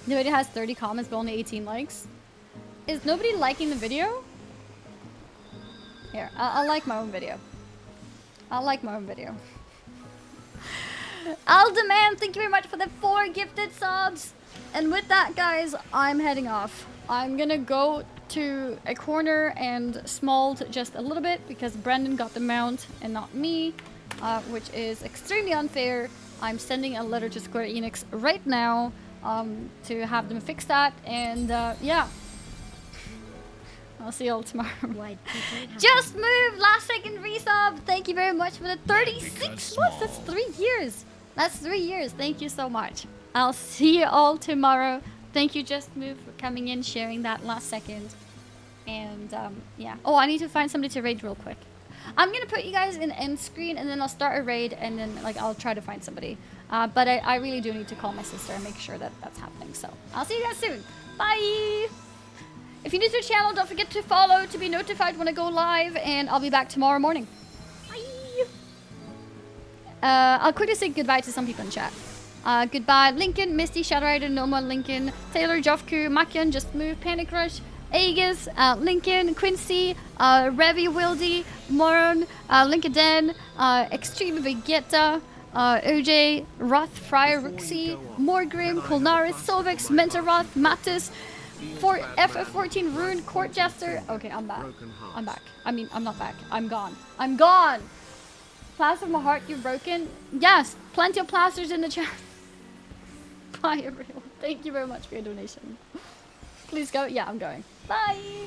The video has 30 comments but only 18 likes. Is nobody liking the video? Here, I'll like my own video. I'll like my own video. Alderman, thank you very much for the 4 gifted subs. And with that, guys, I'm heading off. I'm gonna go to a corner and smalled just a little bit because Brendan got the mount and not me, which is extremely unfair. I'm sending a letter to Square Enix right now to have them fix that, and yeah. I'll see you all tomorrow. Just moved! Last second resub! Thank you very much for the 36 months! That's 3 years! That's 3 years. Thank you so much. I'll see you all tomorrow. Thank you, Just Move, for coming in, sharing that last second. And, yeah. Oh, I need to find somebody to raid real quick. I'm gonna put you guys in end screen, and then I'll start a raid, and then like I'll try to find somebody. But I really do need to call my sister and make sure that that's happening. So I'll see you guys soon. Bye. If you're new to the channel, don't forget to follow to be notified when I go live, and I'll be back tomorrow morning. Bye. I'll quickly say goodbye to some people in chat. Goodbye, Lincoln, Misty, Shadow Rider, Noma, Lincoln, Taylor, Jofku, Makian, Just Move, Panic Rush, Aegis, Lincoln, Quincy, Revi, Wildy, Moron, Linkaden, Extreme Vegeta, OJ, Roth, Fryer, Ruxy, Morgrim, Polnaris, Solvex, Mentaroth, Mattis, FF14, Rune, Court Jester. Okay, I'm back. I'm back. I mean, I'm not back. I'm gone. I'm gone! Plaster of my heart, you're broken? Yes, plenty of plasters in the chat. Bye, everyone. Thank you very much for your donation. Please go. Yeah, I'm going. Bye!